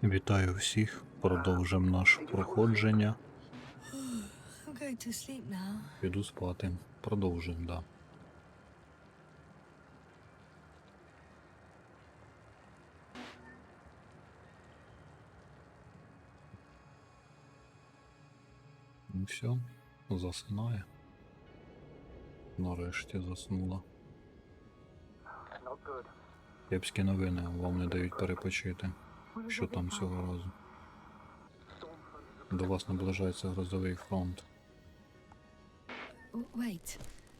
Вітаю всіх, продовжимо наше проходження. Піду спати. Продовжуємо, да. Ну все, засинає. Нарешті заснула. Кепські новини, вам не дають перепочити. Що там цього разу? До вас наближається грозовий фронт.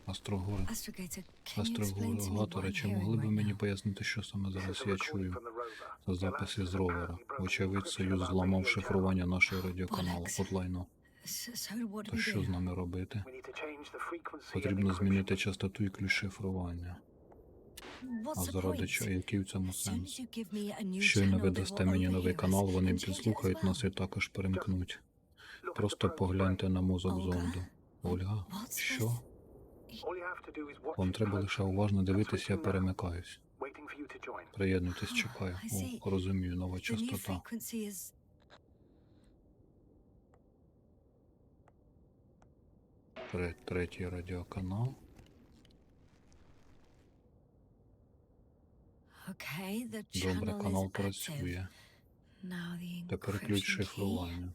Астрогори. Астрогатори, чи могли б мені пояснити, що саме зараз я чую? Це записи з ровера. Вочевидь, Союз зламав шифрування нашого радіоканалу. От лайно. То що з нами робити? Потрібно змінити частоту і ключ шифрування. А заради чого? Який в цьому сенс? Щойно ви дасте мені новий канал, вони підслухають нас і також перемкнуть. Просто погляньте на мозок зонду. Ольга? Що? Вам треба лише уважно дивитись, я перемикаюсь. Приєднуйтесь, чекаю. О, розумію, нова частота. Третій радіоканал. Добре, канал працює. Тепер ключ шифрування.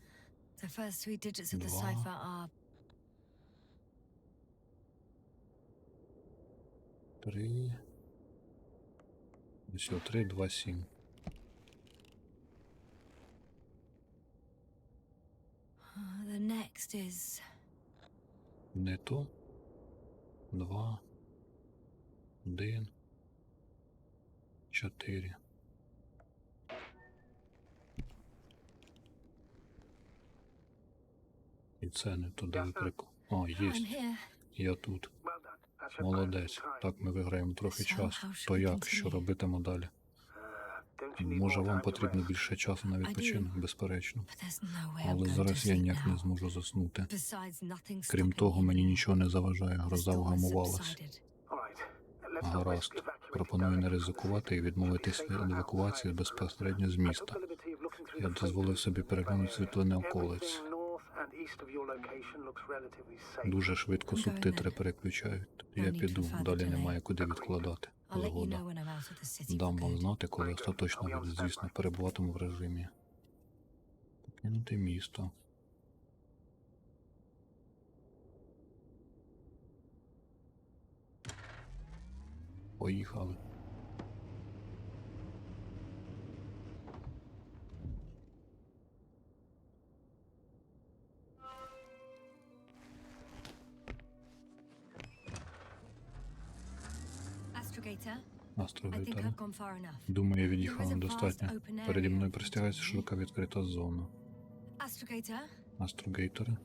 2, 3. Ось 3, 2, 7. Не то. 2, 1, 4. І це не туди викрику. О, єсть. Я тут. Молодець. Так, ми виграємо трохи часу. То як? Що робитимо далі? Може, вам потрібно більше часу на відпочинок? Безперечно. Але зараз я ніяк не зможу заснути. Крім того, мені нічого не заважає. Гроза вгамувалась. Гаразд. Пропоную не ризикувати і відмовитись від евакуації безпосередньо з міста. Я дозволив собі переглянути світлини околиць. Дуже швидко субтитри переключають. Я піду, далі немає куди відкладати. Згода. Дам вам знати, коли остаточно вийде, звісно, перебуватиму в режимі. Покинути місто. Поїхали. Астрогейтери. Думаю, я від'їхала достатньо. Переді мною простягається широка відкрита зона. Астрогейтери.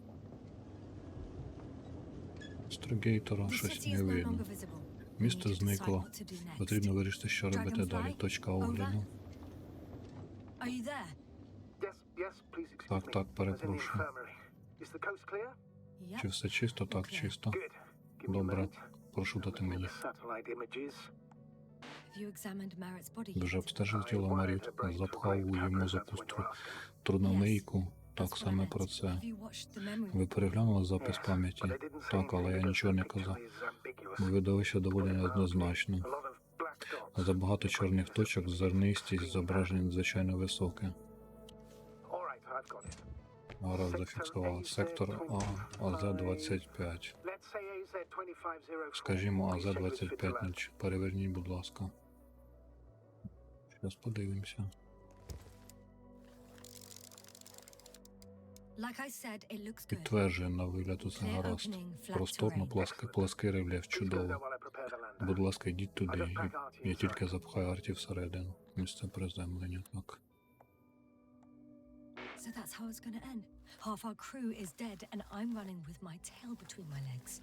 Астрогейтера щось не видно. Місто зникло. Потрібно вирішити, що робити далі. Точка огляду. Так, перепрошую. Чи все чисто? Так, чисто. Добре. Прошу дати мені. Вже обстежив тіло Маріт, запхав у її мозок трудномийку. Так, саме про це. Ви переглянули запис пам'яті? Так, але я нічого не казав. Видовище доволі неоднозначно. Забагато чорних точок, зернистість, зображення надзвичайно високе. Гаразд, зафіксував. Сектор АЗ-25. Скажімо, АЗ-25. Переверніть, будь ласка. Зараз подивимося. Підтверджує, на вигляд усе гаразд. Просторно, плаский рельєф, чудово. Будь ласка, йдіть туди. Я тільки запхаю арті всередину. Місце приземлення, так.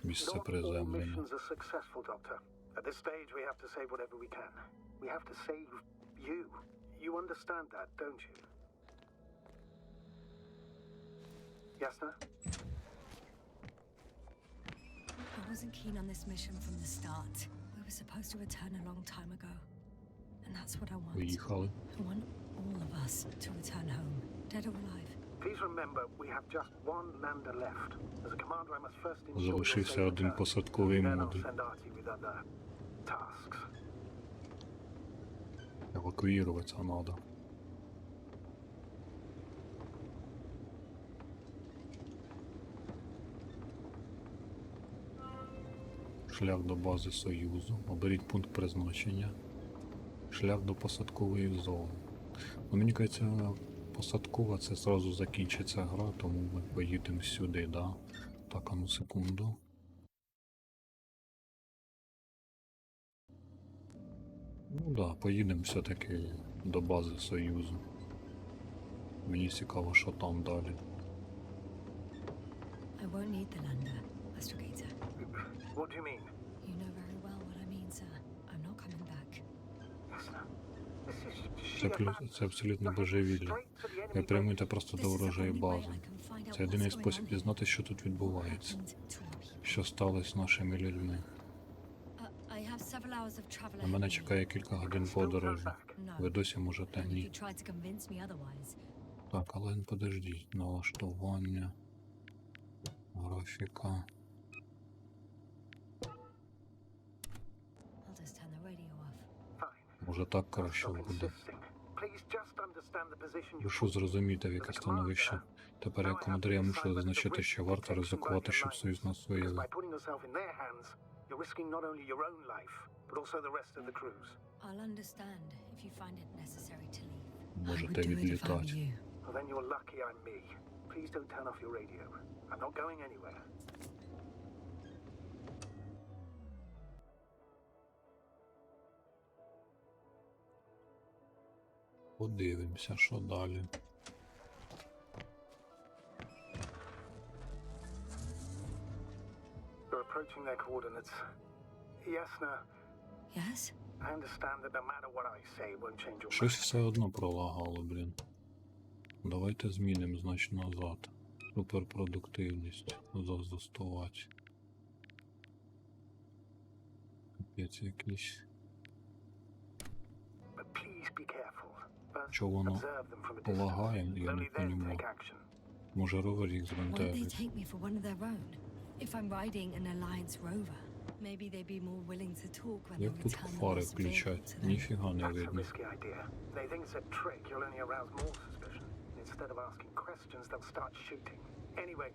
Місце приземлення. Ясна? I wasn't keen on this mission from the start. We were supposed to return a long time ago. And that's what I want. Виїхали. I want us to return home, dead or alive. Please remember, we have just one lander left. As a commander, I must first ensure your Залишився safe один return. посадковий Then I'll модуль. send Artie with other tasks. Евакуюватися треба. Шлях до бази Союзу. Оберіть пункт призначення. Шлях до посадкової зони. Ну, мені кажеться, посадкова це зразу закінчиться гра, тому ми поїдемо сюди, да? Так, а ну секунду. Ну да, поїдемо все-таки до бази Союзу. Мені цікаво, що там далі. I won't need the lander, Astrogator. What do you mean? You know very well what I mean, sir. I'm not coming back. Ясна. This is Це, sheer madness. це абсолютно божевілля. Ви прямуйте просто до ворожої бази. Це єдиний спосіб дізнатися, що тут відбувається. Що сталося з нашими людьми. На мене чекає кілька годин подорожі. Ви досі можете ні. Так, але подождіть. Налаштування. Графіка. Може так краще буде. Прошу зрозуміти, в яке становище. Тепер як командир я мушу зазначити, що варто ризикувати, щоб Союз нас виявив. Можете відлітати. Подивимося, що далі. You're approaching their coordinates. Ясна. Yes? I understand that no matter what I say, it won't change your Щось mind. все одно пролагало, блін. Давайте змінимо, значить, назад. Суперпродуктивність. Застосувати. Капець якийсь. But please be careful. First, Чого воно observe them from a distance. лагає, я не Only then розумію. take action. Може ровер їх Won't they збентежить. take me for one of their own? If I'm riding an Alliance rover, maybe they'd be more willing to talk when I Як тут return the фари lost vehicle включать? to them. Ніфіга не That's a видно. risky idea. They think it's a trick. You'll only arouse more suspicion. Instead of asking questions, they'll start shooting. Anyway,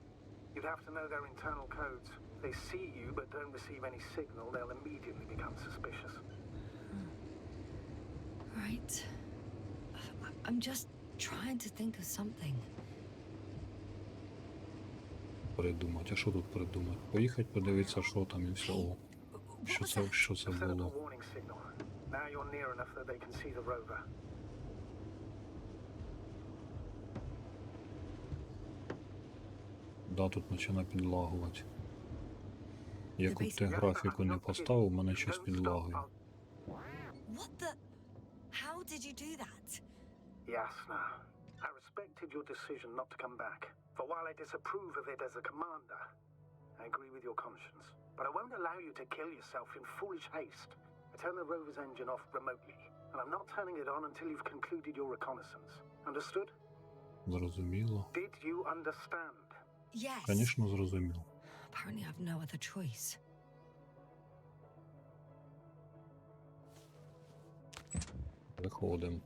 you'd have to know their internal codes. If they see you but don't receive any signal, they'll immediately become suspicious. Right. I'm just trying to think of something. Придумати. А що тут придумати? Поїхати подивитися, що там і все. О, What was that? що це Set up a було? warning signal. Now you're near enough that they can see the rover. Да, тут починає підлагувати. Яку б ти графіку не поставив, мене щось підлагує. What the? How did you do that? Yasna, I respected your decision not to come back. For while I disapprove of it as a commander, I agree with your conscience. But I won't allow you to kill yourself in foolish haste. I turned the rover's engine off remotely, and I'm not turning it on until you've concluded your reconnaissance. Understood? Зрозуміло. Did you understand? Yes. Звісно, зрозуміло. Apparently I've no other choice. Виходимо.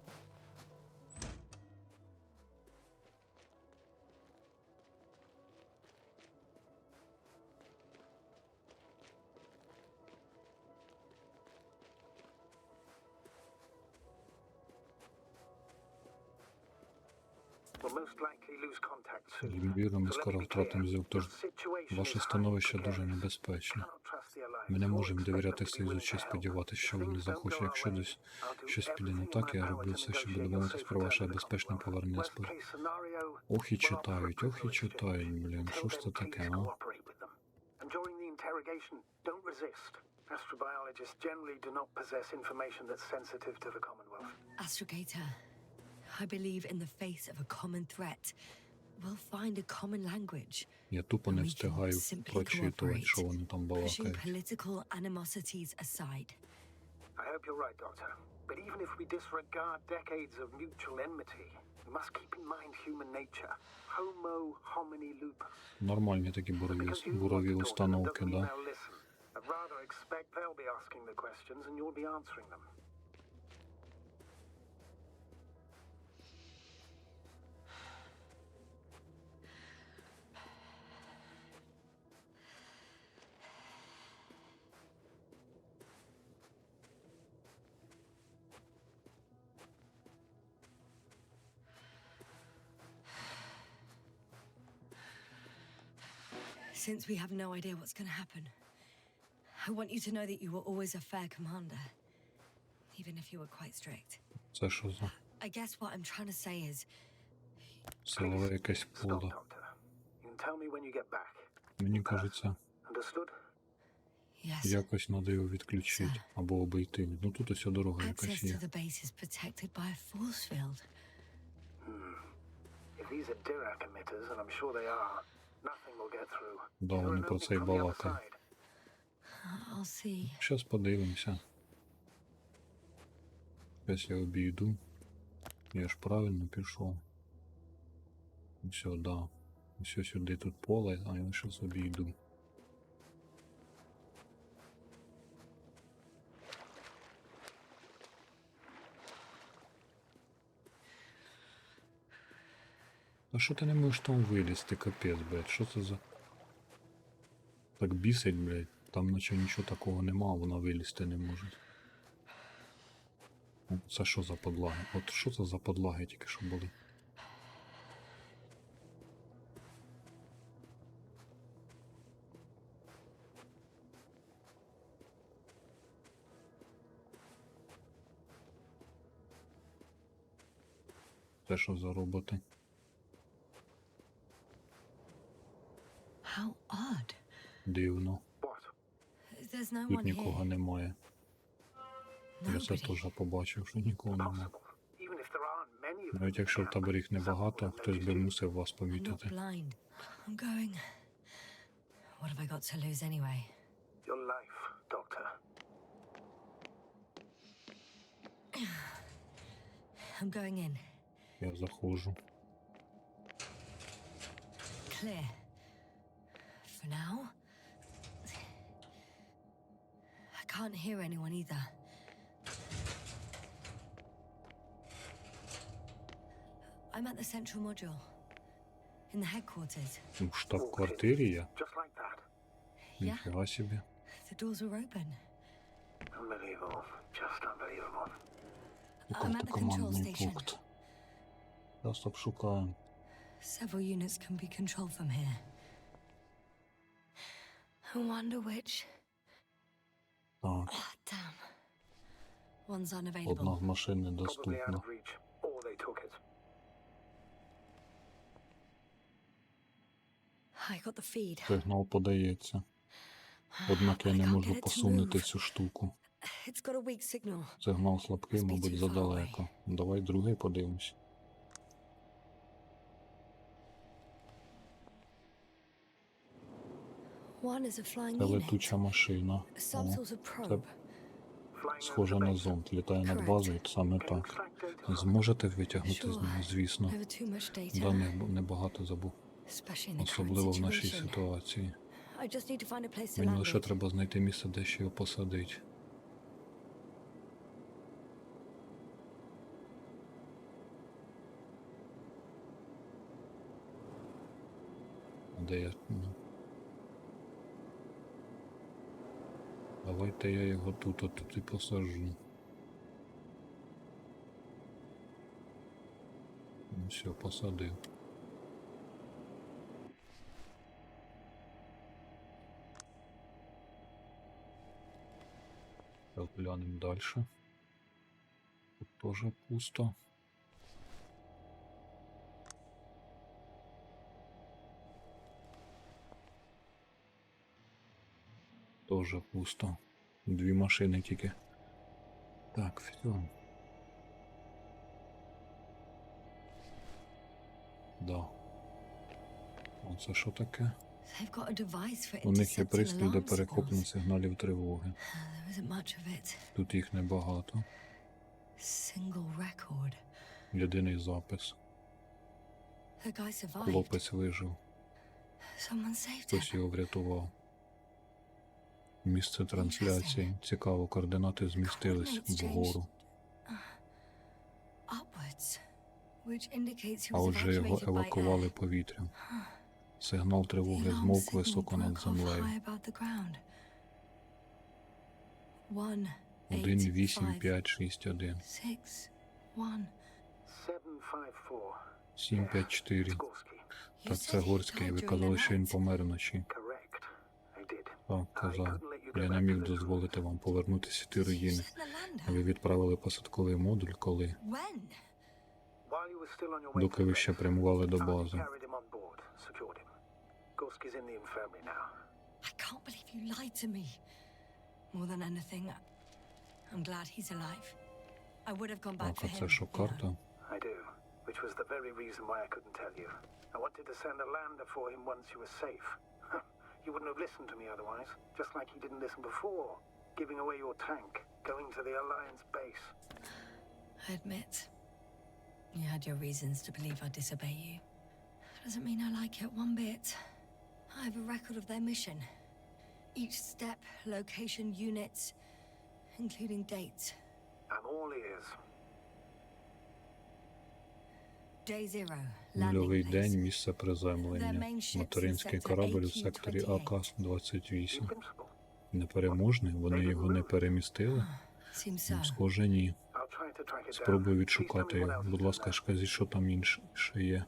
We'll most likely lose contact soon. Ймовірно, ми So let me скоро be втратимо clear. зв'язок, тож The situation ваше is становище highly дуже precarious. небезпечне. Cannot trust the Alliance Ми не or можемо expect довіряти them to be Союзу willing чи to help. сподіватися, що If вони things don't захочуть. go Якщо our way, десь I'll do щось піде не everything in так, my я power роблю to все, щоб negotiate your домовитись safe про ваше return to the безпечне Commonwealth. повернення з Worst case scenario, Ох і we'll offer a читають, ох і prisoner читають, exchange. блін. Що Until ж це then, таке, please а? cooperate with them. And during the interrogation, don't resist. Astrobiologists generally do not possess information that's sensitive to the Commonwealth. Astrogator, I believe in the face of a common threat, we'll find a common language. Я тупо не We can встигаю simply прочитувати, cooperate, що вони там pushing балакають. political animosities aside. I hope you're right, Doctor. But even if we disregard decades of mutual enmity, we must keep in mind human nature. Homo homini lupus. Нормальні такі бурові установки, да. I'd rather expect they'll be asking the questions and you'll be answering them. Since we have no idea what's going to happen, I want you to know that you were always a fair commander, even if you were quite strict. Це що за I guess what I'm trying to say is, силове якесь Stop, поле? Doctor. You can tell me when you get back. Мені кажеться, Understood? yes, якось треба його відключити або обійти. Ну тут ось дорога якась access to є. the base is protected by a force field. If these are Dirac emitters, and I'm sure they are, nothing will get through. Да, Is there вони an про opening це й from the other балакають. side? I'll see. Щас подивимося. Щас я обійду. Я ж правильно пішов. Все, да. Все сюди тут поле, а я щас обійду. А що ти не можеш там вилізти, капець, блядь, що це за... Так бісить, блядь, там наче нічого такого нема, а вона вилізти не може. Це що за подлаги? От що це за подлаги тільки що були? Це що за роботи? How odd. Дивно. What? There's no Тут one нікого here. немає. Я це Nobody. теж побачив, що нікого немає. Possible. Even if there aren't many of them, Навіть якщо в таборі їх небагато, хтось би мусив вас I'm not помітити. blind. I'm going. What have I got to lose anyway? your life, Doctor. I'm going in. Я заходжу. Clear. For now. I can't hear anyone either. I'm at the central module. In the headquarters. В штаб-квартирі я? Just like that. Yeah, Ніфіга собі. the doors are open. Unbelievable. Just unbelievable. I'm at the control Командний station. пункт. Зараз обшукаємо. Several units can be controlled from here. I wonder which. Так, Oh, damn. One's одна unavailable. з машин Probably out недоступна. of reach. Or they took it. I got the feed. Сигнал подається. Однак я I не can't можу get it to посунути move. цю штуку. It's got a weak signal. Сигнал слабкий, Must be мабуть, too far задалеко. Давай другий подивимось. One is a flying Це unit. летуча машина. Some О, sort of це probe. Flying схоже over the на base. зонд. Літає над Correct. базою, саме Can you так. extract data from it? Зможете витягнути з Sure. нього, звісно. Never too much data. Да, небагато забув. Especially in the current Особливо в нашій situation. ситуації. I just need to find a place to Мені land лише it. треба знайти місце, де ще його посадити. А де я? Ну. Давайте я його тут і посаджу. Ну все, посадив. Глянемо далі. Тут теж пусто. Тоже пусто. Дві машини тільки. Так, все. Да. Оце що таке? They've got a device for У них є intercepting пристрій для alarm перехоплення signals. сигналів тривоги. There isn't much of it. Тут їх небагато. Single record. Єдиний запис. The guy survived. Хлопець вижив. Someone saved Хтось him. його врятував. Місце трансляції. Цікаво, координати змістились вгору. Upwards. Which indicates he А was отже його evacuated by евакували air. повітрям. Сигнал The тривоги alarm змовк signal високо над broke off землею. high above the ground. 1, 1, 8, 5, 6, 1. 6, 1. 754. 7, 5, 4. It's Gorski. Так, це Горський. Ви казали, що він помер вночі. Correct. I did. Так, казав. Я не міг дозволити вам повернутися ті руїни. Ви відправили посадковий модуль, коли? When? While you were still on your way Доки to ви the ще base, прямували до I бази. carried him on board, secured him. Gorski's in the infirmary now. I can't believe you lied to me. More than anything, I'm glad he's alive. I would have gone back Так, for а him. це що, карта? I do, which was the very reason why I couldn't tell you. I wanted to send a lander for him once you were safe. You wouldn't have listened to me otherwise, just like he didn't listen before, giving away your tank, going to the Alliance base. I admit, you had your reasons to believe I'd disobey you. Doesn't mean I like it one bit. I have a record of their mission. Each step, location, units, including dates. I'm all ears. Day 0, Нульовий landing день, place. місце приземлення. Материнський корабль у секторі АК-28. Invincible. Непереможний? Вони його не перемістили? Seems so. Схоже, ні. I'll try to track it down. Спробую Please tell відшукати me what його. else Будь is ласка, there. скажіть, що там інше є.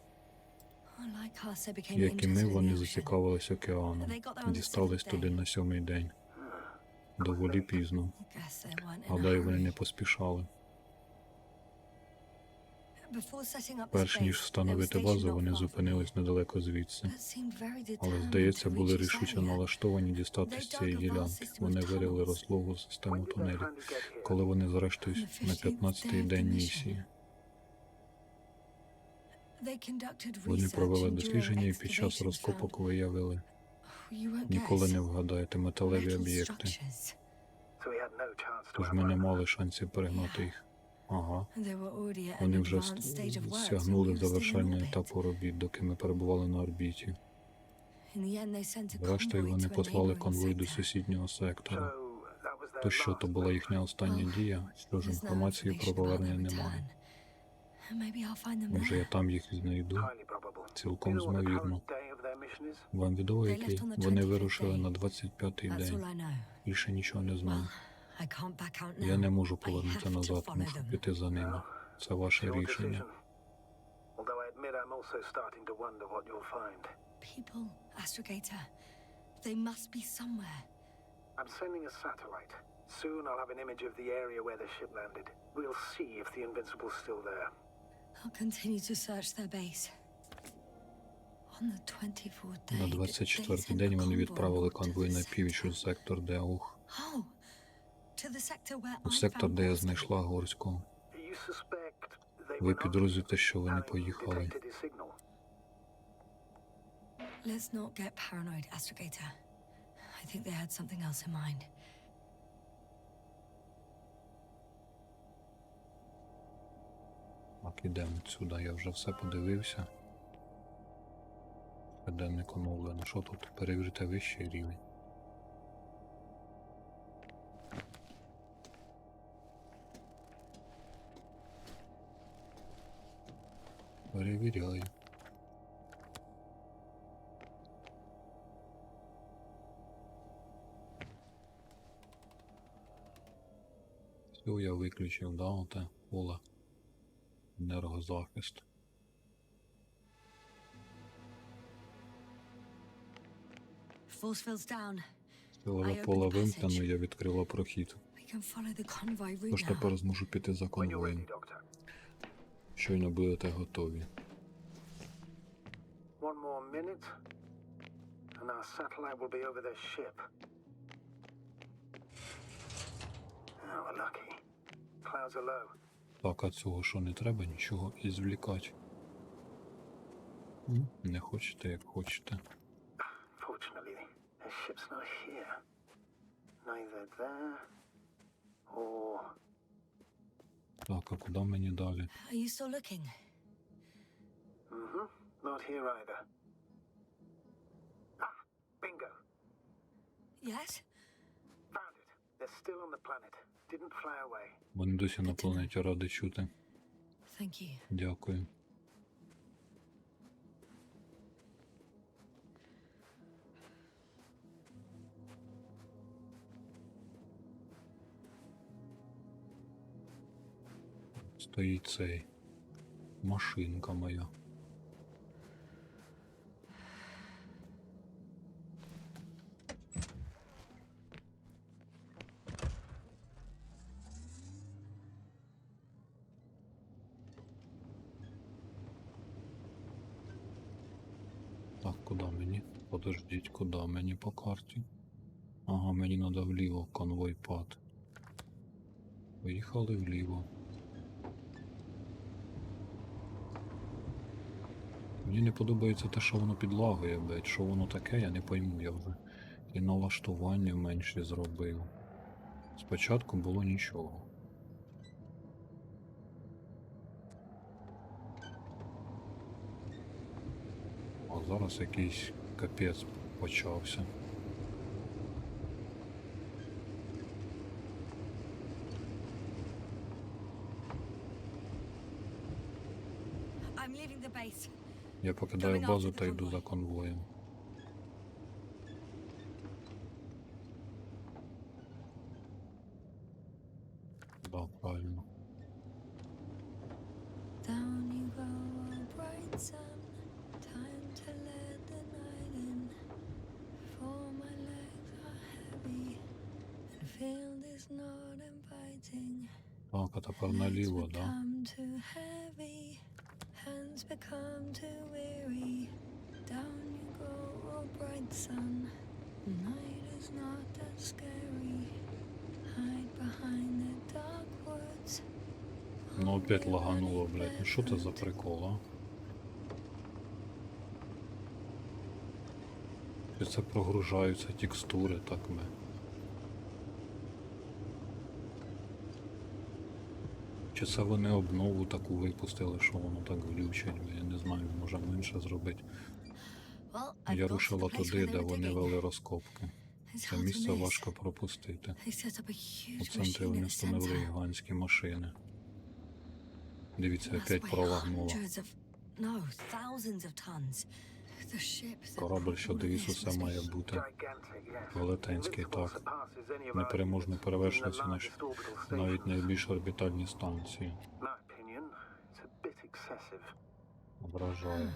Like us, they became Як і ми, interested in вони the ocean. зацікавились океаном. Дістались туди на 7-й день. Доволі пізно. Guess they weren't in a Гадаю, вони hurry. не поспішали. Before setting up the Перш ніж base, they were встановити stationed базу, not вони far from зупинились недалеко звідси. here, but seemed very Але, determined здається, to були reach this рішуче area. налаштовані дістатись з цієї ділянки. Вони вирили розлогу систему тунелів, коли вони зрештою на 15-й день місії. They conducted Вони research провели and дослідження і during під час excavations розкопок found- виявили, You won't ніколи guess. не вгадаєте, металеві Metal об'єкти. structures. So we had no chance to Тож ми не мали шансів перегнати їх. Ага. They were already at an Вони вже advanced stage of work, so сягнули we were still in завершального orbit. етапу робіт, доки ми перебували на орбіті. In the end, they sent a Зрештою, convoy вони to a послали neighboring конвой до sector. сусіднього сектора. So that was their То що, то last була move. їхня остання дія? Що ж, There's no інформації про information about повернення their немає. return. Maybe I'll find them Може, я there. там їх знайду? Highly probable. Цілком You know what the ймовірно. current day of their mission is? Вам відомо, They який? left on the Вони 25th вирушили day. на 25-й That's день. all I know. Більше нічого не знаю. I can't back out now. Я не можу I повернути have to назад, follow мушу them. піти за ними. Це ваше Your рішення. decision. Although I admit I'm also starting to wonder what you'll find. People, Astrogator, they must be somewhere. I'm sending a satellite. Soon I'll have an image of the area where the ship landed. We'll see if the Invincible's still there. I'll continue to search their base. On the 24th day, На they 24-й sent день a вони convoy відправили north to конвой the на sector. північ у сектор Деух. Oh, to the sector where У I сектор, found де я Gorski. знайшла Горського. You suspect they Ви were not підозрюєте, що вони having поїхали. detected his signal. Let's not get paranoid, Astrogator. I think they had something else in mind. Так, ідемо сюди, я вже все подивився. Щоденник оновлено. Що тут? Перевірте вищий рівень. Перевіряю. Все, я виключив, да, оте поле. Енергозахист. Force field's down. Силове поле вимкнено, я відкрила прохід. We can follow the convoy route Тож now. тепер зможу піти за When you're конвоєм. ready, Doctor. Щойно будете готові. One more minute, and our satellite will be over their ship. Oh, we're lucky. Clouds are low. Так, а цього що, не треба нічого ізвлікати? Не хочете, як хочете. Fortunately, their ship's not here. Neither there or Так, а куди мені далі? Are you still looking? Mm-hmm. Not here either. Ah, bingo. Yes? Found it. They're still on the planet. Didn't fly away. Вони досі на планеті, радий чути. Thank you. Дякую. Стоїть цей. Машинка моя. Так, куди мені? Подождіть, куди мені по карті? Ага, мені треба вліво, конвой пад. Поїхали вліво. Мені не подобається те, що воно підлагує, блядь. Що воно таке, я не пойму, я вже і налаштування менші зробив. Спочатку було нічого. А зараз якийсь капець почався. I'm leaving the base. Я покидаю базу та йду за конвоєм. Да, правильно. Down you go, bright sun. Time to let the night in. For my legs are heavy. And feel this not inviting. Так, а тепер наліво, да? Become too heavy. Hands become too weary. Down you go, oh bright sun. The night is not that scary. Hide behind the dark woods. Ну опять лагануло, блядь. Ну що це за прикол, а? Чи це прогружаються текстури, так ми? Чи це вони обнову таку випустили, що воно так глючить? Я не знаю, може менше зробити. Well, Я рушила туди, де вони вели розкопки. Це місце важко пропустити. У центрі вони встановили гігантські машини. Дивіться, опять пролагнуло. Корабль, що довіз усе, має бути велетенський, так. Непереможно перевершується навіть найбільш орбітальні станції. Вражає.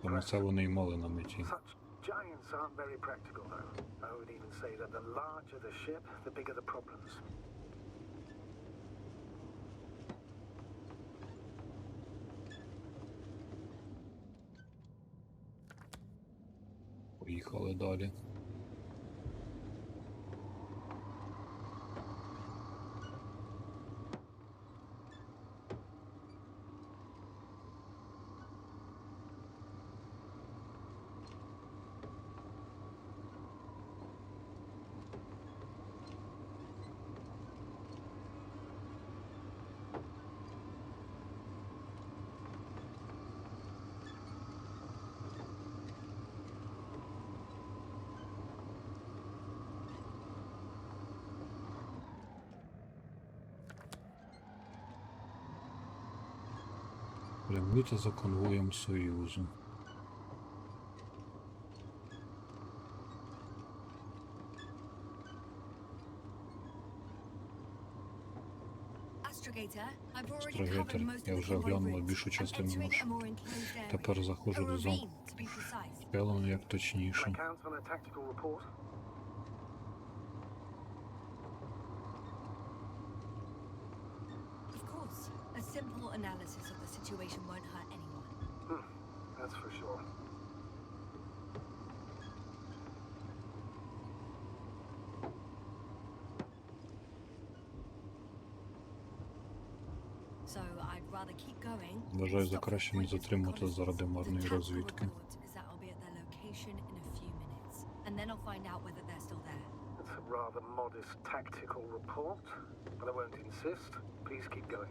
Саме це вони й мали на меті. Giants aren't very practical, though. I would even say that the larger the ship, the bigger the problems. Поїхали далі. Прямуйте за конвоєм Союзу. Астрогейтер, я вже оглянула більшу частину маршруту. Тепер заходжу до замку. Пелено як точніше. A simple analysis of the situation won't hurt anyone. That's for sure. So I'd rather keep going. Вважаю за краще не затримувати заради марної розвідки. Is that I'll be at their location in a few minutes, and then I'll find out whether they're still there. It's a rather modest tactical report, but I won't insist. Please keep going.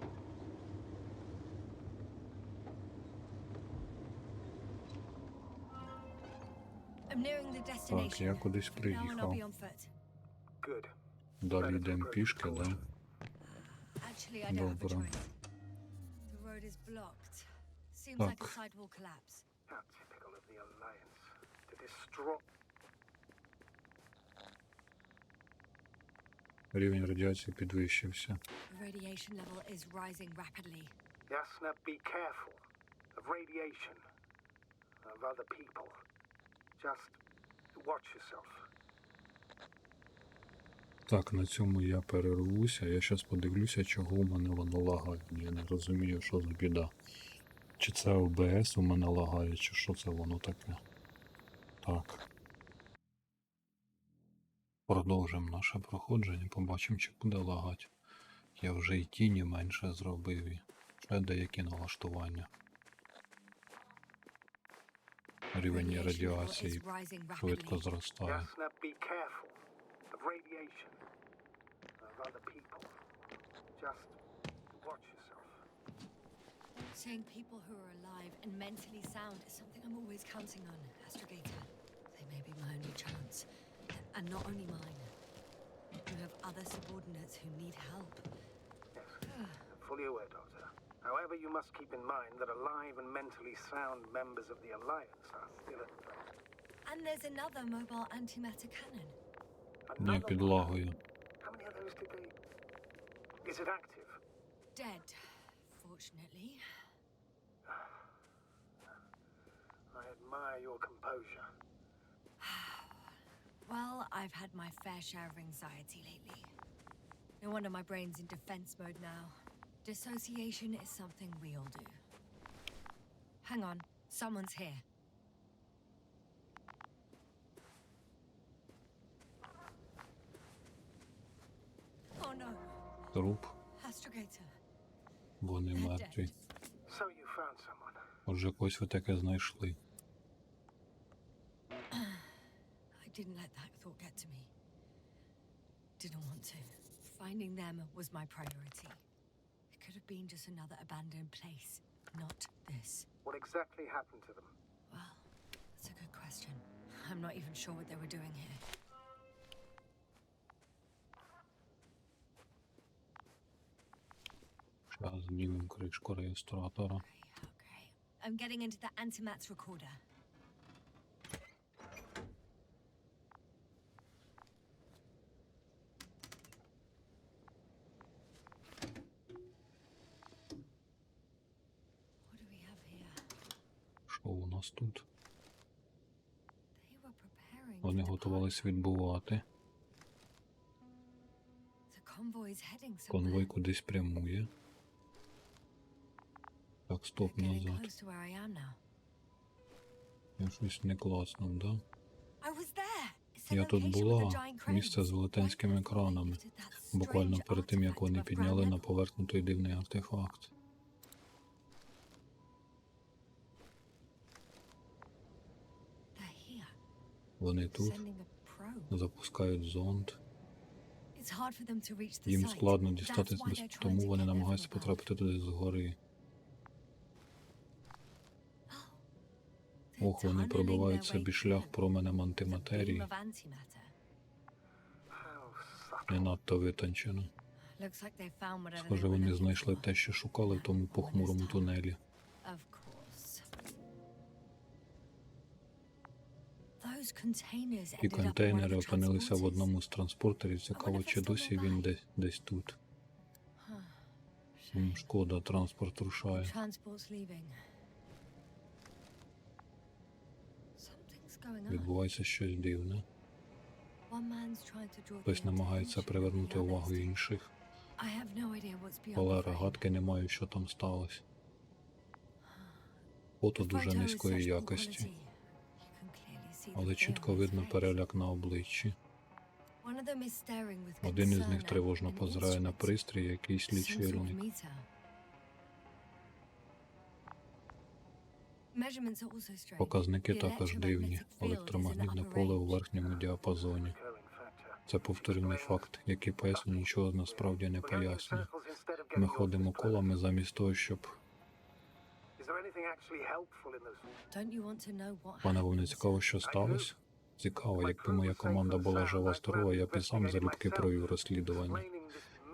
I'm nearing the Так, я destination. кудись Now on I'll приїхав. be on foot. Good. Далі йдемо пішки, да? Actually, I don't have a Добре. choice. The road is blocked. Seems like a Так. sidewall collapse. How typical of the Alliance. To destroy... Рівень радіації підвищився. The radiation level is rising rapidly. Yasna, be careful of radiation, of other people. Just watch yourself. Так, на цьому я перервуся. Я зараз подивлюся, чого у мене воно лагає. Я не розумію, що за біда. Чи це ОБС у мене лагає, чи що це воно таке. Так. Продовжимо наше проходження, побачимо, чи буде лагати. Я вже і тіні менше зробив, і ще деякі налаштування. Рівень радіації швидко зростає. Yasna, be careful of radiation, of other people. Just watch yourself. Seeing people who are alive and mentally sound is something I'm always counting on, Astrogator. They may be my only chance. And not only mine. You have other subordinates who need help. Yes, I'm fully aware, Doctor. However, you must keep in mind that alive and mentally sound members of the Alliance are still at threat. And there's another mobile antimatter cannon. Не підлагою. How many of those did they... Is it active? Dead, fortunately. I admire your composure. Well, I've had my fair share of anxiety lately. No wonder my brain's in defense mode now. Dissociation is something we all do. Hang on, someone's here. Oh no, Труп, Astrogator. вони мертві. So you found someone. Отже, когось ви таке знайшли. I didn't let that thought get to me. Didn't want to. Finding them was my priority. It could have been just another abandoned place, not this. What exactly happened to them? Well, that's a good question. I'm not even sure what they were doing here. Зараз знімемо кришку реєстратора. Okay. I'm getting into the antimatter recorder. What do we have here? Що у нас тут? They were preparing Вони to depart. готувались відбувати. The convoy's heading somewhere. Конвой кудись прямує. Так, стоп, They're getting назад. close to where I am now. Я щось не класнув, да? I was there. It's the Я тут location with the була, giant cranes. місце з велетенськими Right before they екранами, lifted that буквально strange перед тим, як artifact вони above підняли ground на level. поверхню той дивний артефакт. They're here, Вони тут sending a probe. запускають зонд. It's hard for them to reach the Їм site. складно That's дістатись, why they're trying тому to вони get there намагаються from above. потрапити туди згори. They're Ох, вони tunneling пробивають their собі way шлях through. в променем It's a антиматерії. beam of antimatter. How Не subtle. надто витончено. Looks like they found whatever they Схоже, were вони looking знайшли for. те, що шукали в тому похмурому тунелі. Of course. Those containers І ended up in one of контейнери the опинилися в transporters. одному з транспортерів. Цікаво, чи досі він десь тут. Shame. Шкода, транспорт рушає. Transport's leaving. Something's going on. Відбувається щось дивне. One man's trying to draw Хтось the намагається attention of привернути the увагу others. інших. I have no idea what's beyond Але the frame. рогатки не маю, що там сталося. Фото The дуже photo is низької such poor якості, quality. You can clearly see the але fear чітко on his видно face. переляк на обличчі. One of them is staring with Один із concern них at тривожно an позирає на instrument. пристрій, якийсь Some sort of лічильник. meter. Measurements are also strange. Показники The також дивні. electromagnetic field is in Електромагнітне upper поле у range. верхньому діапазоні. Recurring factor. Це повторюваний факт, який пояснює нічого насправді не пояснює. Ми ходимо колами замість того, щоб... Пане, вам не цікаво, що сталося? Цікаво, якби моя команда була жива-здорова, я б і сам залюбки провів розслідування.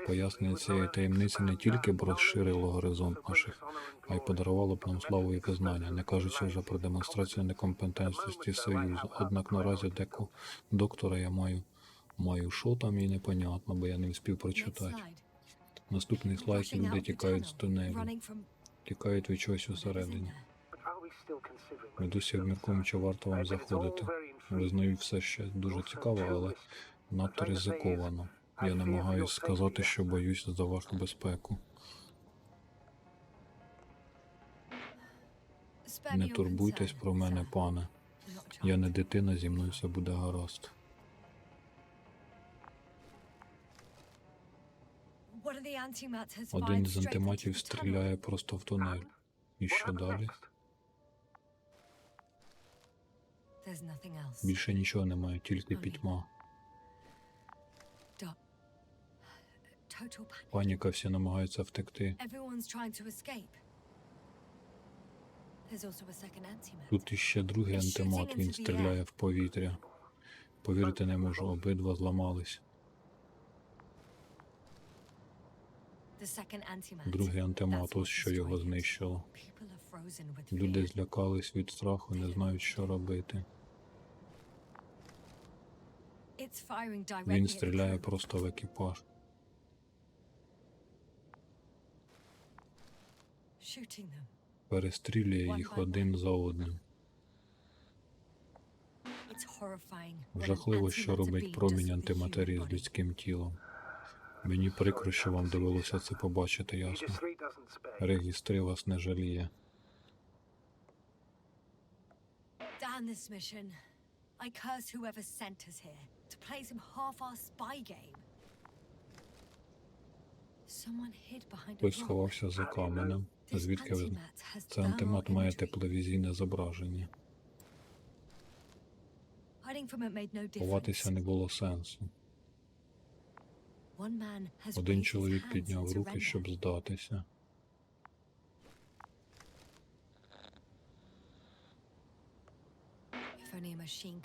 Пояснення цієї таємниці не тільки б розширило горизонт наших, а й подарувало б нам славу і визнання, не кажучи вже про демонстрацію некомпетентності Союзу. Однак наразі доктора я маю що там і непонятно, бо я не встиг прочитати. Наступний слайд: люди тікають з тунелю, тікають від чогось усередині. Ми досі обміркуємо, чи варто вам заходити. Визнаю, все ще дуже цікаво, але надто ризиковано. Я намагаюсь сказати, що боюсь за вашу безпеку. Не турбуйтесь про мене, пане. Я не дитина, зі мною все буде гаразд. Один із антиматів стріляє просто в тунель. І що далі? Більше нічого немає, тільки пітьма. Паніка, всі намагаються втекти. Тут іще другий антимат, він стріляє в повітря. Повірити не можу, обидва зламались. Другий антимат, ось що його знищило. Люди злякались від страху, не знають, що робити. Він стріляє просто в екіпаж. Перестрілює їх один за одним. Жахливо, що робить промінь антиматерії з людським тілом. Мені прикро, що вам довелося це побачити, ясно. Регіс III вас не жаліє. Хтось сховався за каменем. Звідки ви знаєте? Це антимат має тепловізійне зображення. Ховатися не було сенсу. Один чоловік підняв руки, щоб здатися.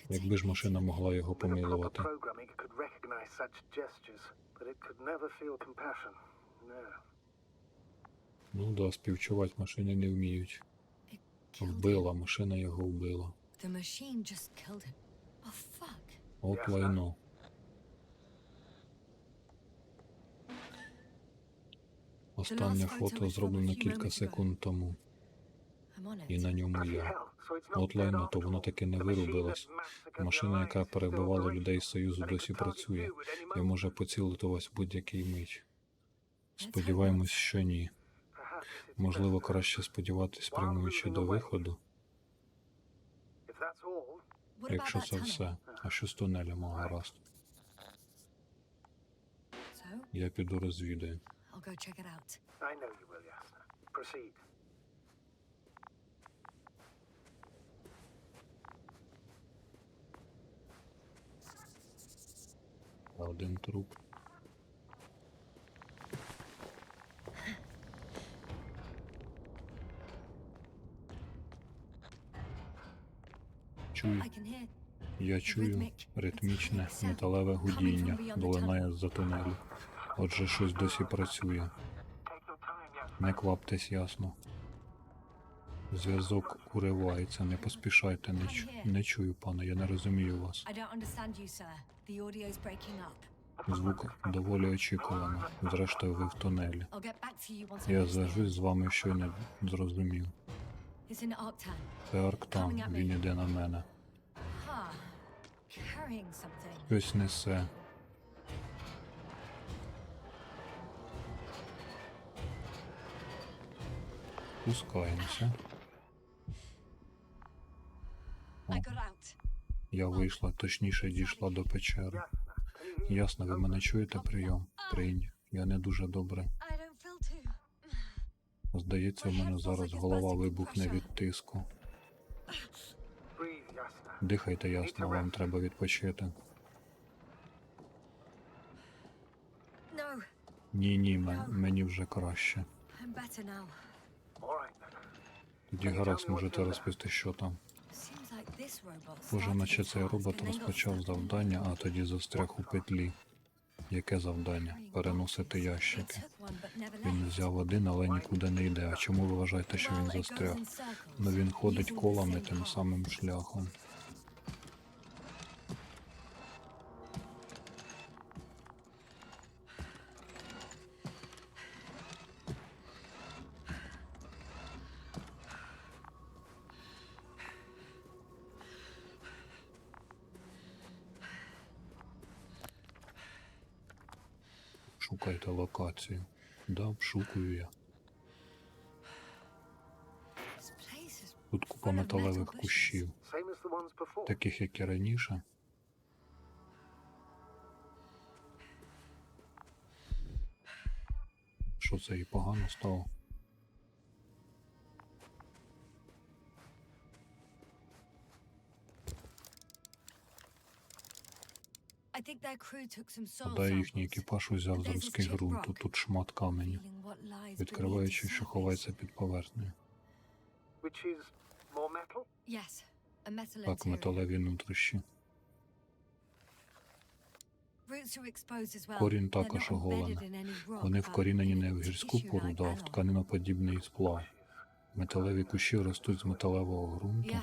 Якби ж машина могла його помилувати. Ну да, співчувати машини не вміють. Вбила, машина його вбила. От лайно. Останнє фото зроблено кілька секунд тому. І на ньому я. От лайно, то воно таки не вирубилось. Машина, яка перебивала людей з Союзу, досі працює. І може поцілити вас в будь-який мить. Сподіваємось, що ні. Можливо, краще сподіватись, прямуючи до виходу. Якщо це все. А що з тунелем, гаразд? Я піду розвідаю. Один труп. Я чую ритмічне металеве гудіння, долинає з-за тунелю. Отже, щось досі працює. Не кваптесь, ясно. Зв'язок уривається, не поспішайте, не чую, пане, я не розумію вас. Звук доволі очікувано, зрештою ви в тунелі. Я зв'яжусь з вами, щойно зрозумів. Це Арктан, він іде на мене. Щось несе. Спускаємося. О. Я вийшла, точніше дійшла до печери. Ясно, ви мене чуєте? Прийом. Прийняв. Я не дуже добре. Здається, в мене зараз голова вибухне від тиску. Дихайте, ясно, вам треба відпочити. Ні, мені вже краще. I'm better now. All right then. Тоді гаразд, можете розповісти, що там. Seems like this robot Схоже, started наче the цей task робот and then got розпочав stuck. завдання, а тоді застряг у петлі. Яке завдання? Переносити He ящики. took one, but never Він left. взяв один, але нікуди не йде. А чому ви вважаєте, що він Well, it goes застряг? in circles, Ну він ходить using the колами same тим path. самим шляхом. Шукайте локацію. Да, обшукую я. This place is Тут купа full of металевих metal bushes. кущів, Same as the ones before. таких як і раніше. Що це і погано стало? I think their crew took some soil Гадаю, їхній samples. екіпаж узяв зразки ґрунту, тут шмат каменю, Feeling what lies відкриваючи, beneath the що surface. ховається під поверхнею. Which is more metal? Yes, a metal Так, interior. металеві нутрощі. Roots are exposed as well. Корінь They're також not оголений. embedded in any rock, Вони but вкорінені in не a в гірську tissue-like породу, а в panel. тканиноподібний сплав. Металеві кущі ростуть з металевого ґрунту, Yeah,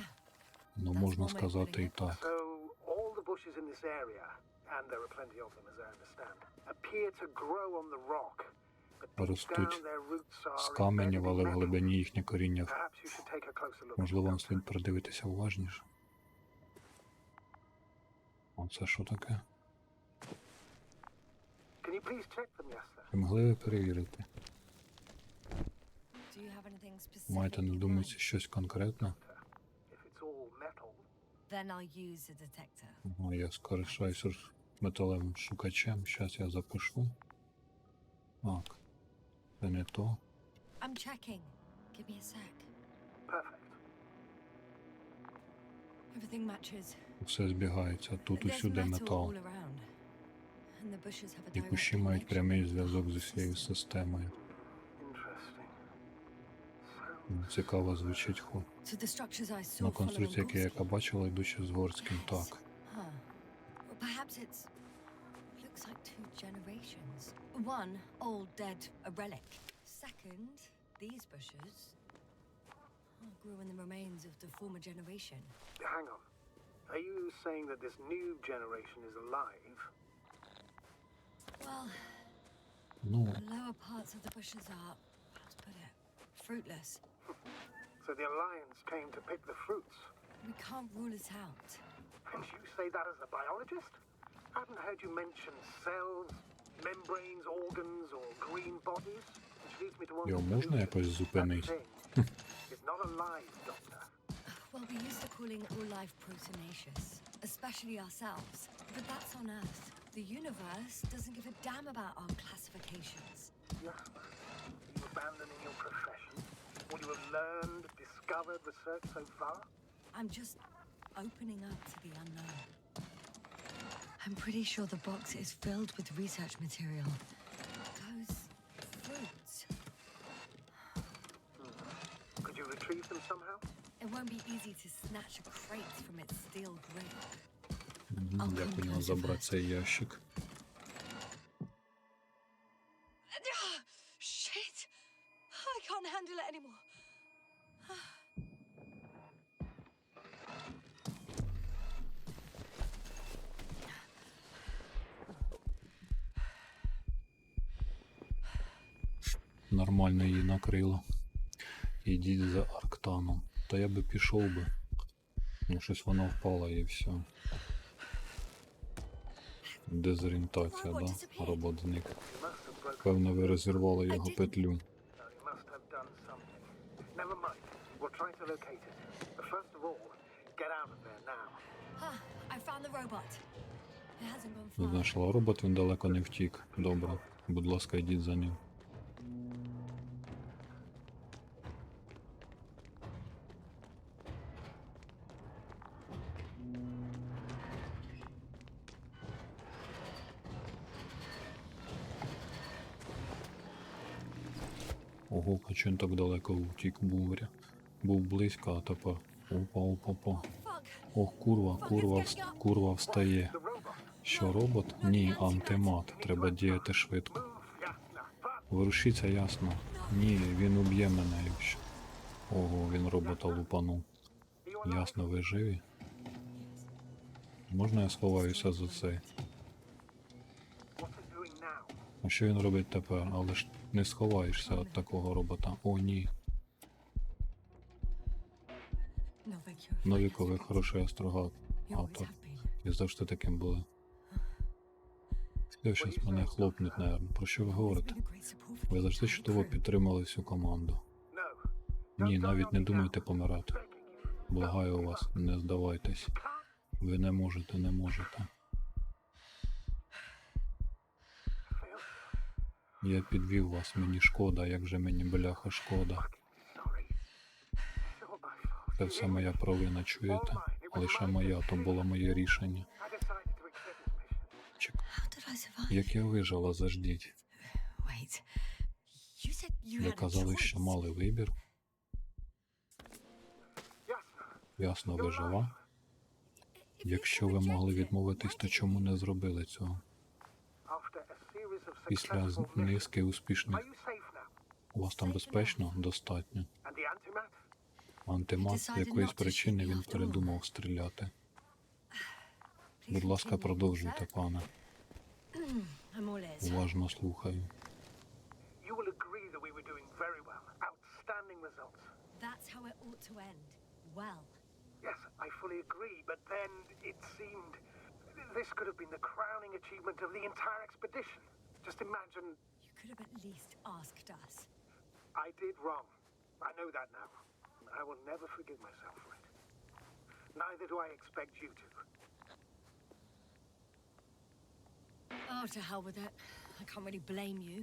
ну можна сказати і так. So all the bushes in this area, and there are plenty of them as I understand, appear to grow on the rock. But deep Ростуть down their roots are з каменів, embedded in але в metal. глибині їхнє коріння. Perhaps you should take a closer look. Можливо, вам слід придивитися уважніше. Оце що таке? Can you please check them, Ясна? Ви могли ви перевірити? do you have anything specific Маєте на in думці mind? щось конкретне? If it's all metal, Then I'll use a detector. Ну, я скористаюся металевим шукачем. Щас я запишу. Так. Це не то. I'm checking. Give me a sec. perfect. Everything matches. Все збігається. Тут There's усюди metal метал. all around. And the bushes have a І direct кущі мають connection. прямий зв'язок з усією системою. Interesting. Цікаво звучить хо. So the structures I saw На конструкція, following яка Gorski. бачила, йдучи з Горським, так. Huh. Well, perhaps it's looks like two generations. One, old, dead, a relic. Second, these bushes grew in the remains of the former generation. Hang on. Are you saying that this new generation is alive? Well, Ну, the lower parts of the bushes are, how to put it, fruitless. So the Alliance came to pick the fruits. We can't rule it out. And you say that as a biologist? I haven't heard you mention cells, membranes, organs, or green bodies, which leads me to one його можна conclusion. якось That зупинити? thing is not alive, Doctor. Well, we used to calling all life proteinaceous, especially ourselves. But that's on Earth. The universe doesn't give a damn about our classifications. Jasna, are you abandoning your profession? What you have learned, discovered, researched so far? I'm just opening up to the unknown. I'm pretty sure the box is filled with research material. Those fruits. Could you retrieve them somehow? It won't be easy to snatch a crate from its steel grip. Як у нього забрати цей ящик? Shit! I can't handle it anymore. Нормально її накрило. Ідіть за Арктаном. Та я би пішов би. Ну, щось вона впала і все. Дезорієнтація, да? Робот зник. You must have broken. Певно, ви розірвали його петлю. No, you must have done something. Never mind. We'll try to locate it. But first of all, get out of there now. I found the robot. It hasn't gone far. Знайшла робот, він далеко не втік. Добре. Будь ласка, йдіть за ним. Ого, а чим так далеко втік буря? Був близько, а тепер... Опа. Ох, курва встає. Що, робот? Ні, антимат. Треба діяти швидко. Ворушіться, ясно. Ні, він уб'є мене, якщо... Ого, він робота лупанув. Ясно, ви живі? Можна я сховаюся за це? А що він робить тепер? Але ж не сховаєшся від такого робота. О, ні. Новіковий хороший астрогат. Автор. І завжди таким були. Все, щас мене хлопнуть, наверно. Про що ви говорите? Ви завжди чудово підтримали всю команду. Ні, навіть не думайте помирати. Благаю вас, не здавайтесь. Ви не можете. Я підвів вас, мені шкода, як же мені бляха шкода. Це все моя провина, чуєте? Лише моя, то було моє рішення. Як я вижила, заждіть. Ви казали, що мали вибір? Ясно, ви жива? Якщо ви могли відмовитись, то чому не зробили цього? Після низки успішних... У вас там безпечно? Достатньо. Антимат, з якоїсь причини він передумав стріляти. Будь ласка, продовжуйте, пане. Уважно слухаю. Yes, I fully agree, but then it seemed this could have been the crowning achievement of the entire expedition. Just imagine... You could have at least asked us. I did wrong. I know that now. I will never forgive myself for it. Neither do I expect you to. Oh, to hell with it. I can't really blame you.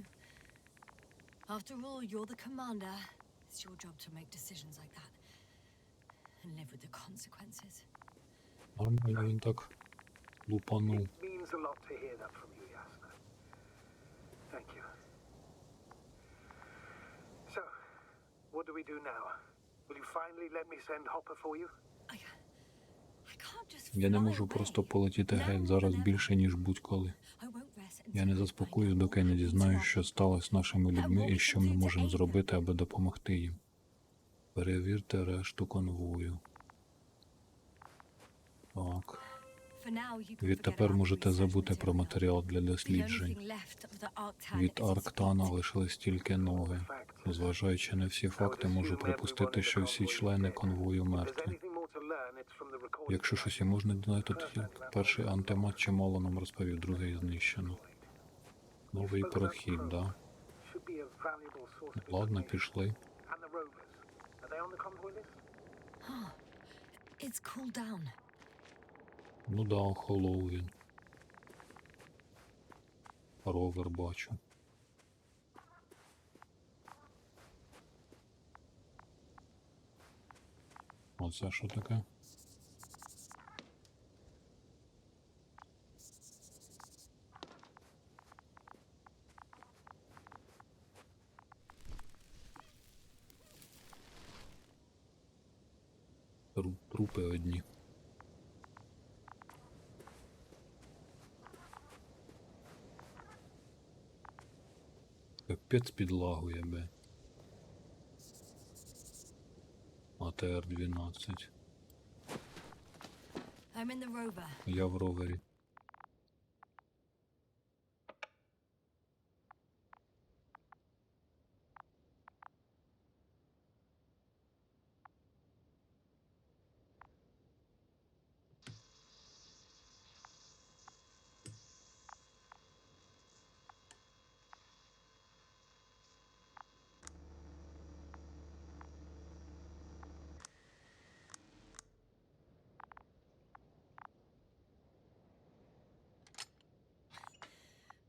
After all, you're the commander. It's your job to make decisions like that. And live with the consequences. Нормально він так лупанув. It means a lot to hear that from you, Ясна. Thank you. So, what do we do now? Will you finally let me send Hopper for you? I can't just Я не fly можу away. просто полетіти геть зараз більше, ніж будь-коли. I won't rest Я не until I заспокоюсь, find out доки не what дізнаюсь, happened to що us. сталося з нашими людьми і що ми можемо зробити, аби допомогти їм. Перевірте решту конвою. Так. For now, you can Відтепер forget about можете the забути research про material. матеріал для The only досліджень. thing left of the Arctan Від is its Арктана plot. лишились тільки ноги. Зважаючи на всі факти, можу припустити, що всі члени конвою If there's мертві. anything more to learn, it's from the recording. Якщо щось і можна дізнати, то перший антимат чимало нам розповів, другий знищено. Новий прохід, да? Should be a valuable source of Ладно, information. пішли. And the rovers. Are they on the convoy list? It's cooled down. Ну да, охолов він. Ровер бачу. Оце що таке? Трупи одні. Капець підлагує, бе. АТР-12. I'm in the rover. Я в ровері.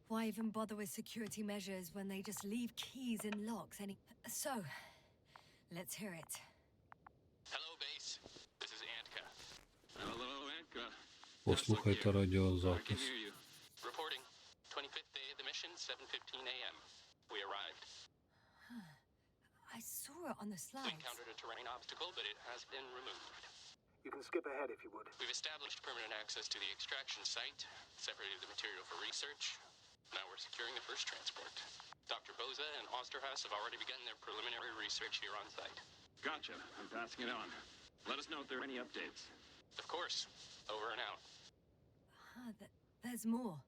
Why even bother with security measures when they just leave keys in locks So, let's hear it. Hello, base. This is Antka. Hello, Antka. Послухайте I can радіозапис. hear you. Reporting. 25th day of the mission, 7:15 a.m. We arrived. it on the We slides. encountered a terrain obstacle, but it has been removed. You can skip ahead if you would. We've established permanent access to the extraction site, separated the material for research. Now we're securing the first transport. Dr. Boza and Osterhaus have already begun their preliminary research here on site. Gotcha. I'm passing it on. Let us know if there are any updates. Of course. Over and out. There's more.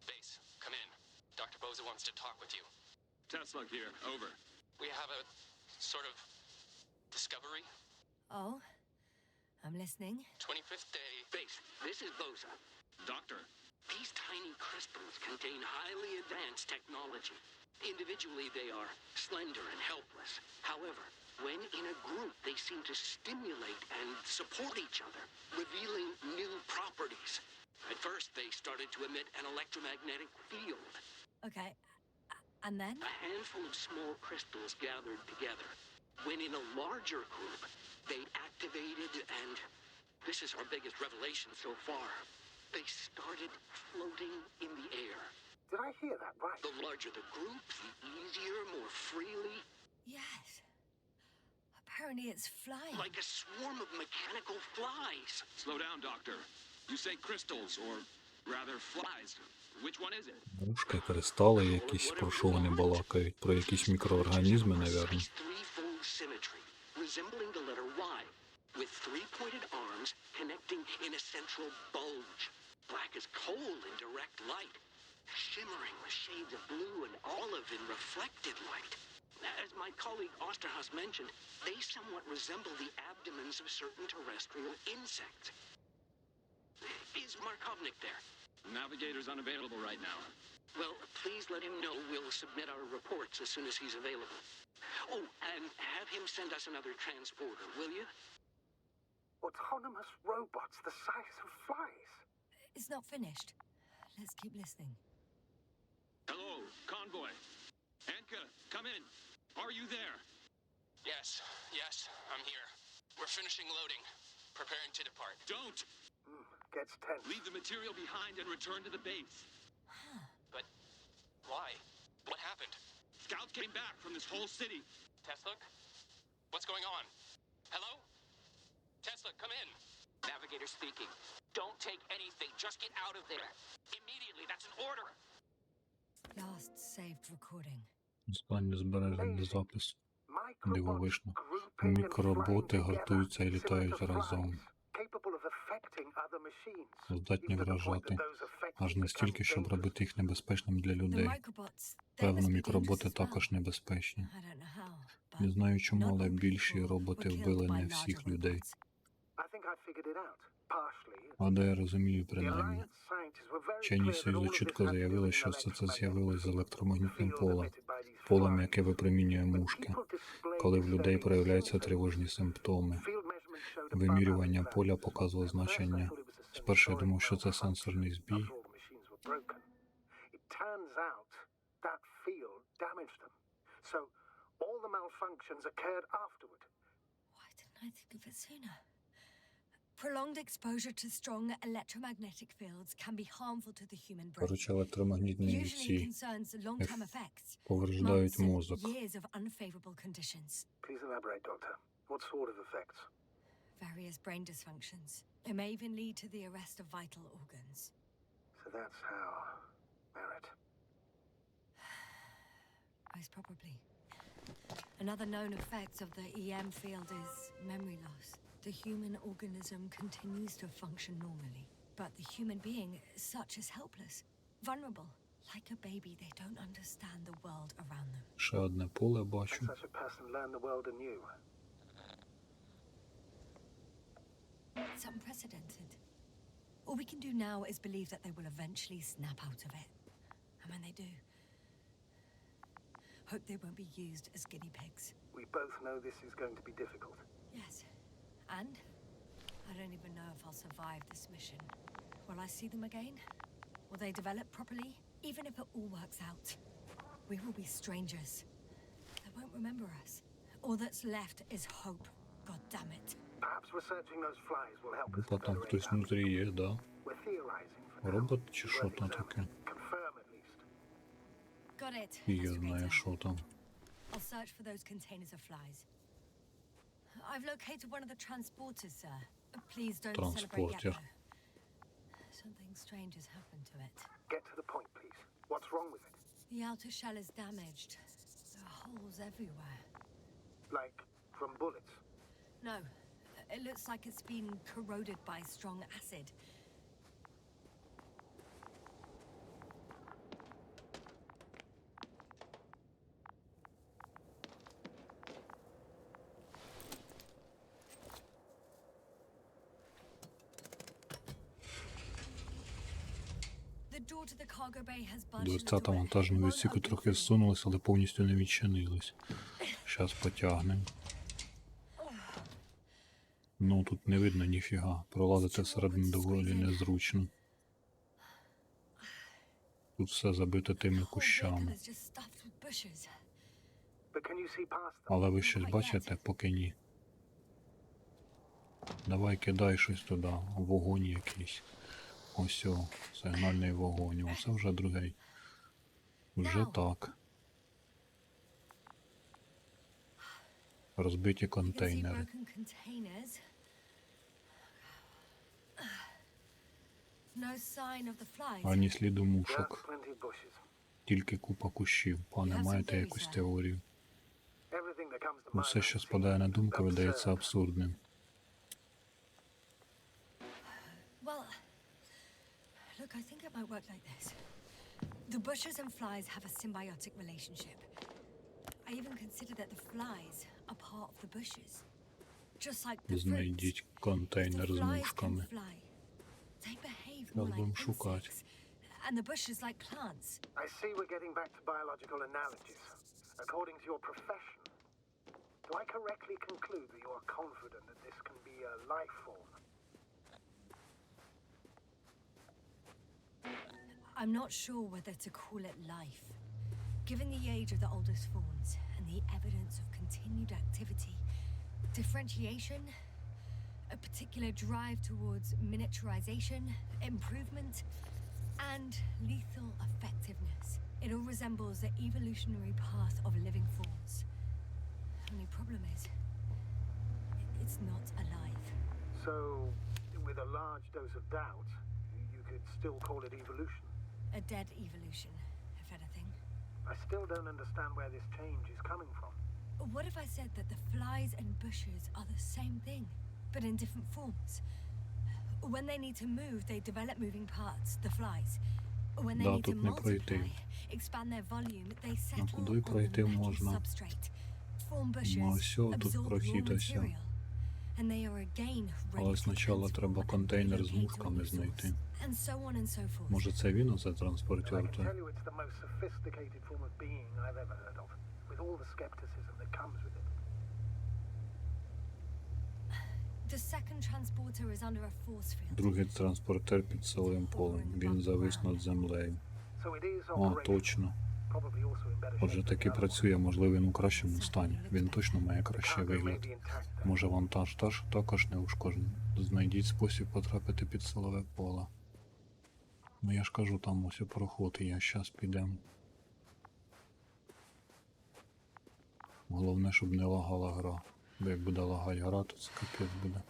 Base, come in. Dr. Boza wants to talk with you. Tesla here. Over. We have a sort of discovery. Oh, I'm listening. 25th day. Base, this is Boza. Doctor. These tiny crystals contain highly advanced technology. Individually, they are slender and helpless. However, when in a group, they seem to stimulate and support each other, revealing new properties. At first, they started to emit an electromagnetic field. Okay, and then? A handful of small crystals gathered together. When in a larger group, they activated and... this is our biggest revelation so far. They started floating in the air. Did I hear that right? The larger the group, the easier, more freely. Yes. Apparently it's flying. Like a swarm of mechanical flies. Slow down, Doctor. You say crystals, or rather flies. Which one is it? Мушки, кристали якісь, про що вони балакають? Про якісь мікроорганізми, навірно. Threefold symmetry, resembling the letter Y, with three-pointed arms connecting in a central bulge. Black as coal in direct light, shimmering with shades of blue and olive in reflected light. As my colleague Osterhaus mentioned, they somewhat resemble the abdomens of certain terrestrial insects. Is Markovnik there? Navigator's unavailable right now. Well, please let him know we'll submit our reports as soon as he's available. Oh, and have him send us another transporter, will you? Autonomous robots the size of flies. It's not finished. Let's keep listening. Hello, convoy. Anka, come in. Are you there? Yes, I'm here. We're finishing loading. Preparing to depart. Don't! Gets tense. Leave the material behind and return to the base. But why? What happened? Scouts came back from this whole city. Tesla? What's going on? Hello? Tesla, come in. Navigator speaking. Don't take anything. Just get out of there. Immediately. That's an order. Last saved recording. Останній збережений запис. Microbots Дивовижно. grouping and Мікроботи flying гартуються і together, літають similar to разом. flies, capable of affecting other machines, Здатні even to the point вражати, that those affected аж become настільки, щоб dangerous. робити їх небезпечним для The людей. microbots, they Певно, must be мікроботи dangerous as також well. небезпечні. I don't know how, Не but знаю чому, not але all більші people роботи were killed вбили by не larger всіх людей. robots. I think I figured it out, partially. Але я розумію, The принаймні. Alliance scientists were very Вчені clear that Союзу all of this чітко had to do заявили, with що an все це electromagnetic з'явилось з field, електромагнітним field полем, emitted by these полем, flies. яке випромінює When мушки. people displayed Коли в людей disturbing проявляються symptoms, тривожні симптоми, field measurements showed above вимірювання average поля values. показувало At first I значення. thought it was a Спершу я sensoric думав, що це malfunction, сенсорний збій. after all the machines were broken. It turns out that field damaged them. So all the malfunctions occurred afterward. Why didn't I think of it sooner? Prolonged exposure to strong electromagnetic fields can be harmful to the human brain. Коротше, електромагнітні Usually ці concerns long-term effects, повреждають months and мозок. years of unfavorable conditions. Please elaborate, Doctor. What sort of effects? Various brain dysfunctions. It may even lead to the arrest of vital organs. So that's how... Merit. Most probably. Another known effect of the EM field is memory loss. The human organism continues to function normally, but the human being is such as helpless, vulnerable. Like a baby, they don't understand the world around them. Ще одне поле бачу. Such a person learn the world anew. It's unprecedented. All we can do now is believe that they will eventually snap out of it. And when they do, hope they won't be used as guinea pigs. We both know this is going to be difficult. Yes. And I don't even know if I'll survive this mission. Will I see them again? Will they develop properly? Even if it all works out, we will be strangers. They won't remember us. All that's left is hope. God damn it. Perhaps researching those flies will help us Опа, там figure хтось it out. внутрі є, да? We're theorizing for now. Робот чи We що won't там examine таке? it. Confirm at least. Got it. І я знаю, Астробіолог. що там. I'll search for those containers of flies. I've located one of the transporters, sir. Please don't celebrate yet, Транспортер. though. Something strange has happened to it. Get to the point, please. What's wrong with it? The outer shell is damaged. There are holes everywhere. Like from bullets? No, it looks like it's been corroded by strong acid. The door to the cargo bay has budged a Дверцята little bit. вантажного It відсіку won't трохи open. всунулись, але повністю не відчинились. Щас потягнемо. Ну, тут не видно ніфіга. Пролазити всередину доволі незручно. Тут все забито тими The whole кущами. vehicle is just stuffed with bushes. But can you see past them? Але ви щось бачите? Поки ні. Давай кидай щось туди. Вогонь якийсь. Ось о, сигнальний вогонь. Оце вже другий. Вже так. Розбиті You can see контейнери. broken containers. No sign of the flies. Ані сліду Yeah, мушок. plenty of bushes. Тільки купа кущів. Пане, маєте якусь теорію? Everything that comes to mind. Усе, що спадає на думку, видається абсурдним. Well, look, I think it might work like this. The bushes and flies have a symbiotic relationship. I even consider that the flies are part of the bushes. Just like the fruits. Знайдіть If the контейнер з flies can мушками. fly, they behave Треба more будемо like шукати. insects. And the bushes like plants. I see we're getting back to biological analogies. According to your profession, do I correctly conclude that you are confident that this can be a life form? I'm not sure whether to call it life. Given the age of the oldest forms and the evidence of continued activity, differentiation, a particular drive towards miniaturization, improvement, and lethal effectiveness, it all resembles the evolutionary path of living forms. Only problem is, it's not alive. So, with a large dose of doubt, you could still call it evolution. A dead evolution, if anything. I still don't understand where this change is coming from. What if I said that the flies and bushes are the same thing, but in different forms? When they need to move, they develop moving parts, the flies. When they Да, need to тут не пройти. multiply, expand their volume, they settle куди on пройти the metal можна? substrate. Form bushes, Ну, ось о, тут absorb raw прохід ось о. material, and they are again ready Але to спочатку треба transform and контейнер з relocate to a мушками new знайти. source, and so on and so forth. Може це він оце I транспортер? can tell you it's the most sophisticated form of being I've ever heard of, with all the skepticism that comes with it. The second transporter is under a force field. Другий транспортер під силовим полем. Він завис над землею. So it is О, operational, точно. probably also in better Отже, shape than таки the other one. працює, можливо, він у кращому стані. Він точно має кращий Cargo may вигляд. be intact, though. Може, вантаж також не ушкоджений. Знайдіть спосіб потрапити під силове поле. Ну я ж кажу, там ось проход є, щас підемо. Головне, щоб не лагала гра. Бо як буде лагати гра, то це капець буде.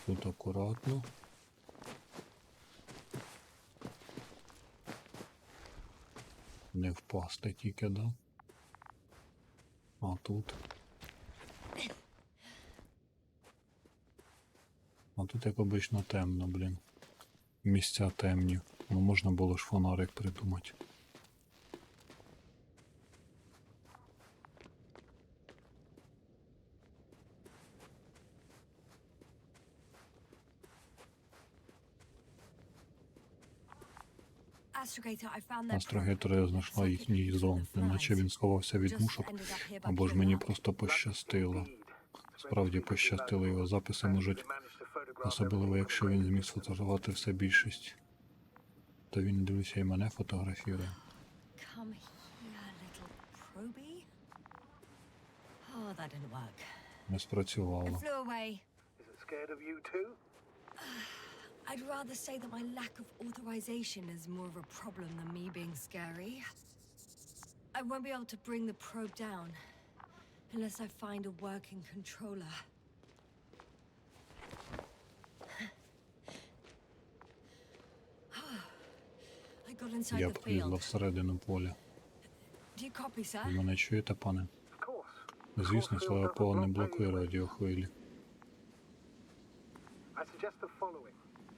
Тут акуратно. Не впасти тільки, да? А тут. А тут, як обично, темно, блін. Місця темні. Ну можна було ж фонарик придумати. Астрогейтер, я знайшла їхній зон, неначе він сховався від мушок, або ж мені просто пощастило. Справді пощастило, його записи можуть, особливо якщо він зміг сфотографувати все більшість. То він, дивлюся, і мене фотографірує. Come here, little probie. Oh, that didn't work. Не спрацювало. It flew away. Is it scared of you too? I'd rather say that my lack of authorization is more of a problem than me being scary. I won't be able to bring the probe down unless I find a working controller. I got inside Я the пролізла field. всередину поля. Do you copy, sir? Ви мене чуєте, пане? Of course. Звісно, слава поле не блокує радіохвилі. I suggest the following.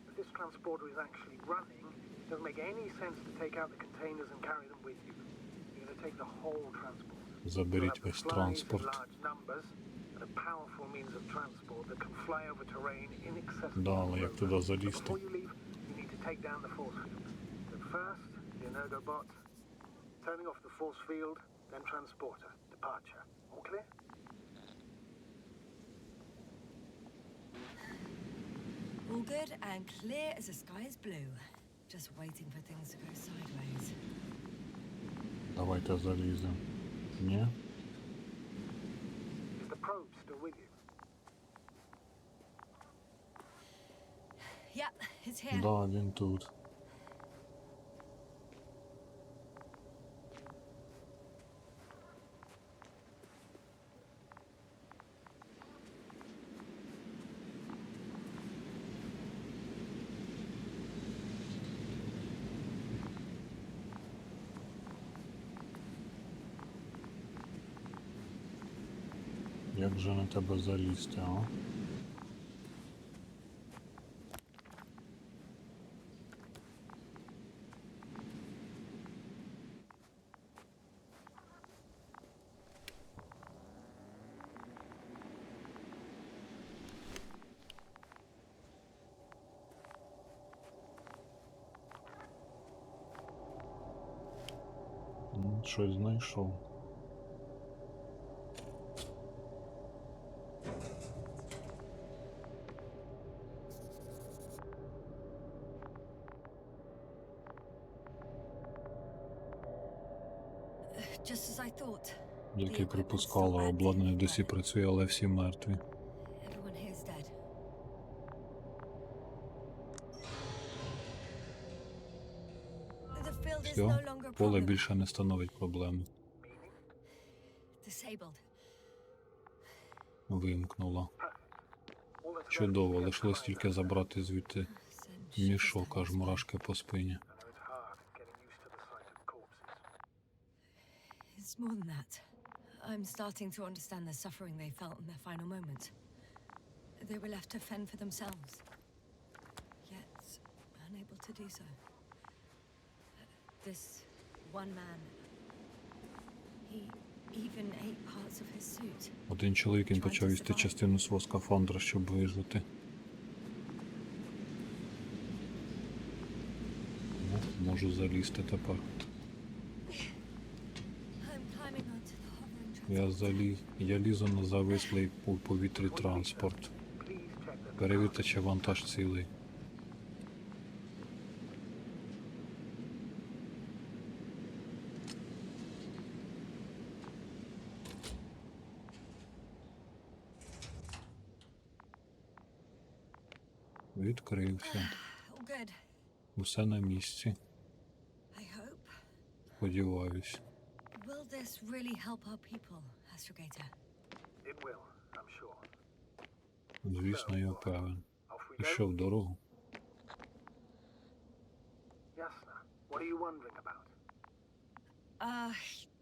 If this transporter is actually running, it doesn't make any sense to take out the containers and carry them with you. You're going to take the whole transport. Заберіть You'll have весь supplies in транспорт. large numbers and a powerful means of transport that can fly over terrain inaccessible. Да, але як туди But залізти? before you leave, you need to take down the force field. So first, the energobot, turning off the force field, then transporter, departure. All clear? All good and clear as the sky is blue. Just waiting for things to go sideways. Давайте заліземо. Ні? Is the probe still with you? Yep, it's here. Да, він тут. Як же на тебе залізти, а? Щось знайшов. Just as I thought. Як і припускала, обладнання досі працює, але всі мертві. Everyone here is dead. The field is no Все, longer a поле problem. більше не становить проблеми. Disabled. Вимкнула. All that's left Чудово, is the лишилось тільки забрати звідти мішок, аж мурашки по спині. I know it's hard getting used to the sight of corpses. It's more than that. I'm starting to understand the suffering they felt in their final moments. They were left to fend for themselves, yet unable to do so. This one man, he even ate parts of his suit. Один чоловік, він почав їсти частину свого скафандра, щоб вижити. Ну, можу залізти тепер. I'm climbing onto the hovering Я лізу на завислий у повітрі транспорт. Please check that Перевірте, чи вантаж цілий. Відкрився. All good, Усе на місці. I hope. Сподіваюсь. Will this really help our people, Astrogator? it will, I'm sure. Звісно, я певен. Off we І go. що, в дорогу? Ясна, what are you wondering about?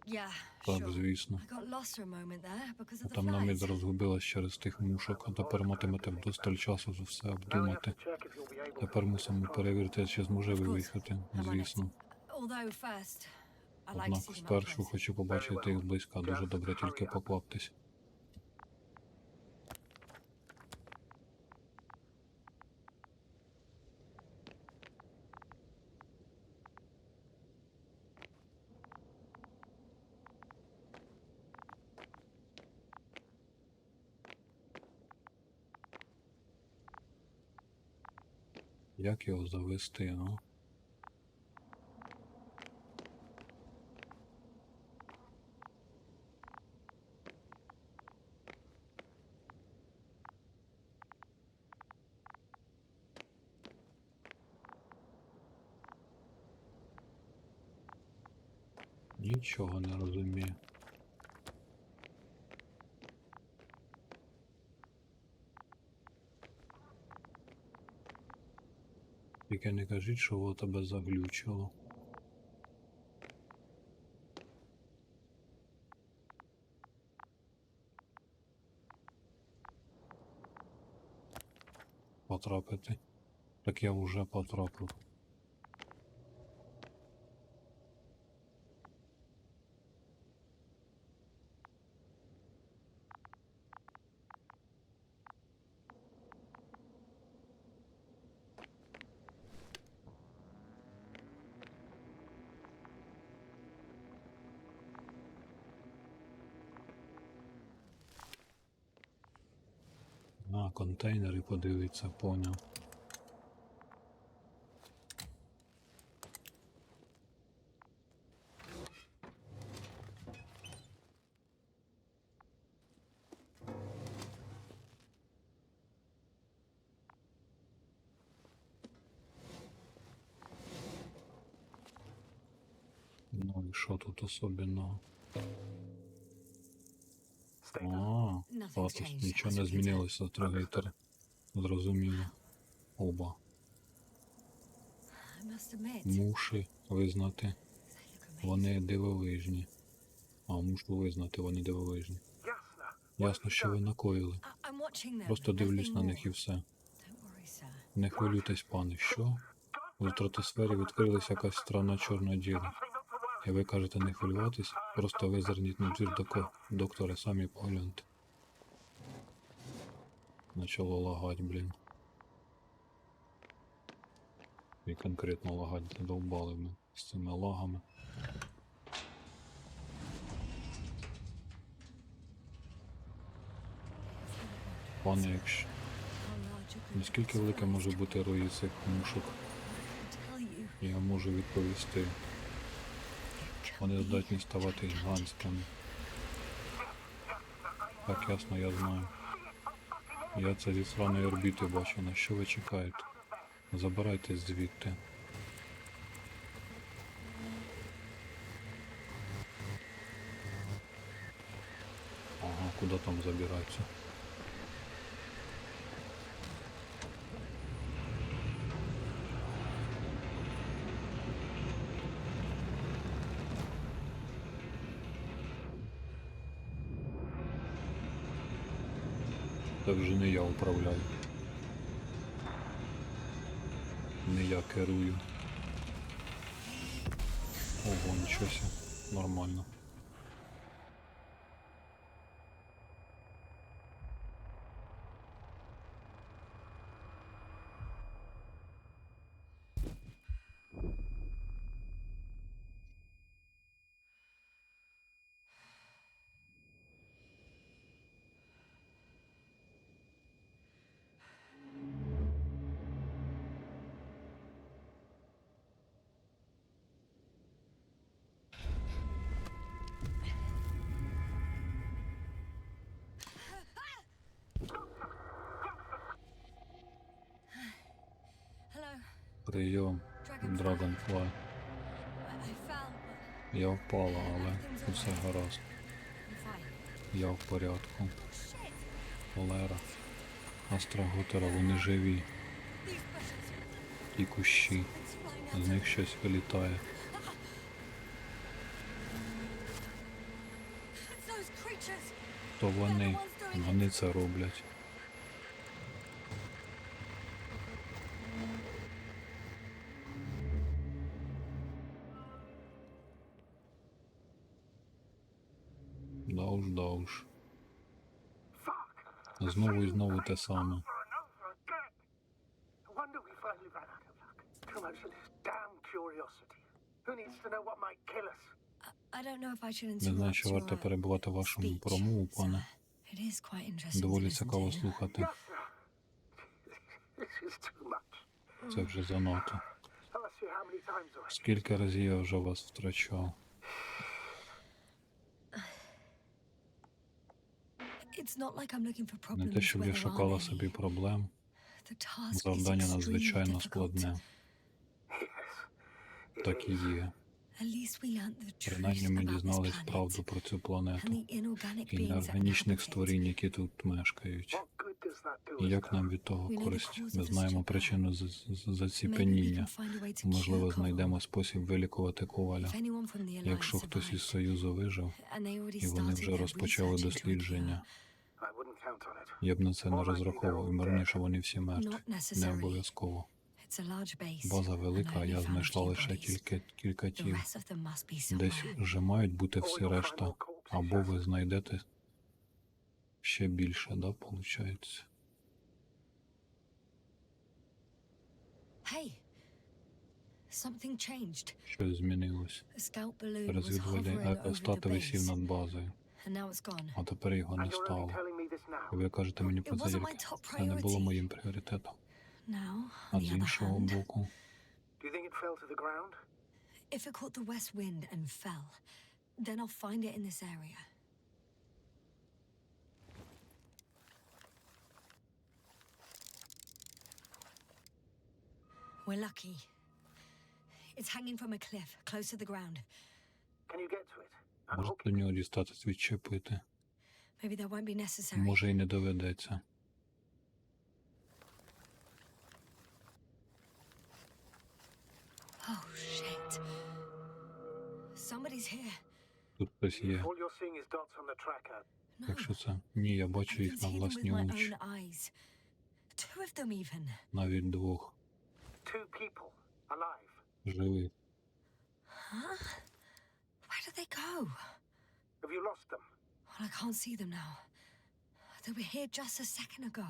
Yeah, Так, sure. звісно. I got lost for a moment there because of the Там намість flies. розгубилась через тих мушок, а тепер матимете вдосталь часу за все Now we have обдумати. to check if you'll be able to Тепер finish мусимо this перевірити, чи зможе Of course, виїхати, I'm on it. звісно. Although first, I like to Однак see them up спершу close. хочу побачити їх зблизька. Дуже добре, тільки покваптесь. Як його завести, а? Нічого не розумію. Тільки не кажіть, що воно тебе заглючило. Потрапити. Так я вже потрапив. На контейнери подивиться, поняв. Ну і що тут особенного? Статус. Нічого не змінилося, астробіолог. Зрозуміло. Оба. Мушу визнати, вони дивовижні. Мушу визнати, вони дивовижні. Ясно, що ви накоїли. Просто дивлюсь на них і все. Не хвилюйтесь, пане. Що? У стратосфері відкрилася якась странна чорна діра. І ви кажете не хвилюватись? Просто визирніть на двір доктора, самі погляньте. Начало лагать, блін. І конкретно лагать, задовбали ми з цими лагами. Пане, якщо... Наскільки велике може бути рої цих мушок? Я можу відповісти. Вони здатні ставати гігантськими. Так, ясно, я знаю. Я це зі сраної орбіти бачу. На що ви чекаєте? Забирайтесь звідти. Ага, куди там забираються? Це вже не я управляю. Не я керую. Ого, нічого себе. Нормально. Прийом, Dragonfly. Я впала, але усе гаразд. Я в порядку. Лера, Астраготера, вони живі. І кущі. З них щось вилітає. То вони це роблять. Дауш. Знову і знову те саме. Не знаю, що варто перебувати вашому промову, пане. Доволі цікаво слухати. Це вже занадто. Скільки разів я вже вас втрачав? Не те, щоб я шукала собі проблем. Завдання надзвичайно складне. Так і є. Принаймні ми дізнались правду про цю планету і неорганічних створінь, які тут мешкають. І як нам від того користь? Ми знаємо причину заціпеніння. Можливо, знайдемо спосіб вилікувати коваля. Якщо хтось із Союзу вижив, і вони вже розпочали дослідження, я б на це не розраховував. Ймовірніше, вони всі мертві. Не обов'язково. База велика, а я знайшла лише кілька тіл. Десь вже мають бути всі решта. Або ви знайдете ще більше, да, виходить? Щось змінилось. Розвідувальний аеростат висів над базою, а тепер його не стало. І ви кажете мені про це тільки. Це не було моїм пріоритетом. А з іншого боку, if it caught the west wind and fell, then I'll find it in this area. We're lucky. It's hanging from a cliff, close to the ground. Can you get to it? I'm може до hooking. нього дістатись, відчепити. Maybe that won't be necessary. Може і не доведеться. Oh, shit. Somebody's here. Тут хтось є. All you're seeing is dots on the tracker. No. Якщо це... Ні, я бачу I can їх на see them with власні my очі. own eyes. Two of them even. Навіть двох. Two people alive. Живих. Huh? Where did they go? Have you lost them? Well, I can't see them now. They were here just a second ago.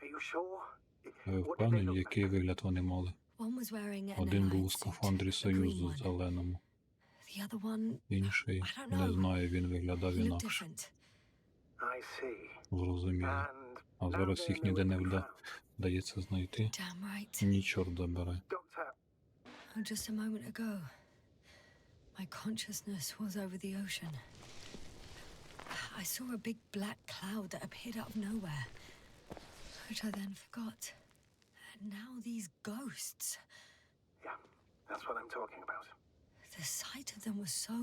Are you sure? Ви What did they впевнені, look який like? вигляд вони мали? One was wearing an Один був у allied suit, скафандрі the green Союзу one. зеленому. The other one, Інший, I don't не know. знаю, він виглядав he looked інакше. different. I see. Зрозуміло. And А now зараз they're їх ніде nowhere не to be found. вдається знайти. Damn right. Ні, чорт забере. Doctor, Oh, just a moment ago, my consciousness was over the ocean. I saw a big black cloud that appeared out of nowhere, which I then forgot. And now these ghosts. yeah, that's what I'm talking about. The sight of them was so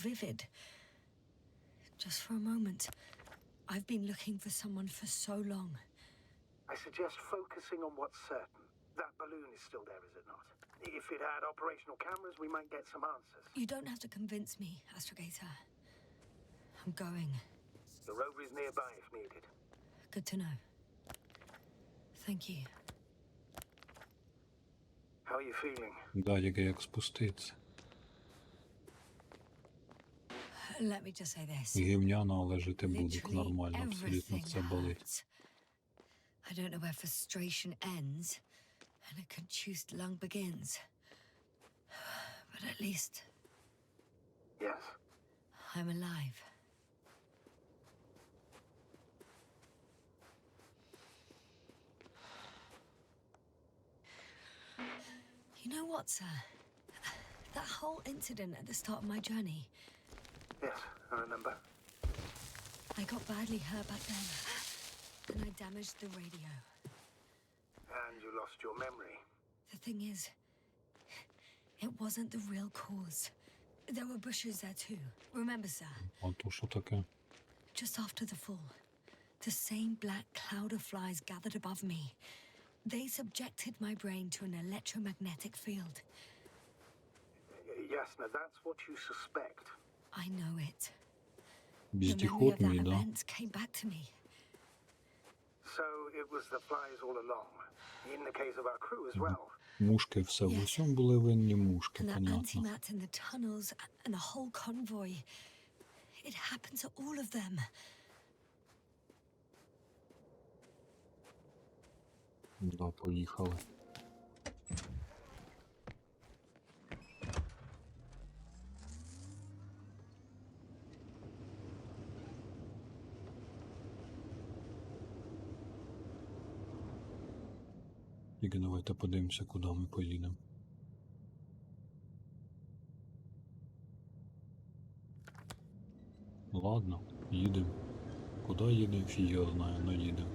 vivid. Just for a moment. I've been looking for someone for so long. I suggest focusing on what's certain. That balloon is still there, is it not? If it had operational cameras, we might get some answers. You don't have to convince me, Astrogator. I'm going. The rover is nearby if needed. Good to know. Thank you. How are you feeling? Да, тільки як спуститься. Let me just say this. Гівняно, але жити буду Literally нормально, абсолютно це everything болить. hurts. I don't know where frustration ends and a contused lung begins. But at least Yes. I'm alive. You know what, sir? That whole incident at the start of my journey, Yes, I remember. I got badly hurt back then, and I damaged the radio. And you lost your memory. The thing is, it wasn't the real cause. There were bushes there too. Remember, sir? А то що таке? Just after the fall, the same black cloud of flies gathered above me. They subjected my brain to an electromagnetic field. Yes, now that's what you suspect. I know it. The memory of Віздіход that мій, да? event came back to me. So it was the flies all along. In the case of our crew as well. Мушки все. В усьому були винні мушки, And that понятно. antimat in the tunnels and the whole convoy. It happened to all of them. Да, поїхали. Тільки давайте подивимося, куди ми поїдемо. Ладно, їдемо. Куди їдемо, фіг його знає, но їдемо.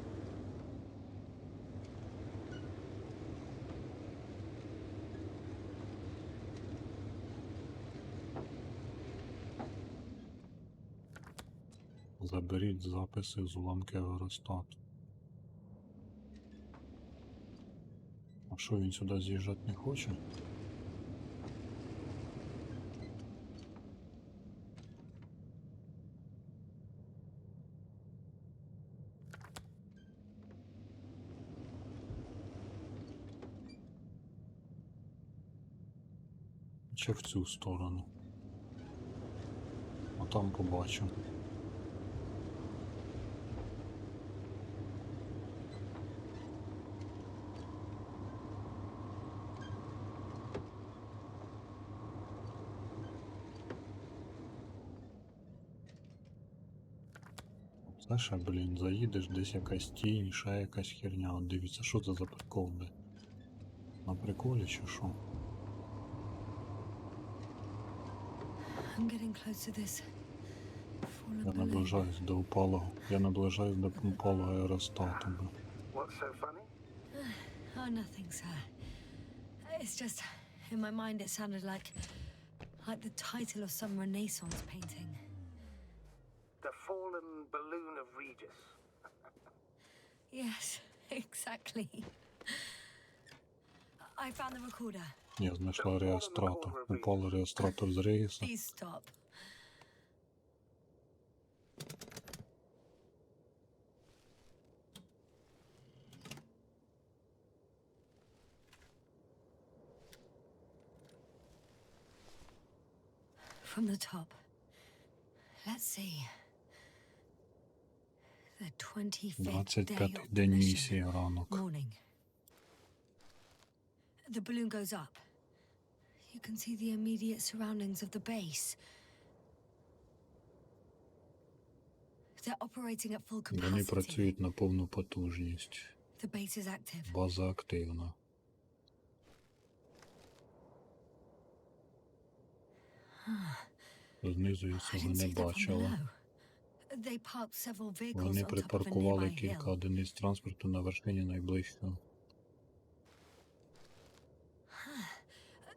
Заберіть записи з уламки аеростату. А що, він сюди з'їжджати не хоче? Чи в цю сторону? А там побачу. Знаєш, блін, заїдеш, десь якась тінь, ще якась херня. От дивіться, що це за прикол, бля? На приколі чи що? I'm getting close to this fallen Я balloon. наближаюсь до упалого аеростату, бля. What's so funny? Oh, nothing, sir. It's just, in my mind it sounded like the title of some Renaissance painting. The fallen balloon of Regis. Yes, exactly. I found the recorder. Я знайшла реєстратор. Упалий реєстратор з Регіса. Please stop. From the top. Let's see. The 25th day 25-й of день mission. місії ранок. Morning. The balloon goes up. You can see the immediate surroundings of the base. They're operating at full Вони capacity. працюють на повну потужність. The base is active. База активна. Знизу я I цього didn't не see that from бачила. below. They parked several vehicles Вони on top of a припаркували nearby кілька hill. одиниць транспорту на вершині найближчого.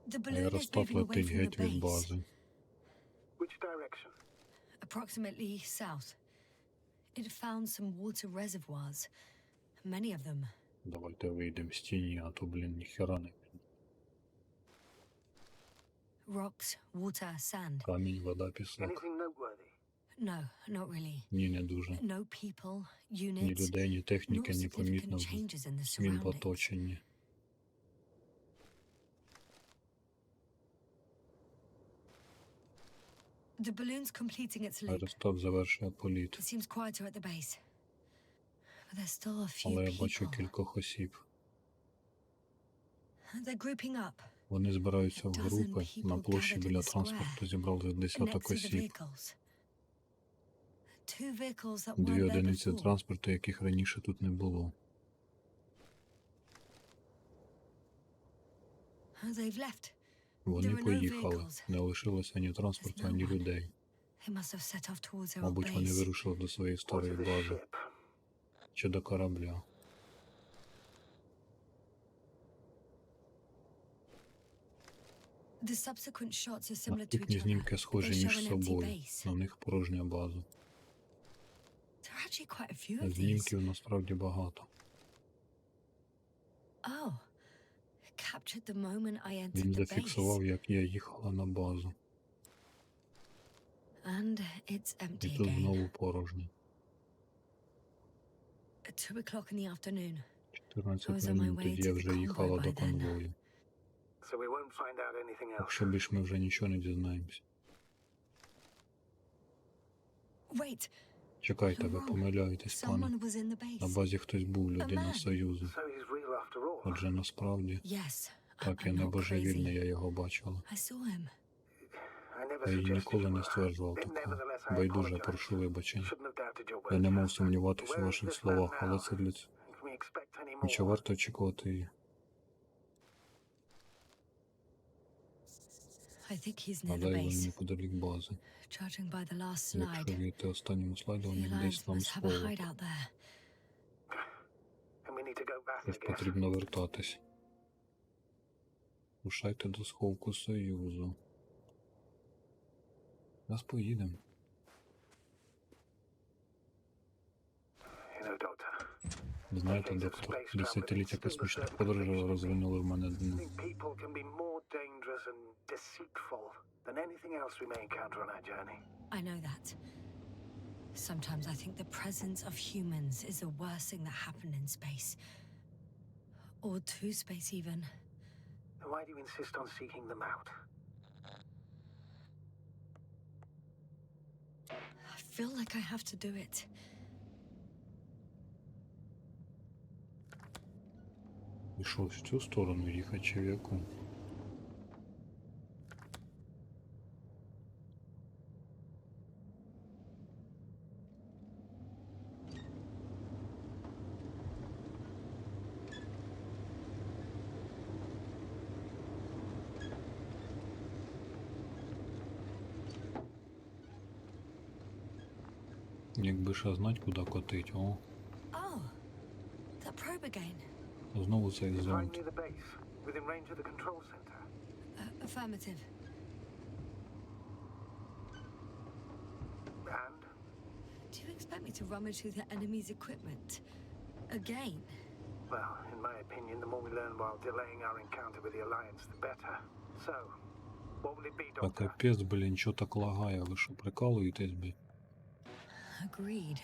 The balloon is Аеростат moving away летить from геть the від base, бази. Which direction? approximately south. It found some water reservoirs, many of them. Давайте вийдемо з тіні, а то, блін, ніхера не. Rocks, water, sand. Камінь, вода, пісок. Anything noteworthy? No, not really. Ні, не дуже. No people, Ні units, людей, ні техніки, nor ні помітно significant changes in the змін в surroundings. оточенні. The balloon's completing its loop. Аеростат завершує політ. It seems quieter at the base. But there's still a few Але я бачу people. кількох осіб. They're grouping up Вони збираються в групи. На площі біля транспорту зібрали next десяток to the осіб. vehicles. Two vehicles that Дві weren't there одиниці before. транспорту, яких раніше тут не було. They've left. Вони There are no поїхали. vehicles. Не лишилося ні транспорту, There's no ані one. людей. They must have set off towards their old Мабуть, вони base. вирушили до своєї Or старої to this бази. ship? Чи до корабля. The subsequent shots are similar to Наступні each other. знімки схожі They show між an empty собою. base. На них порожня база. There are actually quite a few of these. Знімків насправді багато. Oh. Captured the moment I entered Він the base. зафіксував, як я їхала на базу. And it's І empty тут again. знову порожньо. At 2 o'clock in the afternoon. 14 I was on my минут, way тоді to я the вже convoy їхала by до then. конвою. So we won't find out anything else. Так що більш ми вже нічого не дізнаємося. Wait. Чекайте, ви помиляєтесь, пане. Someone was in the На base. базі хтось був, людина Союзу. So he's real after all. Отже, насправді, Yes. так, я I'm не not божевільний, crazy. я його бачила. I saw him. I never Я їй suggested ніколи you не were. стверджував Nevertheless, такого. I Байдуже, apologize. прошу вибачення. Shouldn't have doubted your Я не word. мав сумніватися у Where is ваших this man словах, але now? це для Can we expect any І чи more? варто очікувати її? I think he's near the Гадаю, вони base. неподалік бази. Judging by the last Якщо slide, вірити останньому слайду, the вони Alliance десь там must have a сховали. hideout there. And we need to go back, Тож I guess. потрібно вертатись. Рушайте до сховку Союзу. Нас поїдемо. Знаєте, доктор, десятиліття космічних подорожей розвинули в мене дні. think people can be more dangerous and deceitful than anything else we may encounter on our journey. I know that. Sometimes I think the presence of humans is the worst thing that happened in space. Or to space, even. Then why do you insist on seeking them out? I feel like I have to do it. Пішов в цю сторону їхати чи в яку? Якби ще знать, куди котить, о. Oh, that probe again. Знову цей Right зонд. near the base, within range of the control center. Affirmative. And Do you expect me to rummage through the enemy's equipment? Again? well, in my opinion, the more we learn while delaying our encounter with the Alliance, the better. So, what will it be, Та Doctor? капець, блін, чо так лагає? Ви що, прикалуєтесь, блін? Agreed.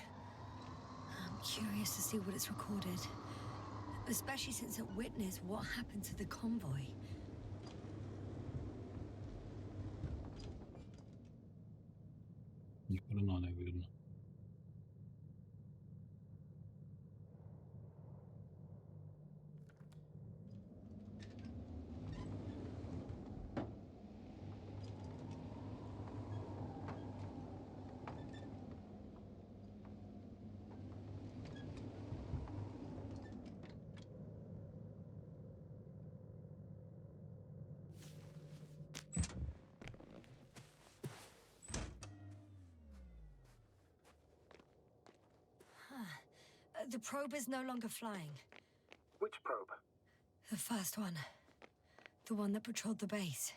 I'm curious to see what it's recorded. Especially since it witnessed what happened to the convoy. Ніхрена не видно. The probe is no longer flying. Which probe? The first one. The one that patrolled the base.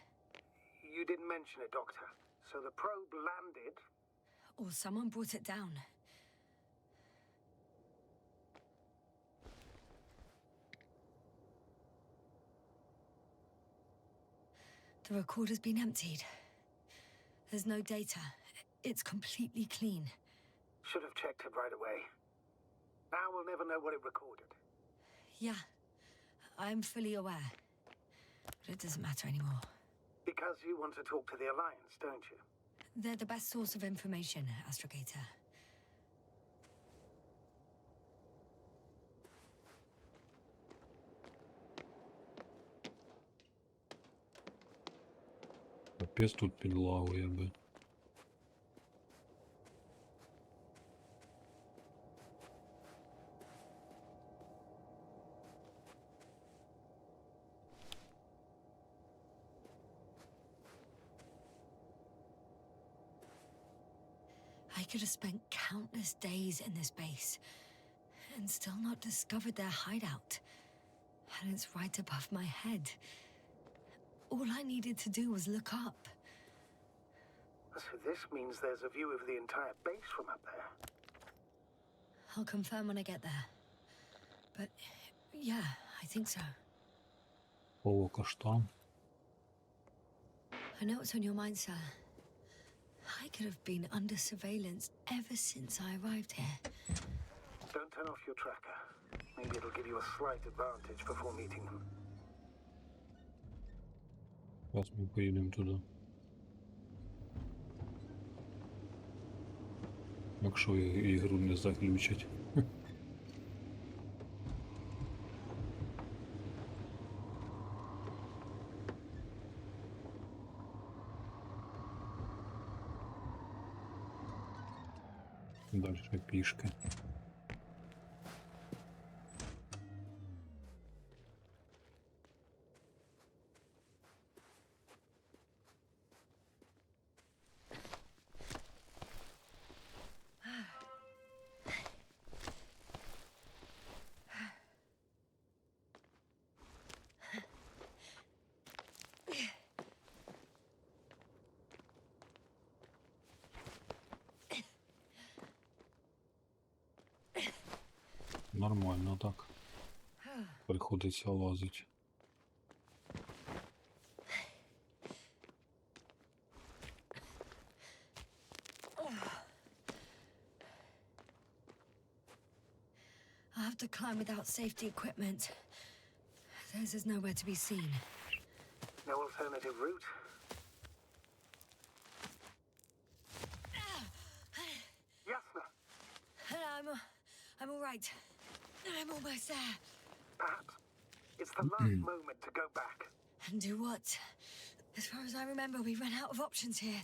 You didn't mention it, Doctor. So the probe landed. Or someone brought it down. The recorder's been emptied. There's no data. It's completely clean. Should have checked it right away. Now we'll never know what it recorded. Yeah, I'm fully aware. But it doesn't matter anymore. Because you want to talk to the Alliance, don't you? They're the best source of information, Astrogator. Капець тут підлагує, блін. I could have spent countless days in this base and still not discovered their hideout. And it's right above my head. All I needed to do was look up. So this means there's a view of the entire base from up there. I'll confirm when I get there. But yeah, I think so. Поло каштан. I know what's on your mind, sir. I could have been under surveillance ever since I arrived here. Don't turn off your tracker. Maybe it'll give you a slight advantage before meeting them. Зараз ми поїдемо туди. Якщо ігру не заглючать. Дальше пішки. Нормально так. Приходиться лазить. I'll have to climb without safety equipment. Theirs is nowhere to be seen. No alternative route? Yasna! I'm all right. I'm almost there. Perhaps it's the last moment to go back. And do what? As far as I remember, we ran out of options here.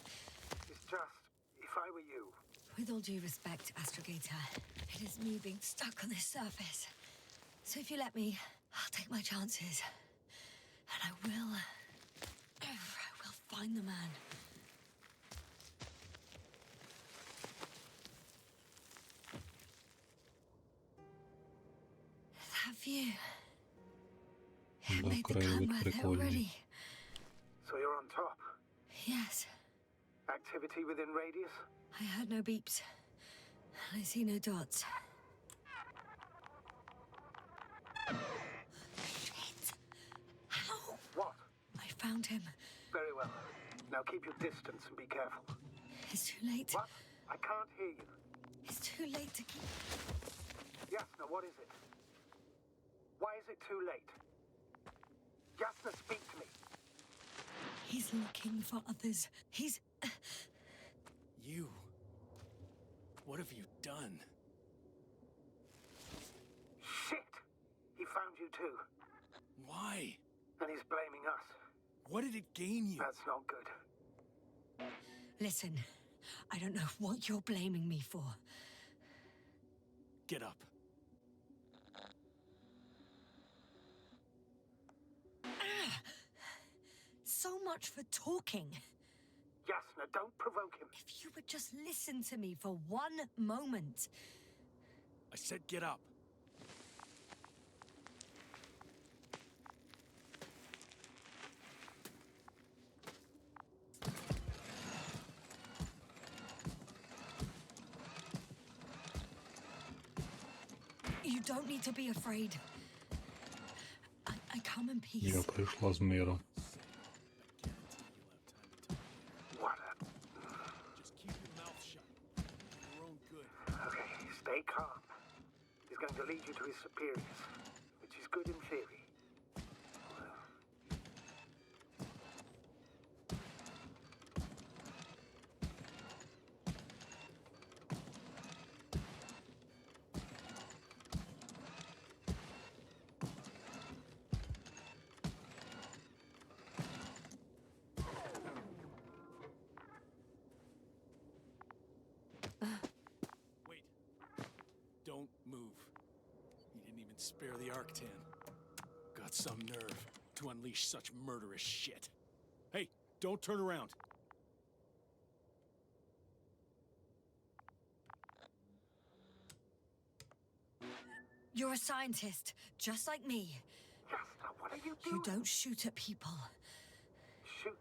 It's just, if I were you, With all due respect, Astrogator, it is me being stuck on this surface. So if you let me, I'll take my chances. And I will find the man. That view. It Да, made the краєвид climb worth it прикольний. already. so you're on top. Yes, Activity within radius? I heard no beeps. I see no dots. Shit! How? What? I found him. Very well. Now keep your distance and be careful. It's too late. What? I can't hear you. It's too late to keep... Yasna, what is it? Why is it too late? Yasna, speak to me. He's looking for others. He's... You. What have you done? Shit! He found you too. Why? And he's blaming us. What did it gain you? That's not good. Listen, I don't know what you're blaming me for. Get up. So much for talking. Yasna, don't provoke him. If you would just listen to me for one moment. I said get up. You don't need to be afraid. I come in peace. Я прийшла з миром. What a... Just keep your mouth shut. For your own good. Okay, stay calm. He's going to lead you to his superiors, which is good in theory. Wait. Don't move. You didn't even spare the Arctan. Got some nerve to unleash such murderous shit. Hey, don't turn around. You're a scientist, just like me. Yasna, what are you doing? You don't shoot at people. Shoot.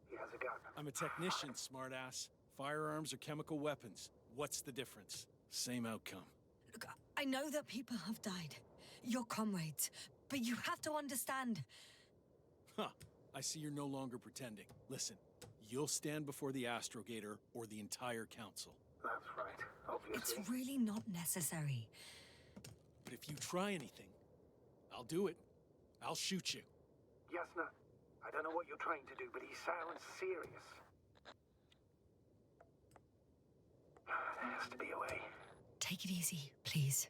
He has a gun. I'm a technician, smartass. Firearms or chemical weapons. What's the difference? Same outcome. Look, I know that people have died. Your comrades. But you have to understand. Huh. I see you're no longer pretending. Listen, you'll stand before the Astrogator or the entire council. That's right, It's obviously. really not necessary. But if you try anything, I'll do it. I'll shoot you. Yasna, I don't know what you're trying to do, but he sounds serious. There has to be a way. Take it easy, please.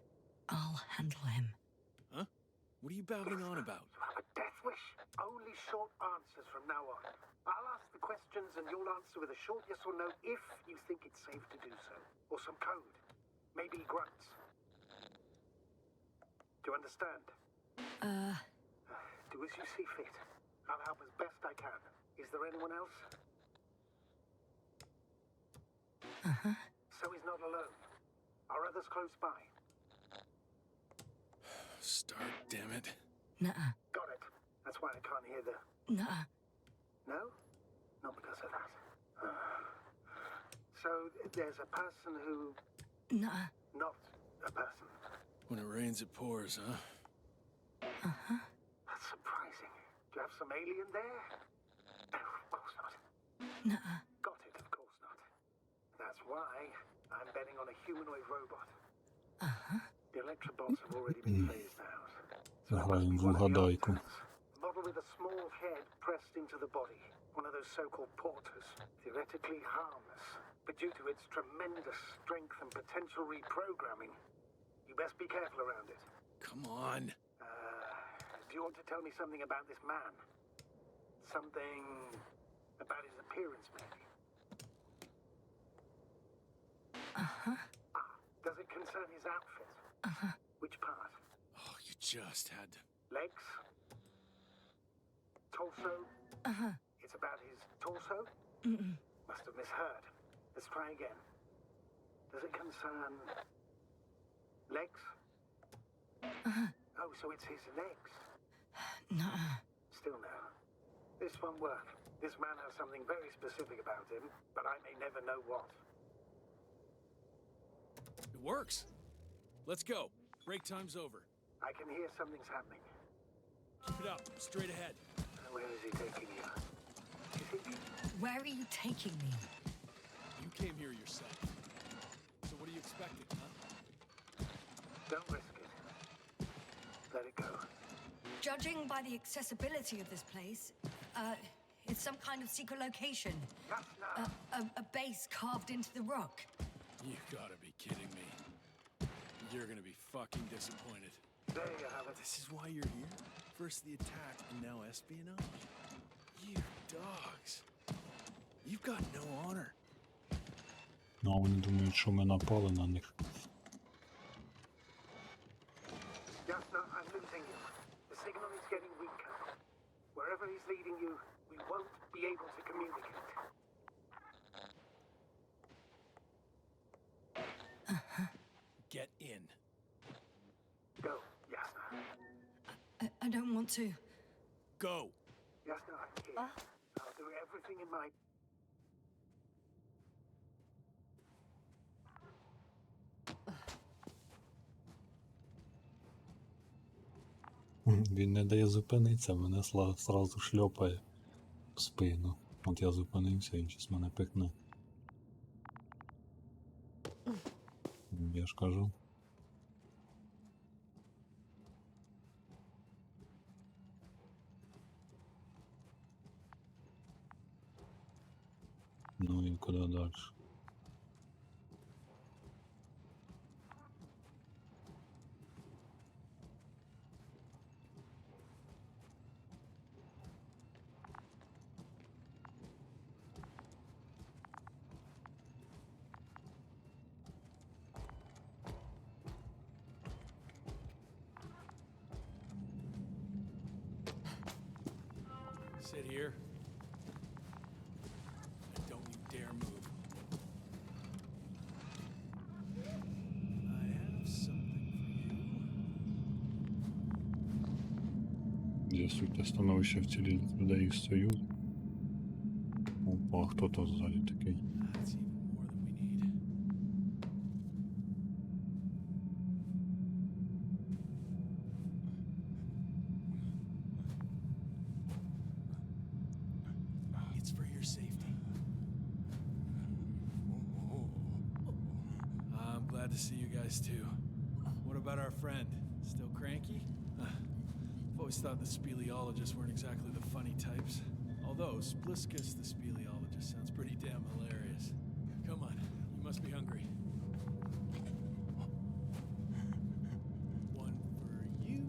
I'll handle him. Huh? What are you babbling on about? You have a death wish? Only short answers from now on. I'll ask the questions and you'll answer with a short yes or no if you think it's safe to do so. Or some code. Maybe grunts. Do you understand? Do as you see fit. I'll help as best I can. Is there anyone else? Uh-huh. So he's not alone. Are others close by? Start, damn it. Nuh-uh. Got it. That's why I can't hear the... Nuh-uh. No? Not because of that. So there's a person who... Nuh-uh. Not a person. When it rains, it pours, huh? That's surprising. Do you have some alien there? No, of course not. Nuh-uh. Got it, of course not. That's why I'm betting on a humanoid robot. The electrobots have already been phased out. Граємо в угадайку. Model with a small head pressed into the body. One of those so-called porters. Theoretically harmless. But due to its tremendous strength and potential reprogramming, you best be careful around it. Come on. Do you want to tell me something about this man? Something about his appearance, maybe? Does it concern his outfit? Which part? Oh, you just had to... Legs? Torso? It's about his torso? Must have misheard. Let's try again. Does it concern... legs? Oh, so it's his legs. Nuh-uh. Still no. This won't work. This man has something very specific about him, but I may never know what. It works. Let's go. Break time's over. I can hear something's happening. Keep it up. Straight ahead. Where is he taking you? Is he... Where are you taking me? You came here yourself. So what are you expecting, huh? Don't risk it. Let it go. Judging by the accessibility of this place, it's some kind of secret location. Yassna! A base carved into the rock. You gotta be kidding me. You're gonna be fucking disappointed. There you have it. This is why you're here? First the attack and now espionage? You dogs. You've got no honor. Ну, а вони думають, що ми напали на них. Yassna, I'm losing you. The signal is getting weaker. Wherever he's leading you, we won't be able to communicate. Get in. Go, Yassna. I don't want to. Go! Yassna, I'm here. I'll do everything in my... Він не дає зупинитися, мене сразу шльопає в спину. От я зупинився, він щас мене пихне. Я ж кажу. Ну і куди далі? Sit here. And don't you dare move. I have something for you. З'ясуйте становище вцілілих людей із Союзу. Опа, хто то ззаді такий? That's even more than we need. It's for your safety. I'm glad to see you guys too. What about our friend? Still cranky? I've always thought the speleologists weren't exactly the funny types. Although Spliskus the speleologist sounds pretty damn hilarious. Come on, you must be hungry. One for you.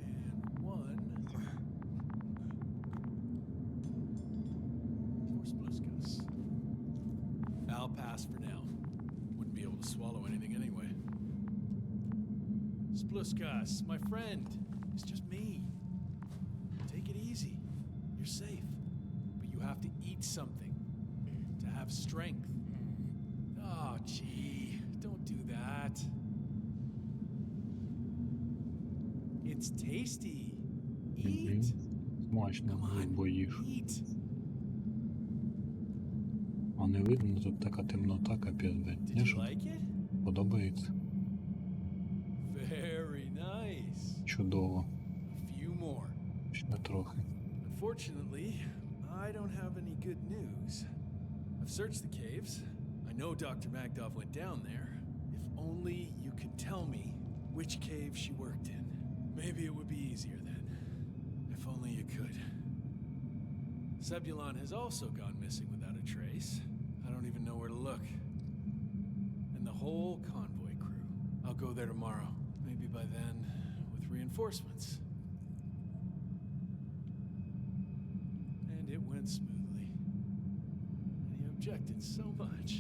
And one for Spliskus. I'll pass for now. Wouldn't be able to swallow anything anyway. Spliskus, my friend. It's just me. Take it easy. You're safe. But you have to eat something to have strength. Oh, gee. Don't do that. It's tasty. Eat. Смачно, Come on, бо їж. eat. А не видно, тут така темнота, капець, блядь. Did Не you що? like it? Подобається? Very nice. Чудово. A few more. Ще трохи. Unfortunately, I don't have any good news. I've searched the caves. I know Dr. Magdov went down there. If only you could tell me which cave she worked in. Maybe it would be easier then. If only you could. Zebulon has also gone missing without a trace. I don't even know where to look. And the whole convoy crew. I'll go there tomorrow. Maybe by then, with reinforcements. And it went smoothly. And he objected so much.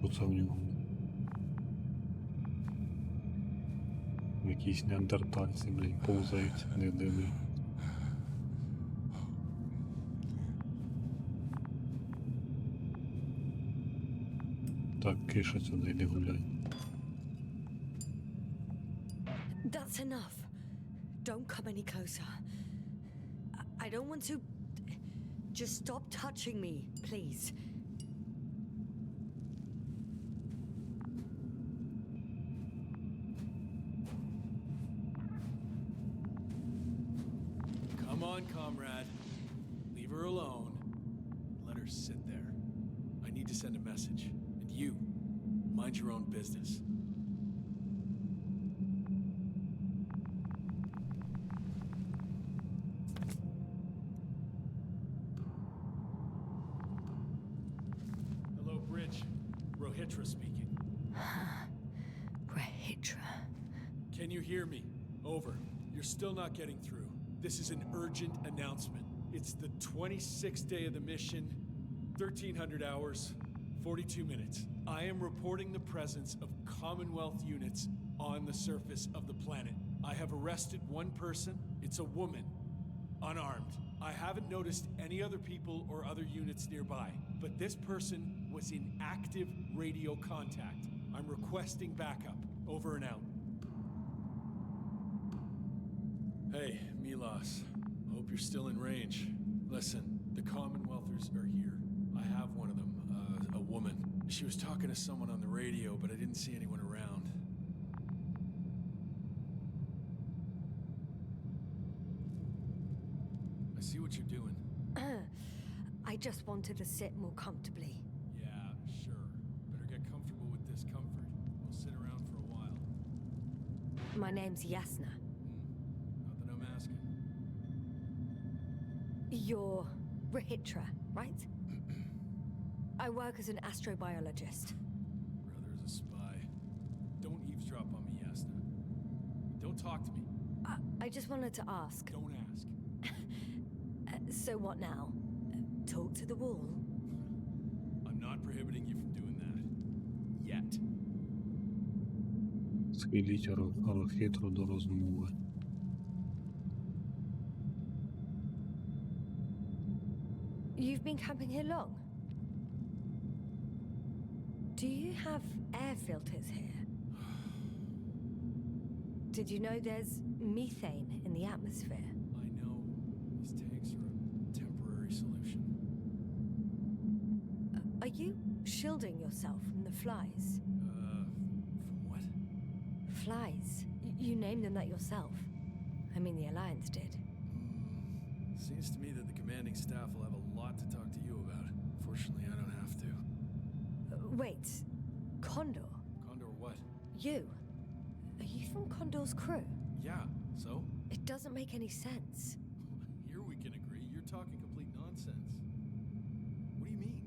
Оце в нього. Якісь неандертальці, блін, повзають, не диви. Так, киша сюди, йди гуляй. That's enough. Don't come any closer. I don't want to... Just stop touching me, please. Come on, comrade. Leave her alone. Let her sit there. I need to send a message. And you, mind your own business. Hello, Bridge. Rohitra speaking. Rehitra. Can you hear me? Over. You're still not getting through. This is an urgent announcement. It's the 26th day of the mission, 1300 hours, 42 minutes. I am reporting the presence of Commonwealth units on the surface of the planet. I have arrested one person. It's a woman, unarmed. I haven't noticed any other people or other units nearby, but this person was in active radio contact. I'm requesting backup. Over and out. Hey, Milos. Hope you're still in range. Listen, the Commonwealthers are here. I have one of them, a woman. She was talking to someone on the radio, but I didn't see anyone around. I see what you're doing. I just wanted to sit more comfortably. Yeah, sure. Better get comfortable with discomfort. We'll sit around for a while. My name's Yasna. Not that I'm asking. You're Rehitra, right? I work as an astrobiologist. Brother is a spy. Don't eavesdrop on me, Yasna. Don't talk to me. I just wanted to ask. Don't ask. So what now? Talk to the wall? I'm not prohibiting you from doing that. Yet. Схиліть Рохитру до розмови. You've been camping here long? Do you have air filters here? Did you know there's methane in the atmosphere? I know these tanks are a temporary solution. Are you shielding yourself from the flies? From what? Flies? You named them that yourself. I mean, the Alliance did. Seems to me that the commanding staff will have a lot to talk to you about. Fortunately, I don't have to. Wait, Condor? Condor what? You? Are you from Condor's crew? Yeah, so? It doesn't make any sense. Here we can agree. You're talking complete nonsense. What do you mean?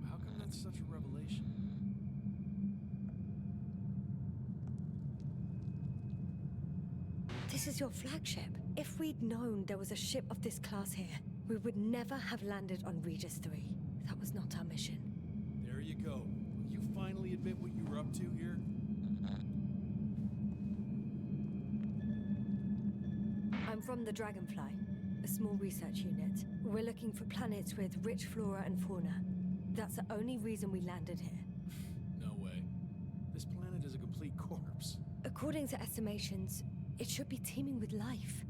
How come that's such a revelation? This is your flagship. If we'd known there was a ship of this class here, we would never have landed on Regis III. That was not our mission. There you go. Will you finally admit what you were up to here? I'm from the Dragonfly. a small research unit. We're looking for planets with rich flora and fauna. That's the only reason we landed here. No way. This planet is a complete corpse. According to estimations, it should be teeming with life.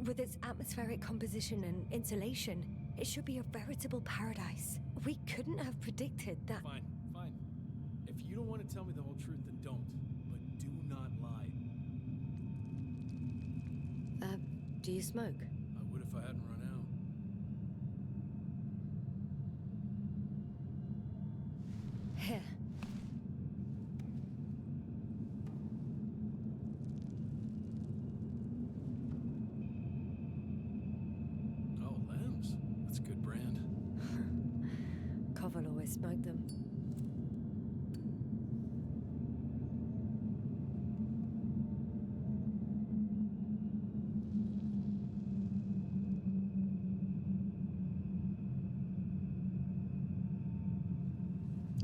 With its atmospheric composition and insulation, it should be a veritable paradise. We couldn't have predicted that. Fine, fine. If you don't want to tell me the whole truth, then don't. But do not lie. Do you smoke? I would if I hadn't run out. Here. Oh, Lems. That's a good brand. Koval always smoked them.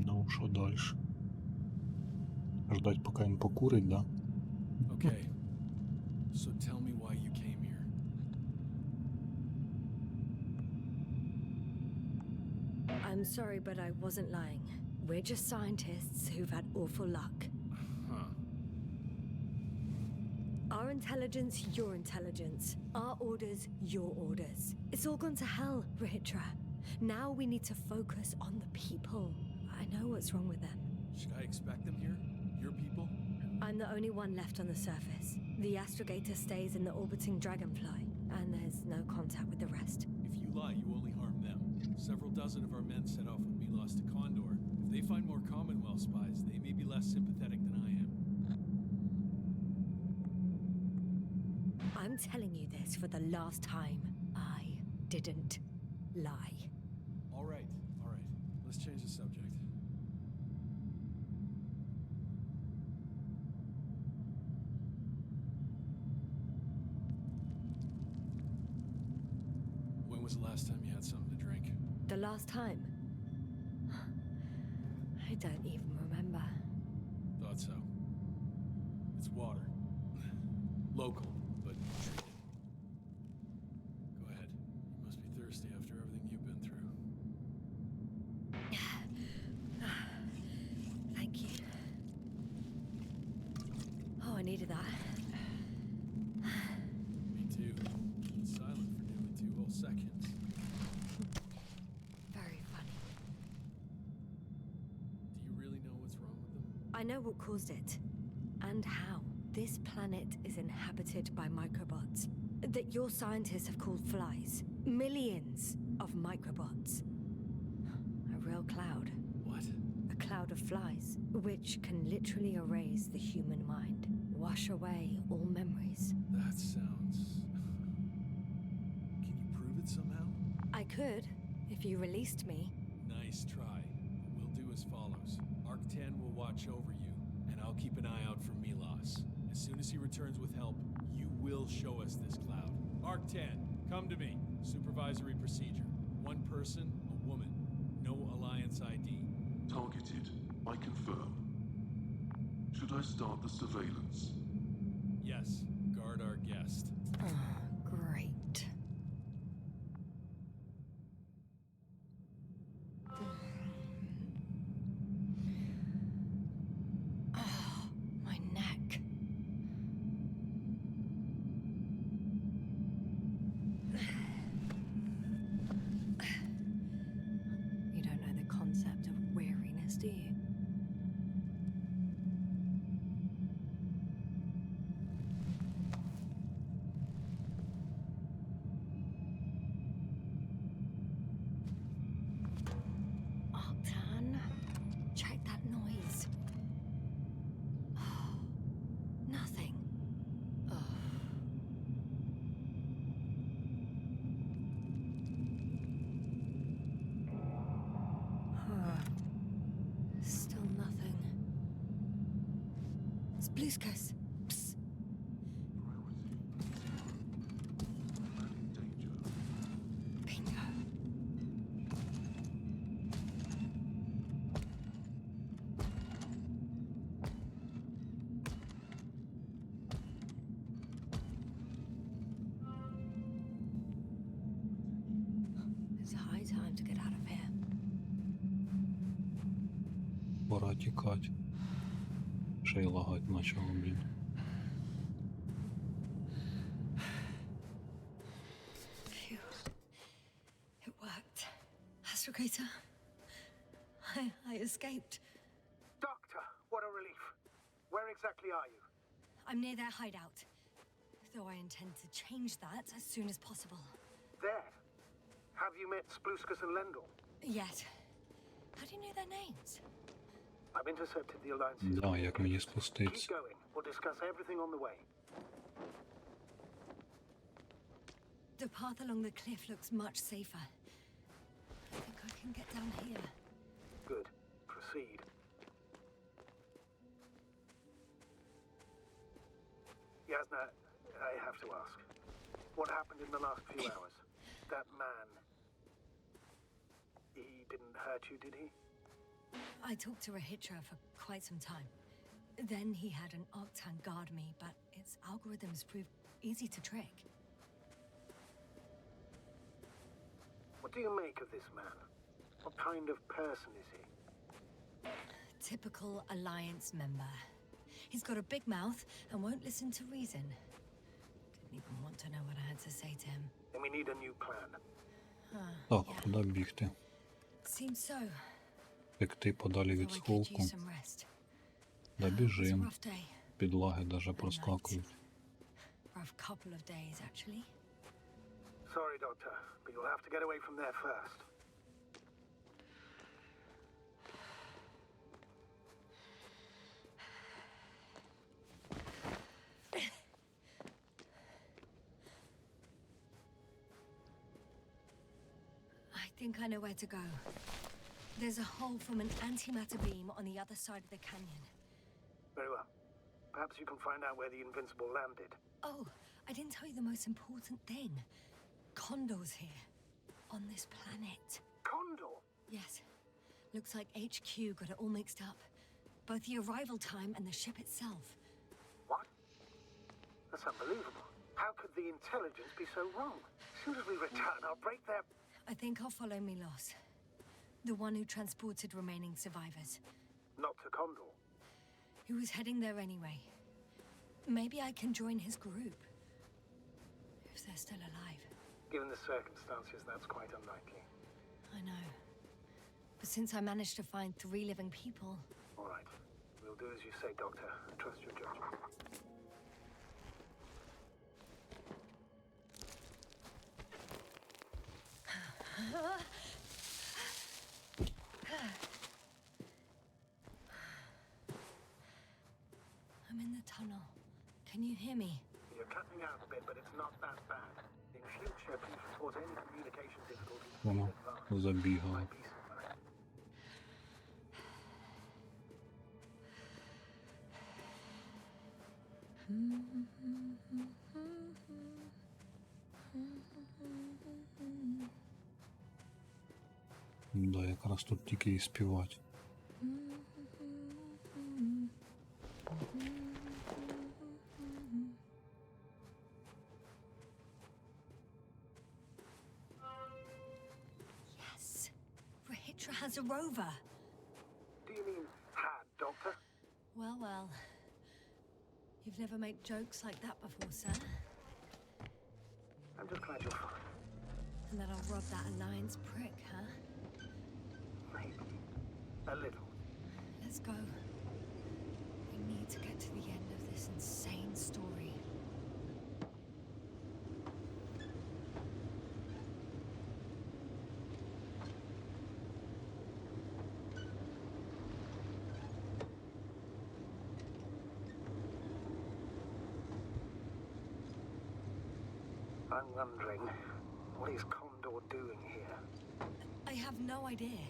Ну, що далі? Ждать, поки він покурить, да? Okay. So tell me why you came here. I'm sorry, but I wasn't lying. We're just scientists who've had awful luck. Huh. Our intelligence, your intelligence. Our orders, your orders. It's all gone to hell, Ritra. Now we need to focus on the people. I know what's wrong with them. Should I expect them here? Your people? I'm the only one left on the surface. The astrogator stays in the orbiting dragonfly, and there's no contact with the rest. If you lie, you only harm them. Several dozen of our men set off with Milos to Condor. If they find more Commonwealth spies, they may be less sympathetic than I am. I'm telling you this for the last time. I didn't lie. All right. Let's change the subject. When was the last time you had something to drink? The last time? I don't even remember. Thought so. It's water. Local, but treated. Go ahead. You must be thirsty after everything you've been through. Thank you. Oh, I needed that. Me too. Been silent for nearly 2 whole seconds. Very funny. Do you really know what's wrong with them? I know what caused it, and how. This planet is inhabited by microbots that your scientists have called flies. Millions of microbots. A real cloud. What? A cloud of flies, which can literally erase the human mind, wash away all memories. That sounds... Can you prove it somehow? I could, if you released me. Nice try. We'll do as follows. Arc-10 will watch over you, and I'll keep an eye out for Milos. As soon as he returns with help, you will show us this cloud. Arc-10, come to me. Supervisory procedure. One person, a woman. No Alliance ID. Targeted. I confirm. Should I start the surveillance? Yes, guard our guest. Oh, great. Oh, my neck. You don't know the concept of weariness, do you? Octan, check that noise. Oh, nothing. Oh. Still nothing. Spluskas. Psst. Priority. Man in danger. Bingo. time to get out of here. Пора тікать. Ще й лагать почало, блін. Phew. It worked. Astrogator. I escaped. Doctor, what a relief. Where exactly are you? I'm near their hideout. Though I intend to change that as soon as possible. There. Have you met Spluskus and Lendl? Yet. How do you know their names? I've intercepted the Alliance's... Да, як мені Keep спуститься. going. We'll discuss everything on the way. The path along the cliff looks much safer. I think I can get down here. Good. Proceed. Yasna, I have to ask. What happened in the last few hours? That man... He didn't hurt you, did he? I talked to Rehitra for quite some time. Then he had an Octan guard me, but its algorithms proved easy to trick. What do you make of this man? What kind of person is he? Typical Alliance member. He's got a big mouth and won't listen to reason. Didn't even want to know what I had to say to him. Then we need a new plan. Так, куди бігти? Seems so. Пекти подалі Though від I could сховку. use some rest. Да It's a біжим. rough day. Підлаги даже проскакують. Rough couple of days, actually. Sorry, Doctor, but you'll have to get away from there first. I think I know where to go. There's a hole from an antimatter beam on the other side of the canyon. Very well. Perhaps you can find out where the Invincible landed. Oh, I didn't tell you the most important thing. Condor's here. On this planet. Condor? Yes. Looks like HQ got it all mixed up. Both the arrival time and the ship itself. What? That's unbelievable. How could the intelligence be so wrong? As soon as we return, I'll break their... I think I'll follow Milos. The one who transported remaining survivors. Not to Condor. He was heading there anyway. Maybe I can join his group. If they're still alive. Given the circumstances, that's quite unlikely. I know. But since I managed to find 3 living people... All right. We'll do as you say, Doctor. I trust your judgment. I'm in the tunnel. Can you hear me? You're cutting out a bit, but it's not that bad. In future, please report any communication difficulties. Воно забігало. My peace of mind. Да, якраз тут тільки і співати. Yes. Rehitra has a rover. Do you mean had, Doctor? Well, well. You've never made jokes like that before, sir. I'm just glad you're fine. And that I'll rob that Alliance prick, huh? Maybe. A little. Let's go. We need to get to the end of this insane story. I'm wondering, what is Condor doing here? I have no idea.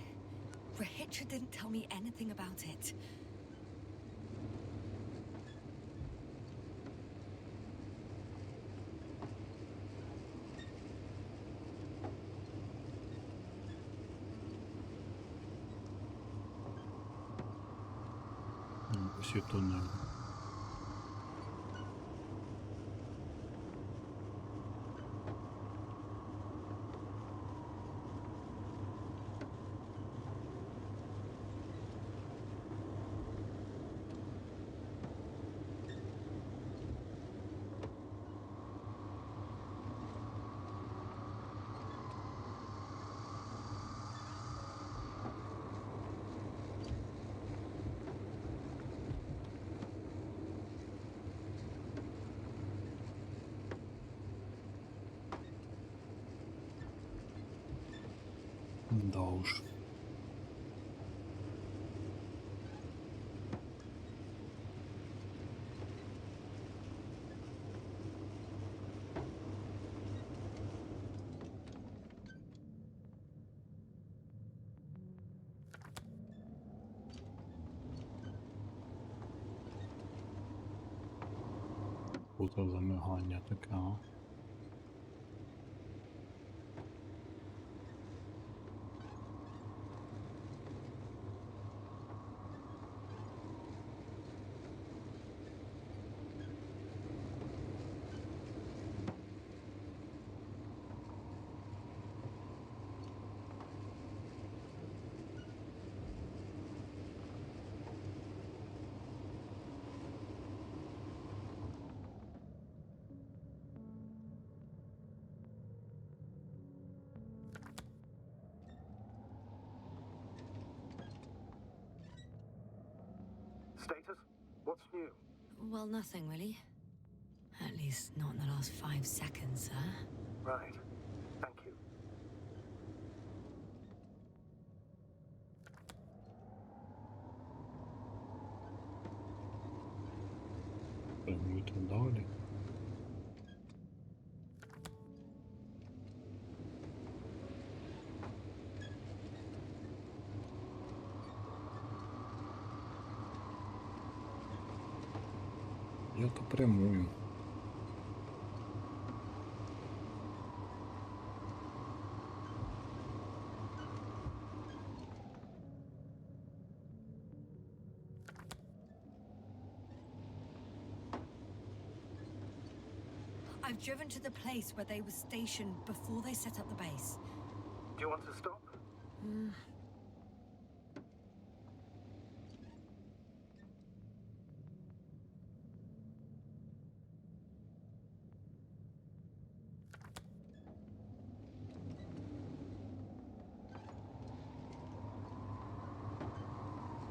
Rehitra didn't tell me anything about it. Усі тунелі. Да уж. Тут замигання таке, а? Status? What's new? Well, nothing really. At least not in the last 5 seconds, sir. Right. Thank you. Прямуйте далі. Я то прямую. I've driven to the place where they were stationed before they set up the base. Do you want to stop?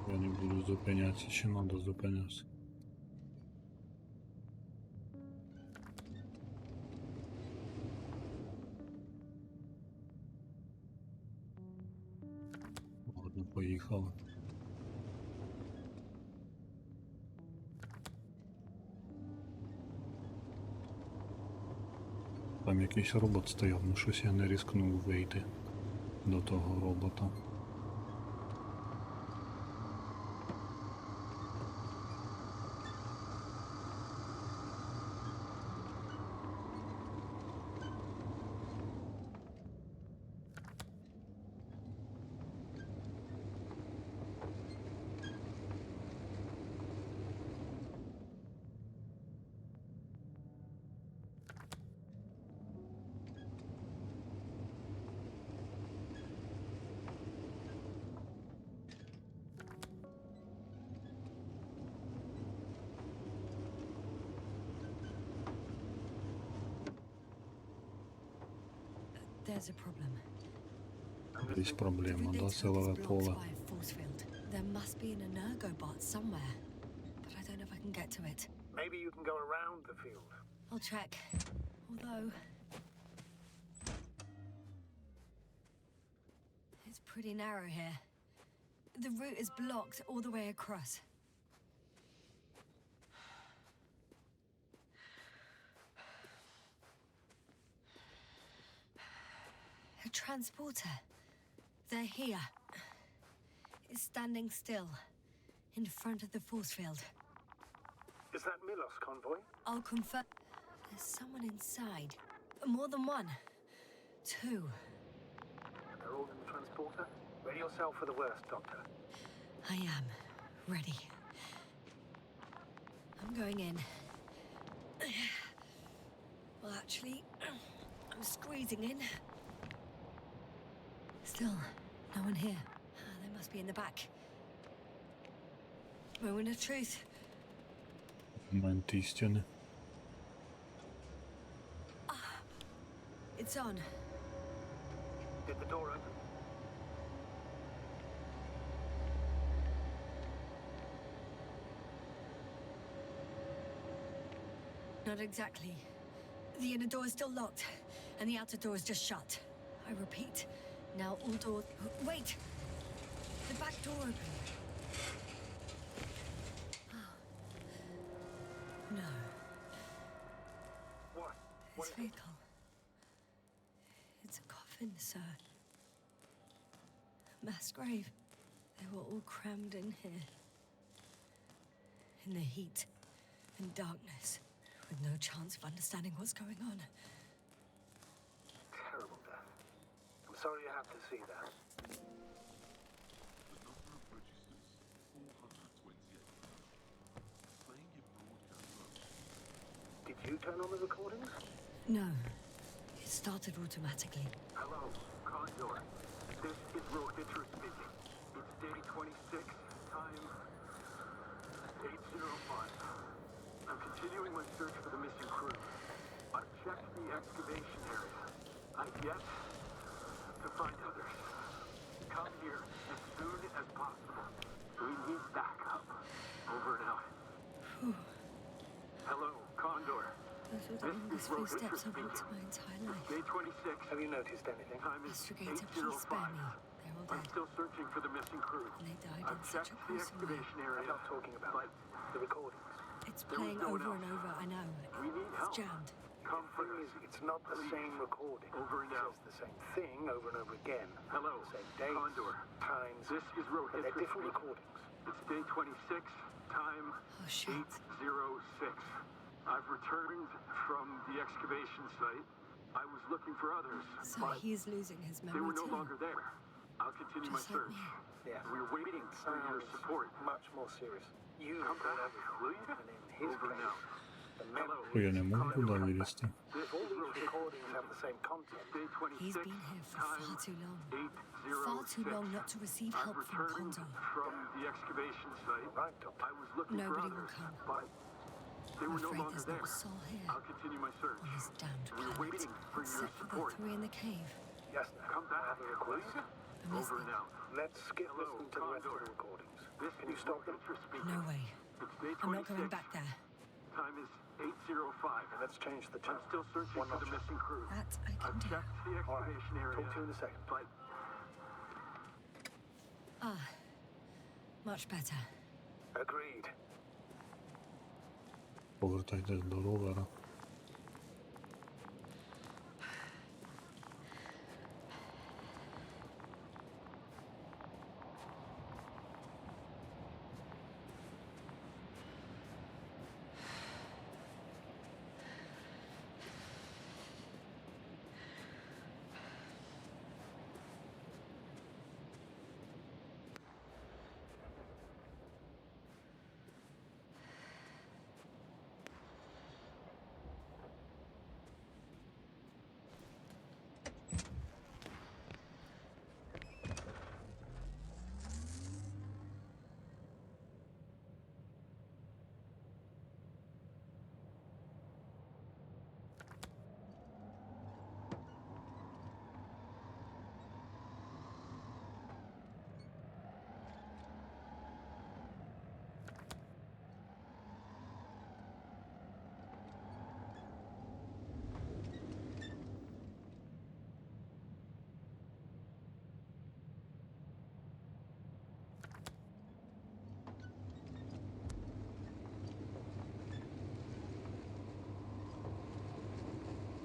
Я не буду зупинятися, чи надо зупинятися. Ладно, поїхали. Там якийсь робот стояв, ну щось я не ризикнув вийти до того робота. There's a problem. Якісь проблема, да, силове поле. There must be an energobot somewhere, but I don't know if I can get to it. Maybe you can go around the field. I'll check. Although it's pretty narrow here. The route is blocked all the way across. A transporter. They're here. It's standing still in front of the force field. Is that Milos convoy? I'll confirm. There's someone inside. More than one. 2. They're all in the transporter? Ready yourself for the worst, Doctor. I am ready. I'm going in. Well, actually, I'm squeezing in. Still, no one here. They must be in the back. Moment of truth. Момент істини. It's on. Did the door open? Not exactly. The inner door is still locked, and the outer door is just shut. I repeat, Now all doors... Wait! The back door opened. No. What? This vehicle. It's a coffin, sir. A mass grave. They were all crammed in here. In the heat and darkness, with no chance of understanding what's going on. Terrible death. I'm sorry you have to see that. The number of registers, 428. Playing your broadcast mode. Did you turn on the recordings? No. It started automatically. Hello, Condor. This is Rehis speaking. It's day 26, time 8:05. I'm continuing my search for the missing crew. I've checked the excavation area. I've yet to find others. Come here as soon as possible. We need backup. Over and out. Hello, Condor. Those were the longest few steps I've walked in my entire life. Day 26. Have you noticed anything? Time is Astrogator, please spare me. 8:05. They're all I'm dead. still searching for the missing crew. And they died I've in such checked a the gruesome way. excavation I'm area. not talking about but the recordings. It's There was playing no one over and else. over, I know. We need It's help. jammed. Come The thing is, first. it's not the same recording. Over and It out. says the same thing over and over again. Hello, The same dates, Condor. times, This is but they're Rehis different speaking. recordings. It's day 26, time Oh, shit. 8:06. I've returned from the excavation site. I was looking for others, So but he's losing his they memory were no too. longer there. I'll continue my Just like search. me. Yeah. We're waiting for your Sounds support. much more serious. You Come recall back, everything. will you? And in his Over case, now. the Hello. Ой, я не memories можу туди вилізти. This If all is these Rehis. recordings have the same content, Day 26, He's been here for far time too long. 8:06. Far too long not to receive I've help from returned Condor. from the excavation site. right, Doctor? I was looking for Nobody will others, come. but they I'm were no afraid longer there's not there. a soul here I'll continue my search. on this damned We're planet, waiting for your except for the support. 3 in the cave. Yasna, Come I back, have a will request. you? I'm Over listening. and out. Let's skip Hello, listening to the rest of Condor. the recordings. This Can you is stop them? Rehis speaking. No way. It's day 26. I'm not going back there. Time is 8:05. Let's change the I'm channel. still searching One for the notch up. missing crew. That I can I've do. checked the All right. excavation area. Talk to you in a second. But Ah, much better. Agreed. Повертайтесь до ровера.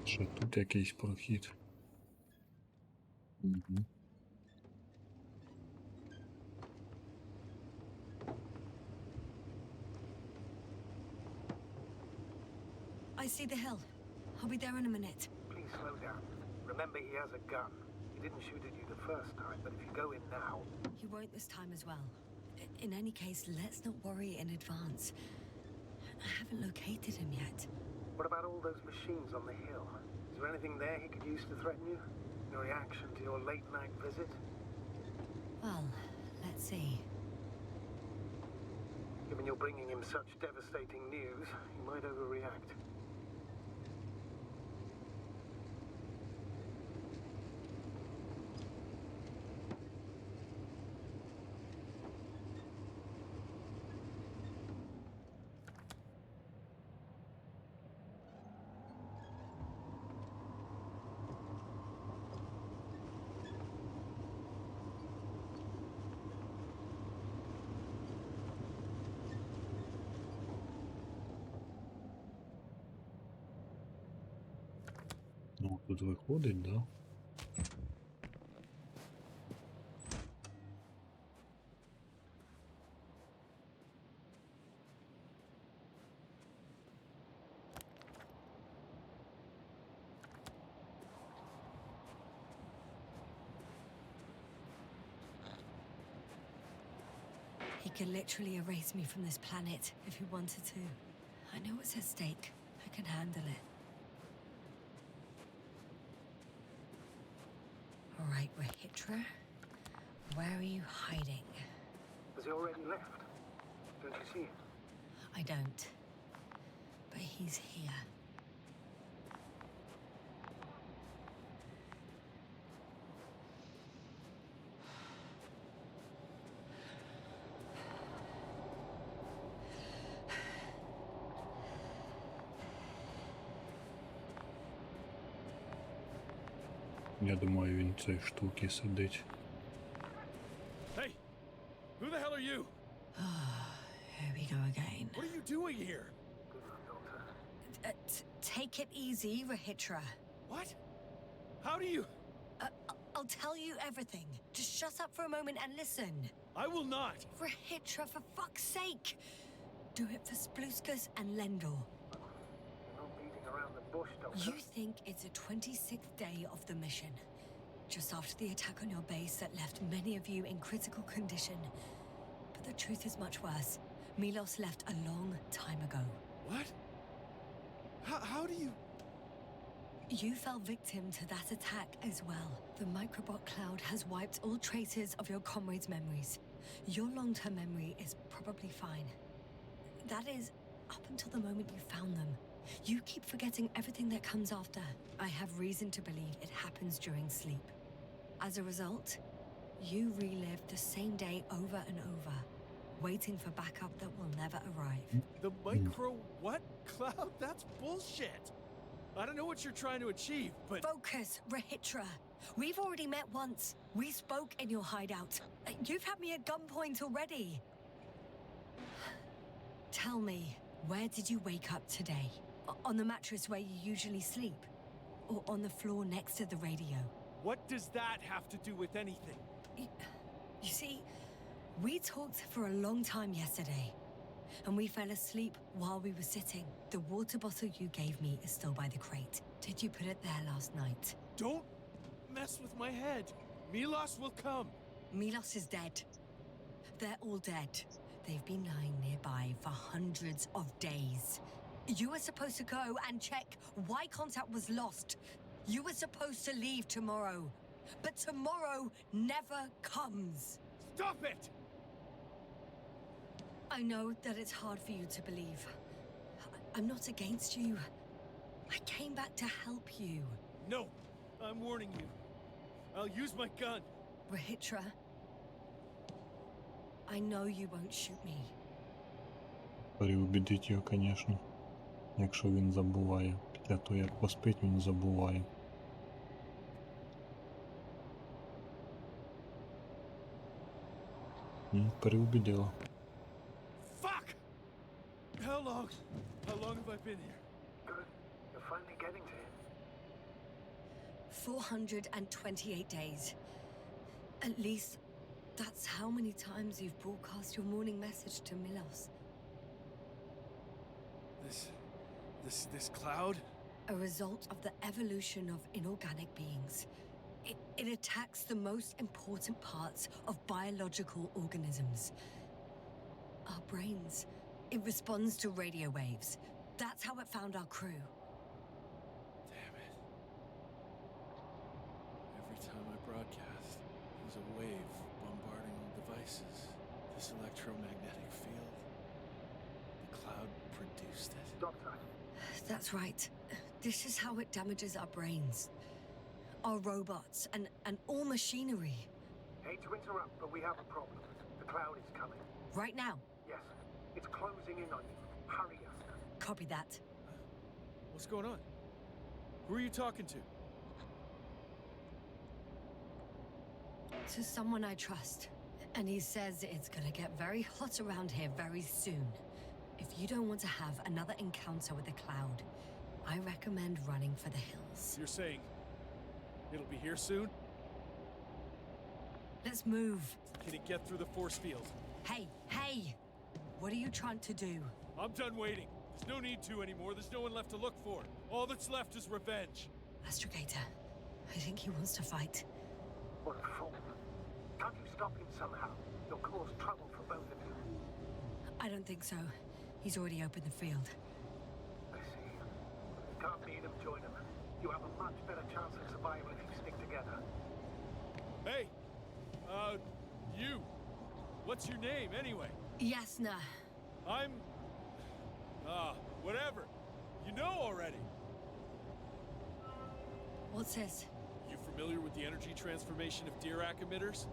Ще тут якийсь прохід. Угу. I see the hill. I'll be there in a minute. Please slow down. Remember, he has a gun. He didn't shoot at you the first time, but if you go in now... He won't this time as well. In any case, let's not worry in advance. I haven't located him yet. What about all those machines on the hill? Is there anything there he could use to threaten you? In reaction to your late-night visit? Well, let's see. Given you're bringing him such devastating news, he might overreact. О, тут виходить, да? He could literally erase me from this planet if he wanted to. I know what's at stake. I can handle it. All right, Rehitra. Where are you hiding? Has he already left? Don't you see it? I don't. But he's here. Я думаю, він в цій штуці сидить. Hey! Who the hell are you? Here we go again. What are you doing here? Take it easy, Rehitra. What? How do you... I'll tell you everything. Just shut up for a moment and listen. I will not! Rehitra, for fuck's sake! Do it for Spluskus and Lendor. You're not beating around the bush, Doctor. You think it's the 26th day of the mission. Just after the attack on your base that left many of you in critical condition. But the truth is much worse. Milos left a long time ago. What? How do you... You fell victim to that attack as well. The microbot cloud has wiped all traces of your comrades' memories. Your long-term memory is probably fine. That is, up until the moment you found them. You keep forgetting everything that comes after. I have reason to believe it happens during sleep. As a result, you relive the same day over and over, waiting for backup that will never arrive. The micro... what? Cloud? That's bullshit! I don't know what you're trying to achieve, but... Focus, Rehitra. We've already met once. We spoke in your hideout. You've had me at gunpoint already. Tell me, where did you wake up today? On the mattress where you usually sleep? Or on the floor next to the radio? What does that have to do with anything? You see, we talked for a long time yesterday. And we fell asleep while we were sitting. The water bottle you gave me is still by the crate. Did you put it there last night? Don't mess with my head. Milos will come. Milos is dead. They're all dead. They've been lying nearby for hundreds of days. You were supposed to go and check why contact was lost. You were supposed to leave tomorrow. But tomorrow never comes. Stop it! I know that it's hard for you to believe. I'm not against you. I came back to help you. No, I'm warning you. I'll use my gun. Rehitra, I know you won't shoot me. Переубедіть його, звісно. Якщо він забуває. Після того, як поспить, він забуває. Переубедила. Fuck! How long have I been here? Good. You're finally getting to him. 428 days. At least, that's how many times you've broadcast your morning message to Milos. This cloud? A result of the evolution of inorganic beings. It attacks the most important parts of biological organisms. Our brains. It responds to radio waves. That's how it found our crew. Damn it. Every time I broadcast, there's a wave bombarding all devices. This electromagnetic field. The cloud produced it. Doctor, That's right. This is how it damages our brains. Our robots and all machinery. hate to interrupt, but we have a problem. The cloud is coming. Right now. Yes, it's closing in on you. Hurry, Yassna. Copy that. What's going on? Who are you talking to? To someone I trust. And he says it's gonna get very hot around here very soon. If you don't want to have another encounter with the cloud, I recommend running for the hills. is. You're saying it'll be here soon? Let's move. Can it get through the force field? Hey, hey! What are you trying to do? I'm done waiting. There's no need to anymore. There's no one left to look for. All that's left is revenge. Astrogator, I think he wants to fight. What a fool. Can't you stop him somehow? You'll cause trouble for both of you. I don't think so. He's already opened the field. I see. You can't meet him, join him. You have a much better chance of survival if you stick together. Hey! You! What's your name, anyway? Yasna. I'm... whatever. You know already. What's this? You familiar with the energy transformation of Dirac emitters?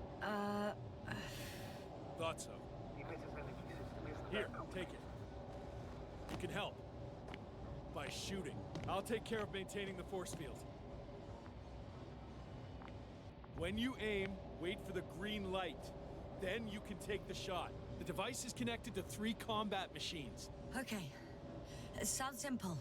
Thought so. The emitter's energy system isn't Here, that complex. take it. You can help. By shooting. I'll take care of maintaining the force field. When you aim, wait for the green light. Then you can take the shot. The device is connected to 3 combat machines. Okay. It sounds simple.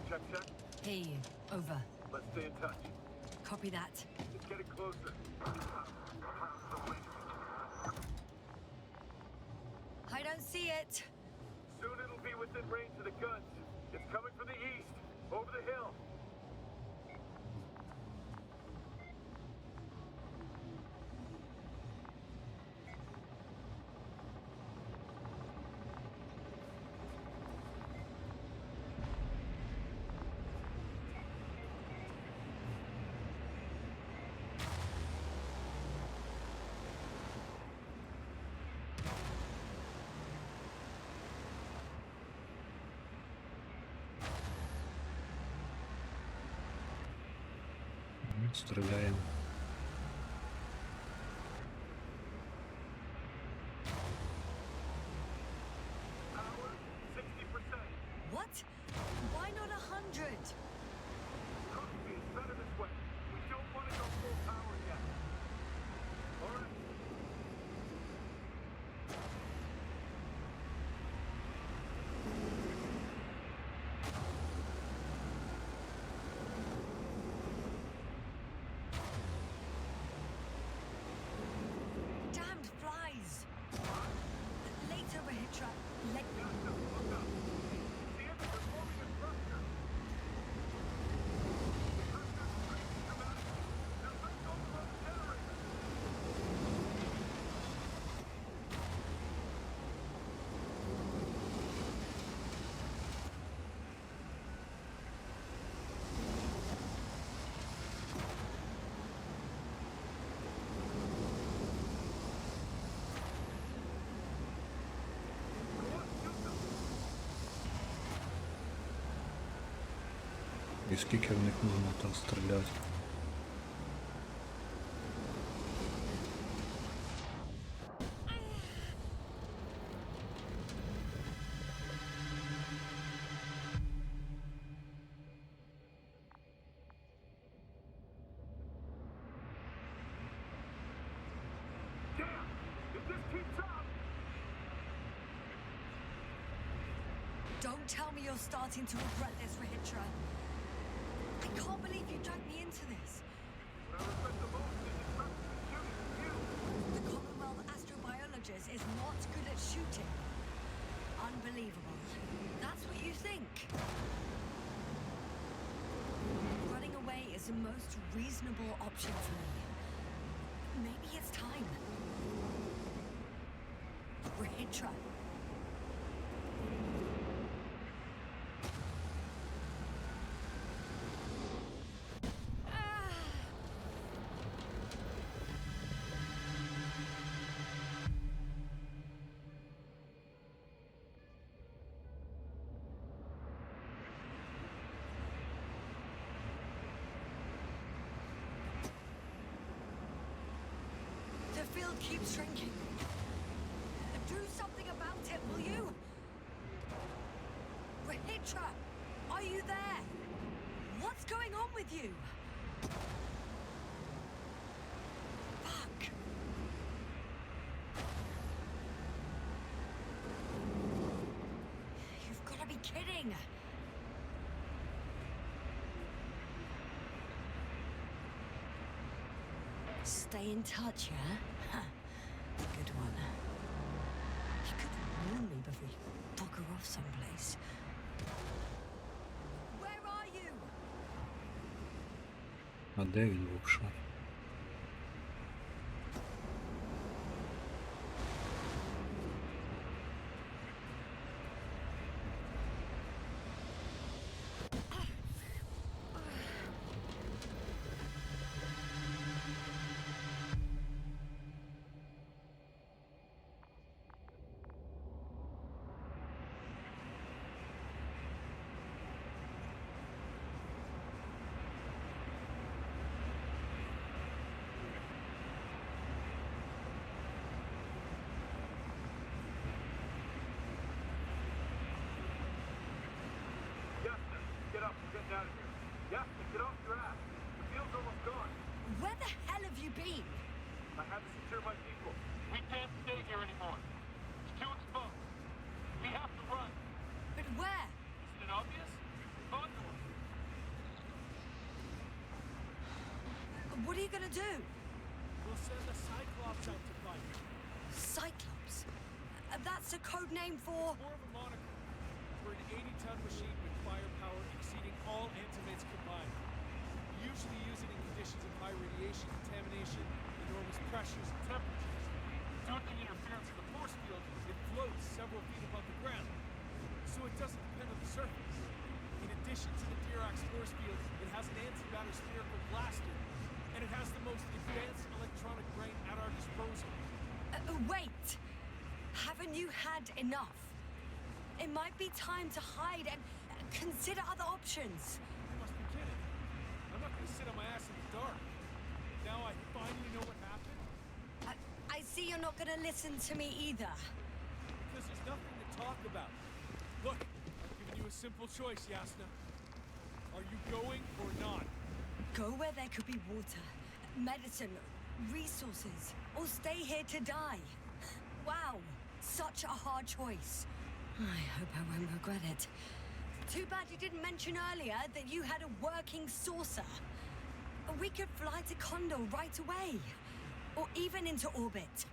Check, check. Hear you. Over. Let's stay in touch. Copy that. It's getting closer. I don't see it. Soon it'll be within range of the guns. It's coming from the east, over the hill. Стріляємо. Power, 60%. What? Why not 100? Trust me, it's better this way. We don't want to go full power yet. All right. Damned flies! Later, Rahitra. Yassna, look up. See if they're forming a cluster. The cluster's screaming about it. They're right over on the generator. Go on, shoot them. І скільки в них можна так стріляти? Damn! If this keeps up, Don't tell me you're starting to regret this, Rahitra. I can't believe you dragged me into this. what I respect the most is it's not shooting you. The Commonwealth astrobiologist is not good at shooting. Unbelievable. That's what you think. Running away is the most reasonable option for me. Maybe it's time. Rahitra. The field keeps shrinking. Do something about it, will you? Rahitra, are you there? What's going on with you? Fuck. doing? Stay in touch, yeah? Huh. Good one. You could warn me before you bugger off someplace. Where are you? А де він вовша? Yasna, get up. We're getting out of here. Yasna, get off your ass. The field's almost gone. Where the hell have you been? I had to secure my people. We can't stay here anymore. It's too exposed. We have to run. But where? Isn't it obvious? Condor. What are you gonna do? We'll send the Cyclops out to fight. Cyclops? That's a code name for... More of a moniker. We're an 80-ton machine with firepower exceeding all antimates combined. We usually use it in conditions of high radiation contamination, enormous pressures and temperatures. Due to the interference of the force field, it floats several feet above the ground, so it doesn't depend on the surface. In addition to the Dirac force field, it has an antimatter spherical blaster, and it has the most advanced electronic brain at our disposal. Wait! Haven't you had enough? It might be time to hide and consider other options. You must be kidding. I'm not going to sit on my ass in the dark. Now I finally know what happened, I see you're not gonna listen to me either. because there's nothing to talk about. Look, I've given you a simple choice, Yasna. Are you going or not? Go where there could be water, medicine, resources, or stay here to die. Wow, such a hard choice. I hope I won't regret it. Too bad you didn't mention earlier that you had a working saucer. We could fly to Condor right away, or even into orbit.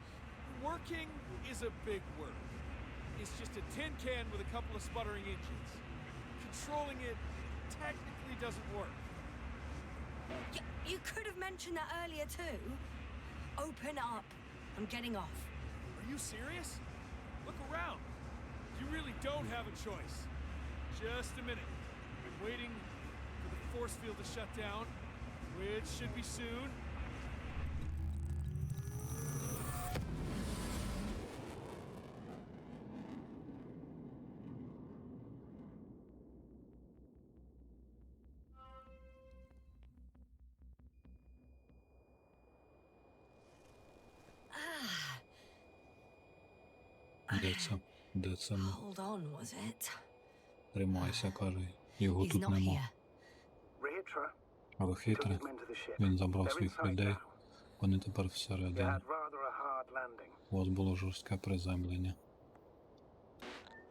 Working is a big word. It's just a tin can with a couple of sputtering engines. Controlling it technically doesn't work. You could have mentioned that earlier too. Open up. I'm getting off. Are you serious? Look around. You really don't have a choice. Just a minute. I'm waiting for the force field to shut down, which should be soon. Де це? Де це ми? Hold on, was it? Тримайся, каже. Його He's тут not нема. here. Rehitra Але took хитрий. his men to the ship. Він забрав They're своїх inside людей. now. Вони тепер You всередині. had rather a hard landing. У вас було жорстке приземлення.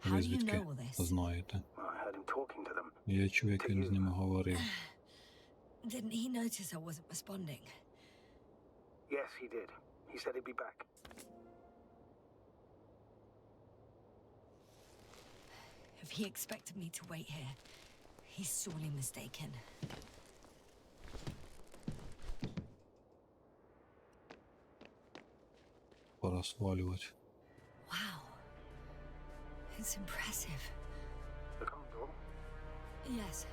How Ви do you звідки know all this? знаєте? I heard him talking to them. Я чув, як він з ними говорив. Didn't he notice I wasn't responding? Yes, he did. He said he'd be back. If he expected me to wait here, he's sorely mistaken. Пора свалювати. Wow. It's impressive. The Condor? Yes,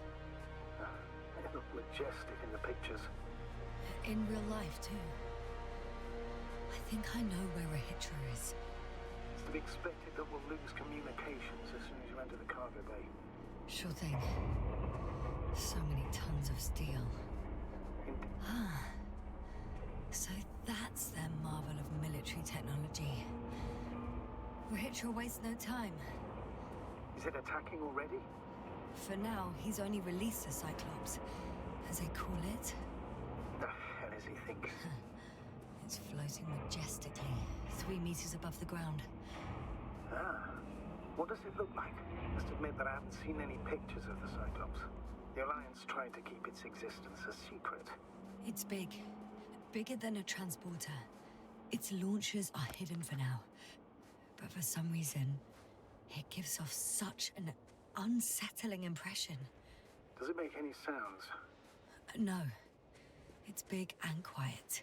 It looked majestic in the pictures. in real life too. I think I know where Rehitra is. It's to be expected that we'll lose communications as soon as you enter the cargo bay. Sure thing. So many tons of steel. Ah. So that's their marvel of military technology. Rehitra wastes no time. Is it attacking already? For now, he's only released the Cyclops, as they call it. The hell does he think? It's floating majestically, 3 meters above the ground. Ah, What does it look like? Must admit that I haven't seen any pictures of the Cyclops. The Alliance tried to keep its existence a secret. It's big. Bigger than a transporter. Its launchers are hidden for now. But for some reason, it gives off such an unsettling impression. Does it make any sounds? No. It's big and quiet.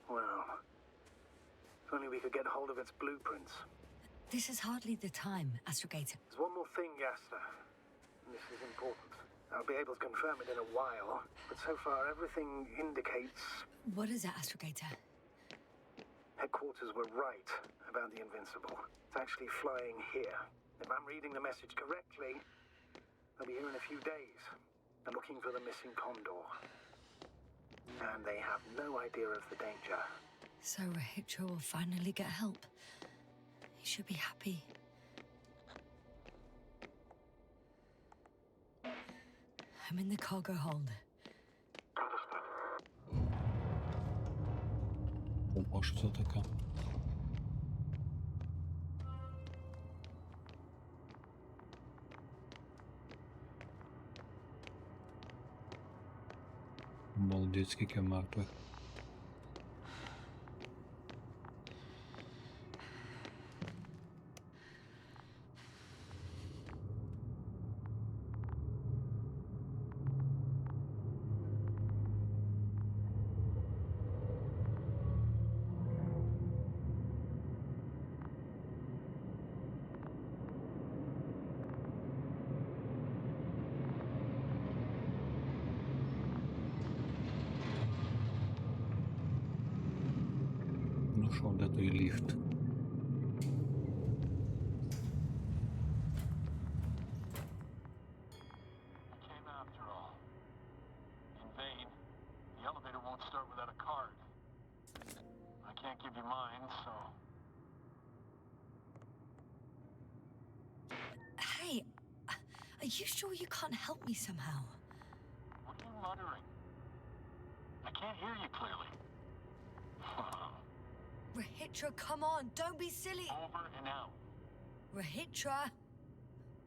Well, if only we could get hold of its blueprints. This is hardly the time, Astrogator. There's one more thing, Yasna. This is important. I'll be able to confirm it in a while, but so far everything indicates... What is it, Astrogator? Headquarters were right about the Invincible. It's actually flying here. If I'm reading the message correctly, they'll be here in a few days. They're looking for the missing Condor. And they have no idea of the danger. So Rahitra will finally get help. He should be happy. I'm in the cargo hold. Опа, що це таке? Обалдеть, скільки мертвих. Ну що, де той ліфт? Came after all. In vain. The elevator won't start without a card. I can't give you mine, so... Hey, are you sure you can't help me somehow? What are you muttering? I can't hear you clearly. Rahitra, come on, don't be silly. Over and out. Rahitra.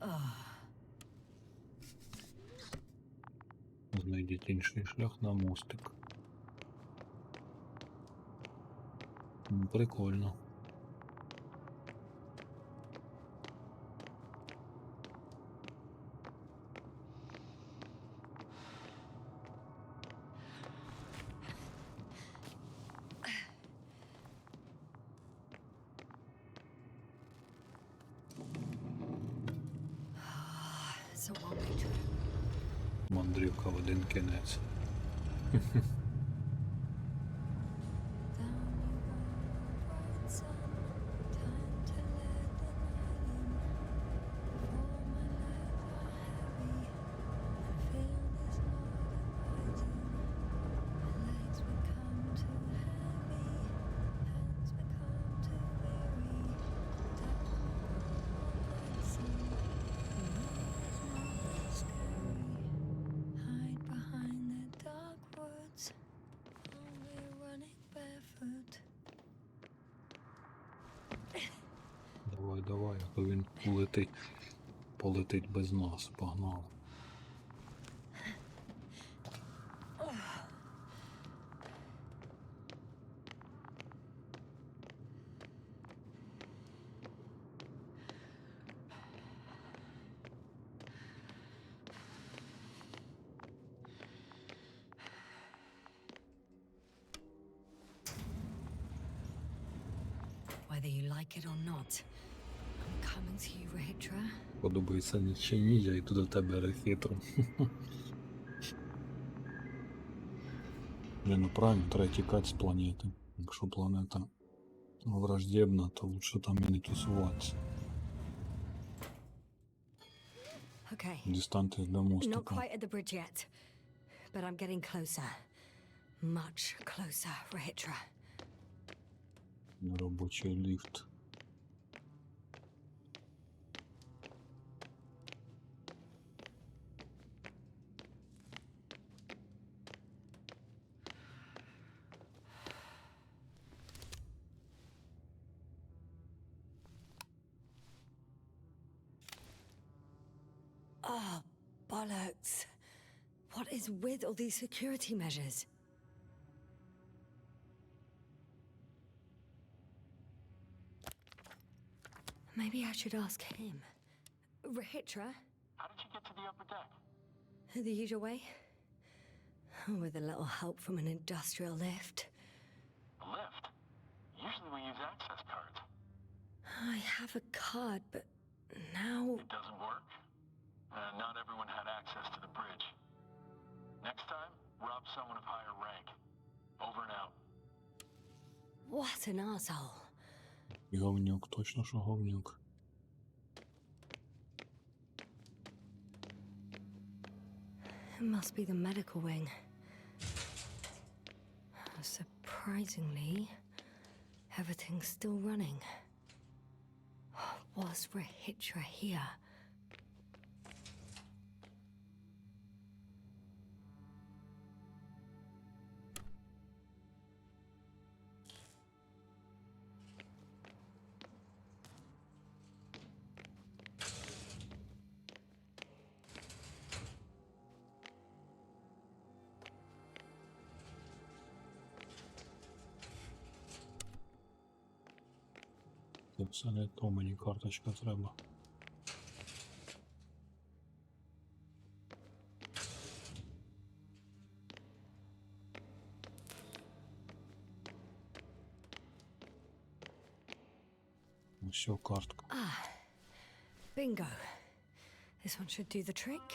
Ugh. Знайдіть інший шлях на мостик. Прикольно. It's a one-way trip. Мандрівка в один кінець. Hide behind the dark woods. Only running barefoot. Давай, давай, а то він полетить без нас. Погнали. Whether you like it or not, I'm coming to you, Rahitra. Подобається ні чи ні, я йду до тебе рехітром. Ну правильно, треба тікати з планети. Якщо планета враждебна, то лучше там і не тусуватися. Okay, Дістантись до not мостика. quite at the bridge yet, but I'm getting closer. Much closer, Rahitra. Робочий ліфт. is with all these security measures? Maybe I should ask him. Rahitra? How did you get to the upper deck? The usual way? With a little help from an industrial lift. A lift? Usually we use access cards. I have a card, but now... It doesn't work. Not everyone had access to the bridge. Next time, rob someone of higher rank. Over and out. What an arsehole. Говнюк, точно що говнюк. It must be the medical wing. Surprisingly, everything's still running. Was Rahitra here? Це все не то, мені карточка треба. Ось картка. Bingo. This one should do the trick.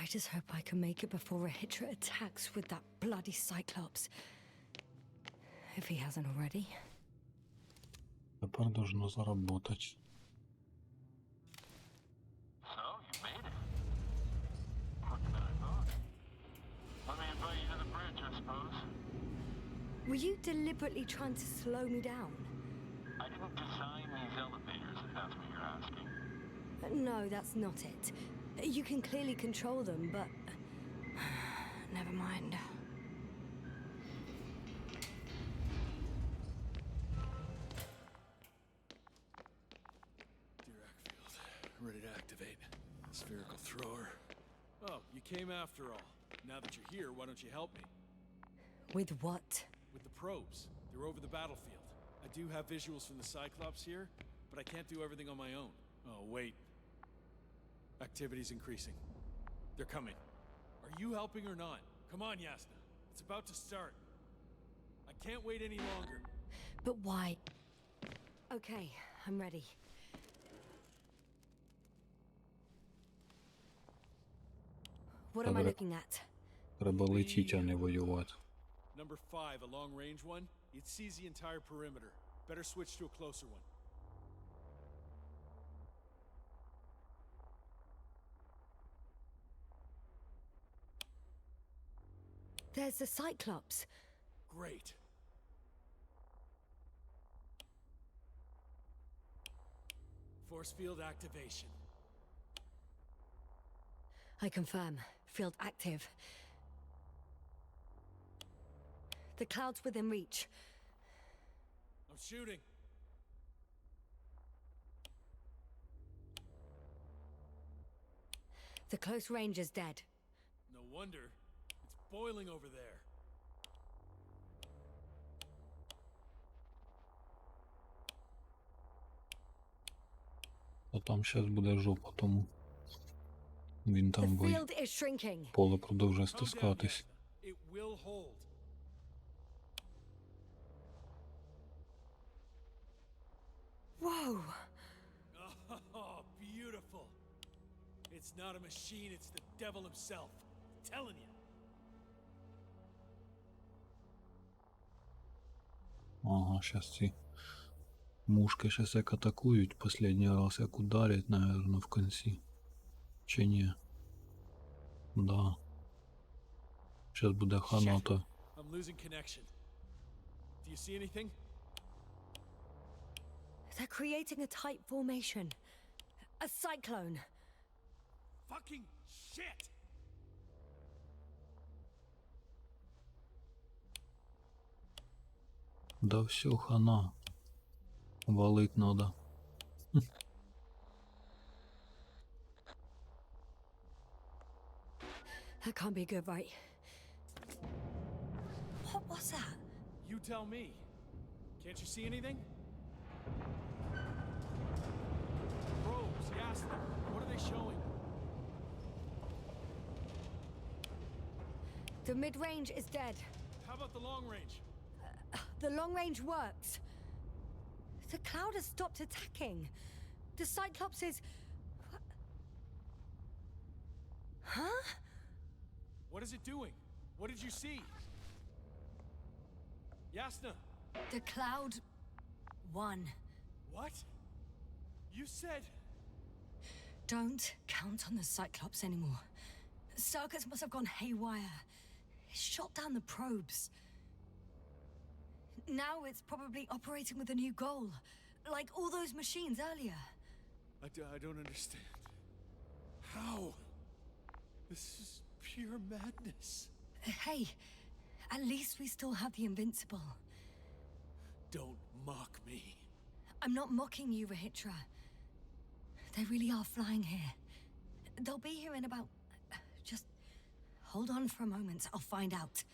I just hope I can make it before Rahitra attacks with that bloody Cyclops. If he hasn't already. Тепер должно заработать. So, you made it. Quicker than I thought. Let me invite you to the bridge, I suppose. Were you deliberately trying to slow me down? I didn't design these elevators, if that's what you're asking. No, that's not it. You can clearly control them, but... Never mind. Ready to activate. Spherical thrower. Oh, you came after all. Now that you're here, why don't you help me? With what? With the probes. They're over the battlefield. I do have visuals from the Cyclops here, but I can't do everything on my own. Oh, wait. Activity's increasing. They're coming. Are you helping or not? Come on, Yasna. It's about to start. I can't wait any longer. But why? Okay, I'm ready. What am I looking at? Треба летіть, а не воювати. Number 5, a long-range one. It sees the entire perimeter. Better switch to a closer one. There's the Cyclops. Great. Force field activation. I confirm. Field active. The cloud's within reach. I'm shooting. The close range is dead. No wonder. It's boiling over there. А там щас буде жопа, тому він The там field is shrinking. поле продовжує Calm down, стискатись. Yasna. It will hold. Whoa! Oh, beautiful. It's not a machine, it's the devil himself. I'm telling you. Ага, щас ці мушки щас як атакують, последній раз як ударять, наверно, в кінці. Чи ні? Да. Щас буде ханата. I'm losing connection. Do you see anything? They're creating a tight formation. A cyclone. Fucking shit! Да все, хана. Валить надо. That can't be good, right? What was that? You tell me. Can't you see anything? Probes, Yasna. What are they showing? The mid-range is dead. How about the long range? The long range works. The cloud has stopped attacking. The Cyclops is... Huh? What is it doing? What did you see? Yasna! The cloud won. What? You said... Don't count on the Cyclops anymore. The circuits must have gone haywire. It shot down the probes. Now it's probably operating with a new goal. Like all those machines earlier. I don't understand. How? This is pure madness. Hey, at least we still have the Invincible. Don't mock me. I'm not mocking you, Rahitra. They really are flying here. They'll be here in about... Just hold on for a moment. I'll find out.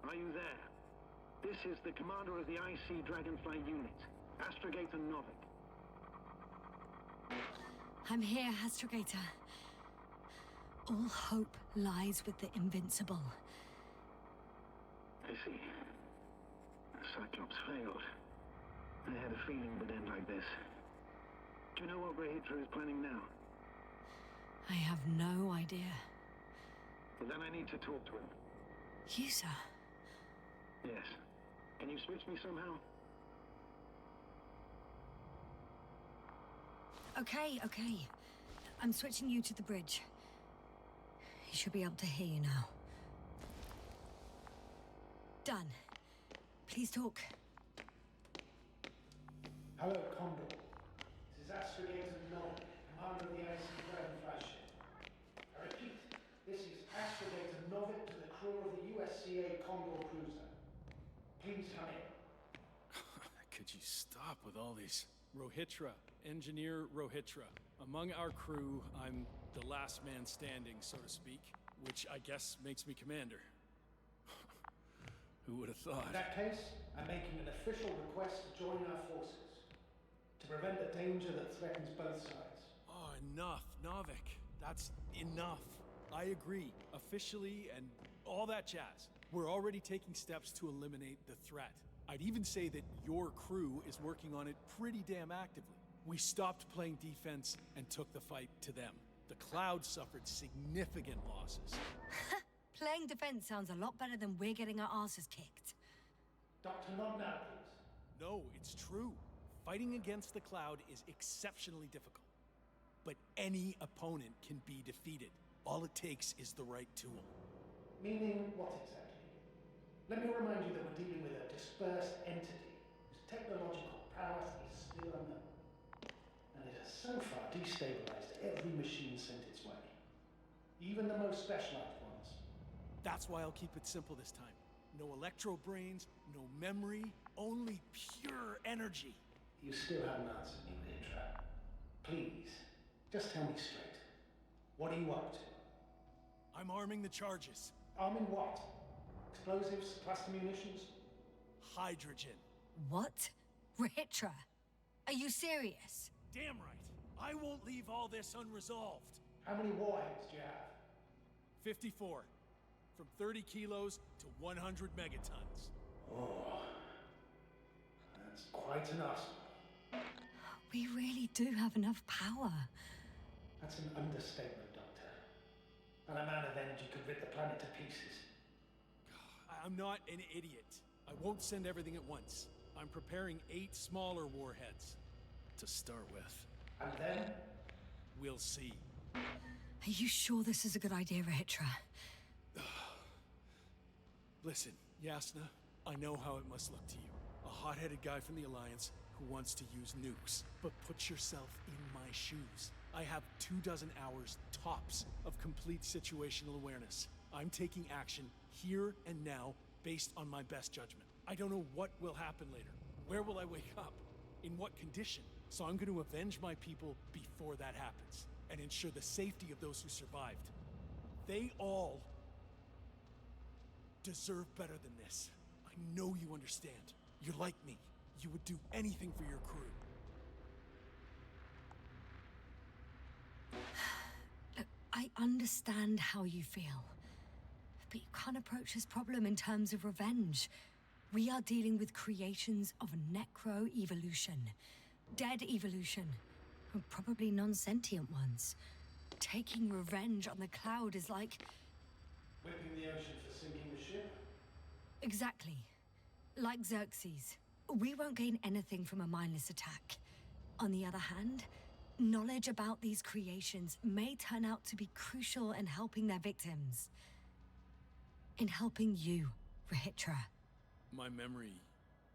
Are you there? This is the commander of the IC Dragonfly unit, Astrogator Novik. I'm here, Astrogator. All hope lies with the Invincible. I see. The Cyclops failed. I had a feeling it would end like this. Do you know what Rehitra is planning now? I have no idea. Well, then I need to talk to him. You, sir? Yes. Can you switch me somehow? Okay. I'm switching you to the bridge. He should be able to hear you now. Done. Please talk. Hello, Condor. This is Astrogator Novik, commander of the IC Dragonfly ship. I repeat, this is Astrogator Novik to the crew of the USCA Condor cruiser. Please come in. Could you stop with all these? Rohitra, Engineer Rohitra. Among our crew, I'm the last man standing, so to speak, which I guess makes me commander. Who would have thought? In that case, I'm making an official request to join our forces, to prevent the danger that threatens both sides. Oh, enough, Novik. That's enough. I agree, officially and all that jazz. We're already taking steps to eliminate the threat. I'd even say that your crew is working on it pretty damn actively. We stopped playing defense and took the fight to them. The Cloud suffered significant losses. Playing defense sounds a lot better than we're getting our asses kicked. Dr. Not now, please. No, it's true. Fighting against the Cloud is exceptionally difficult. But any opponent can be defeated. All it takes is the right tool. Meaning what exactly? Let me remind you that we're dealing with a dispersed entity whose technological prowess is still unknown. And it has so far destabilized every machine sent its way. Even the most specialized ones. That's why I'll keep it simple this time. No electro brains, no memory, only pure energy. You still haven't answered me, Rehitra. Please, just tell me straight. What are you up to? I'm arming the charges. Arming what? Explosives, cluster munitions? Hydrogen. What? Rahitra? Are you serious? Damn right. I won't leave all this unresolved. How many warheads do you have? 54. From 30 kilos to 100 megatons. Oh, that's quite an arsenal. We really do have enough power. That's an understatement, Doctor. An amount of energy could rip the planet to pieces. I'm not an idiot. I won't send everything at once. I'm preparing 8 smaller warheads to start with. And then? We'll see. Are you sure this is a good idea, Rahitra? Listen, Yasna, I know how it must look to you. A hot-headed guy from the Alliance who wants to use nukes. But put yourself in my shoes. I have 24 hours tops of complete situational awareness. I'm taking action here and now based on my best judgment. I don't know what will happen later. Where will I wake up? In what condition? So I'm going to avenge my people before that happens and ensure the safety of those who survived. They all deserve better than this. I know you understand. You're like me. You would do anything for your crew. Look, I understand how you feel. But you can't approach this problem in terms of revenge. We are dealing with creations of necro-evolution. Dead evolution. And probably non-sentient ones. Taking revenge on the cloud is like... Whipping the ocean for sinking the ship? Exactly. Like Xerxes. We won't gain anything from a mindless attack. On the other hand, knowledge about these creations may turn out to be crucial in helping their victims. In helping you, Rahitra. My memory,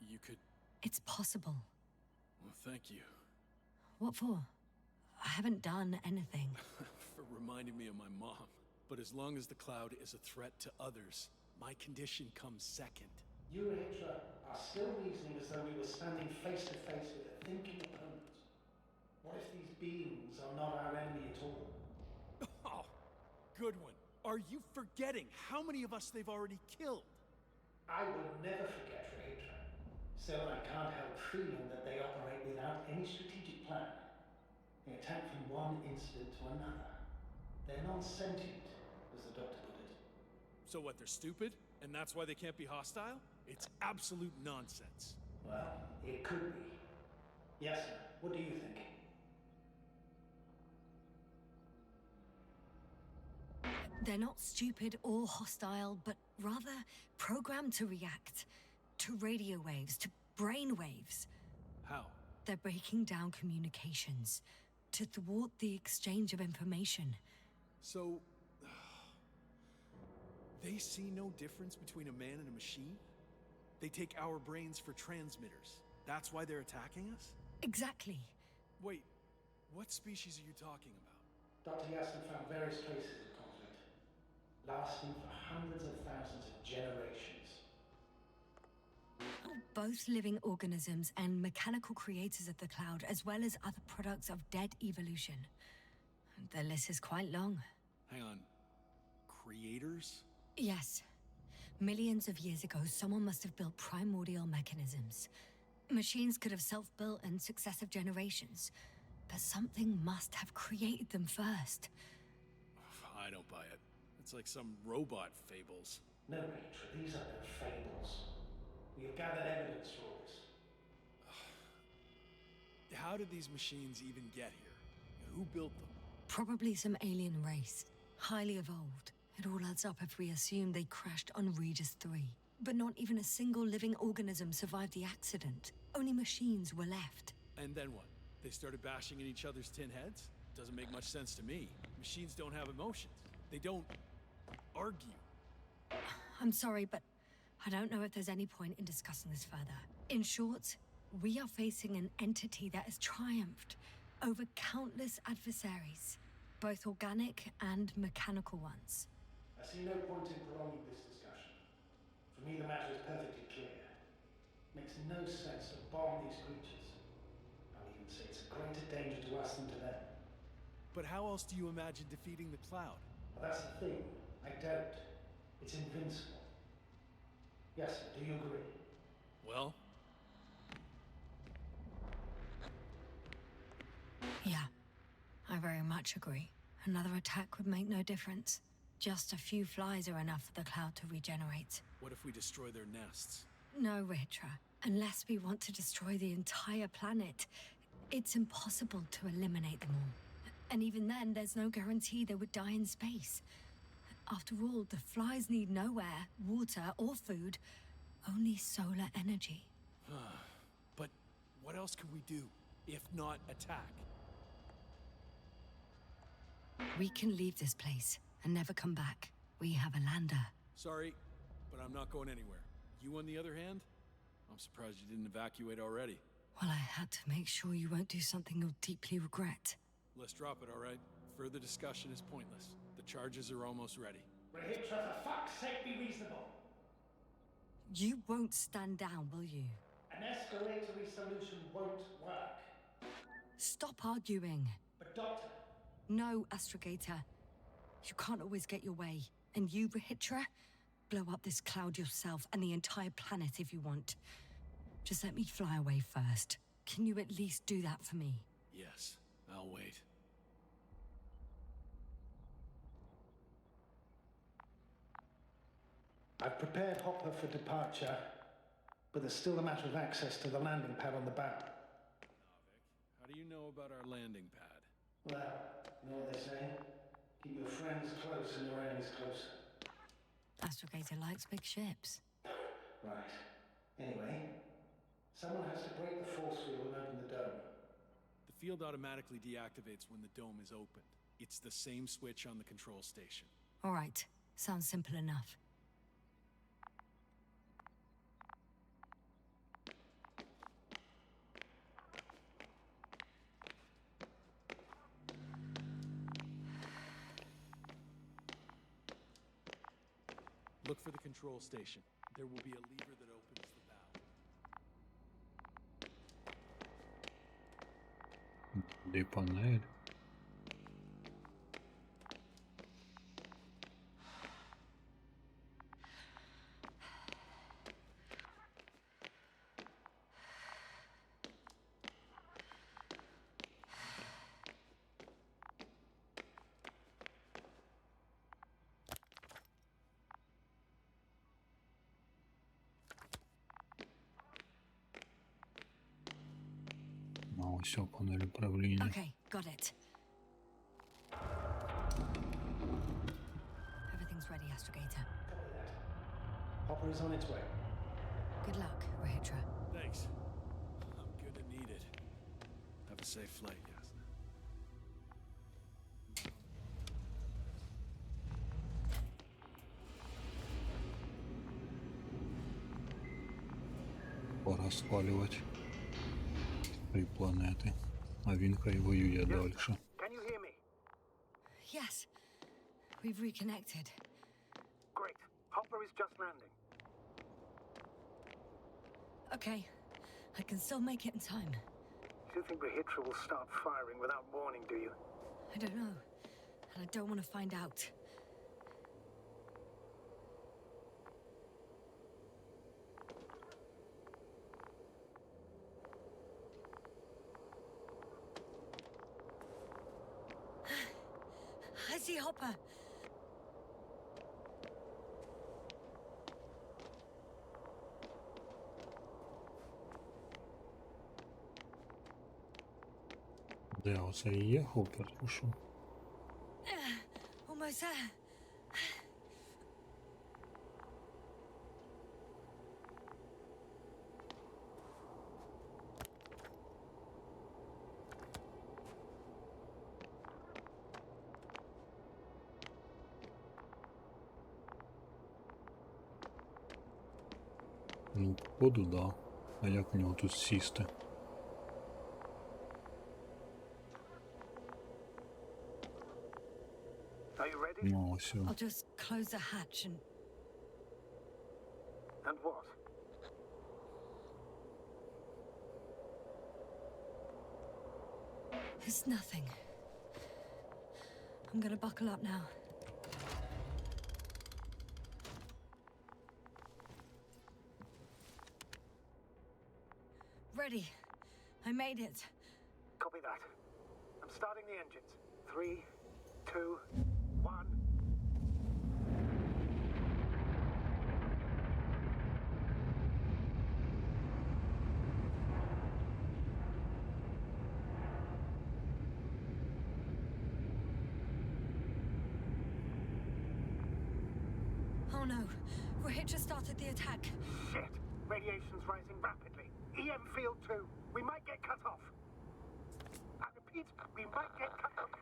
you could... It's possible. Well, thank you. What for? I haven't done anything. For reminding me of my mom. But as long as the cloud is a threat to others, my condition comes second. You, Rahitra, are still reasoning as though we were standing face to face with a thinking opponent. What if these beings are not our enemy at all? Oh, good one. Are you forgetting how many of us they've already killed? I will never forget, Rahitra. Still, I can't help feeling that they operate without any strategic plan. They attack from one incident to another. They're non-sentient, as the doctor put it. So what, they're stupid? And that's why they can't be hostile? It's absolute nonsense. Well, it could be. Yes, sir. What do you think? They're not stupid or hostile, but rather programmed to react. To radio waves, to brain waves. How? They're breaking down communications. To thwart the exchange of information. So... they see no difference between a man and a machine? They take our brains for transmitters. That's why they're attacking us? Exactly. Wait, what species are you talking about? Dr. Yassna found various traces of conflict, lasting for hundreds of thousands of generations. Both living organisms and mechanical creators of the cloud, as well as other products of dead evolution. The list is quite long. Hang on. Creators? Yes. Millions of years ago, someone must have built primordial mechanisms. Machines could have self-built in successive generations, but something must have created them first. I don't buy it. It's like some robot fables. No, Rachel, these are no fables. We have gathered evidence for this. How did these machines even get here? Who built them? Probably some alien race. Highly evolved. It all adds up if we assume they crashed on Regis III. But not even a single living organism survived the accident. Only machines were left. And then what? They started bashing in each other's tin heads? Doesn't make much sense to me. Machines don't have emotions. They don't argue. I'm sorry, but I don't know if there's any point in discussing this further. In short, we are facing an entity that has triumphed over countless adversaries, both organic and mechanical ones. I see no point in prolonging this discussion. For me, the matter is perfectly clear. It makes no sense to bomb these creatures. I would even say it's a greater danger to us than to them. But how else do you imagine defeating the cloud? Well, that's the thing. I don't. It's invincible. Yes, sir, do you agree? Well? Yeah, I very much agree. Another attack would make no difference. Just a few flies are enough for the cloud to regenerate. What if we destroy their nests? No, Rahitra. Unless we want to destroy the entire planet, it's impossible to eliminate them all. And even then, there's no guarantee they would die in space. After all, the flies need no air, water, or food, only solar energy. What else could we do, if not attack? We can leave this place and never come back. We have a lander. Sorry, but I'm not going anywhere. You, on the other hand? I'm surprised you didn't evacuate already. Well, I had to make sure you won't do something you'll deeply regret. Let's drop it, all right? Further discussion is pointless. The charges are almost ready. Rahitra, for fuck's sake, be reasonable. You won't stand down, will you? An escalatory solution won't work. Stop arguing. But Doctor, No, Astrogator. You can't always get your way. And you, Rahitra, blow up this cloud yourself and the entire planet if you want. Just let me fly away first. Can you at least do that for me? Yes, I'll wait. I've prepared Hopper for departure, but there's still a matter of access to the landing pad on the bow. How do you know about our landing pad? Well, you know what they say? Keep your friends close and your enemies closer. Astrogator likes big ships. Right. Anyway, someone has to break the force field and open the dome. The field automatically deactivates when the dome is opened. It's the same switch on the control station. All right. Sounds simple enough. Look for the control station. There will be a lever that opens the bow. Де панель? А ось панель управління. Okay, got it. Everything's ready, Astrogator. Hopper is on its way. Good luck, Rahitra. Thanks. I'm gonna need it. Have a safe flight, Yasna. Пора спалювати три планети. А він хай воює далі. Can you hear me? Yes, we've reconnected. Great. Hopper is just landing. Okay, I can still make it in time. Do you think Rahitra will start firing without warning, do you? I don't know, and I don't want to find out. I see Hopper. Де оце і є Хоппер, чи що? Almost there. Ну, походу, да. А як в нього тут сісти? Are you ready? Ну, ось. I'll just close the hatch and... And what? It's nothing. I'm gonna buckle up now. Ready. I made it. Copy that. I'm starting the engines. 3, 2, 1. Oh no. Rahitra started the attack. Shit. Radiation's rising rapidly. EM field too. We might get cut off. I repeat, we might get cut off.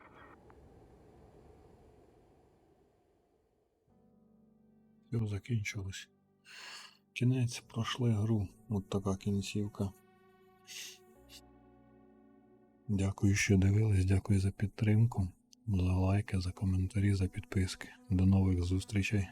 Все закінчилось. Кінець, пройшли гру. От така кінцівка. Дякую, що дивились, дякую за підтримку, за лайки, за коментарі, за підписки. До нових зустрічей.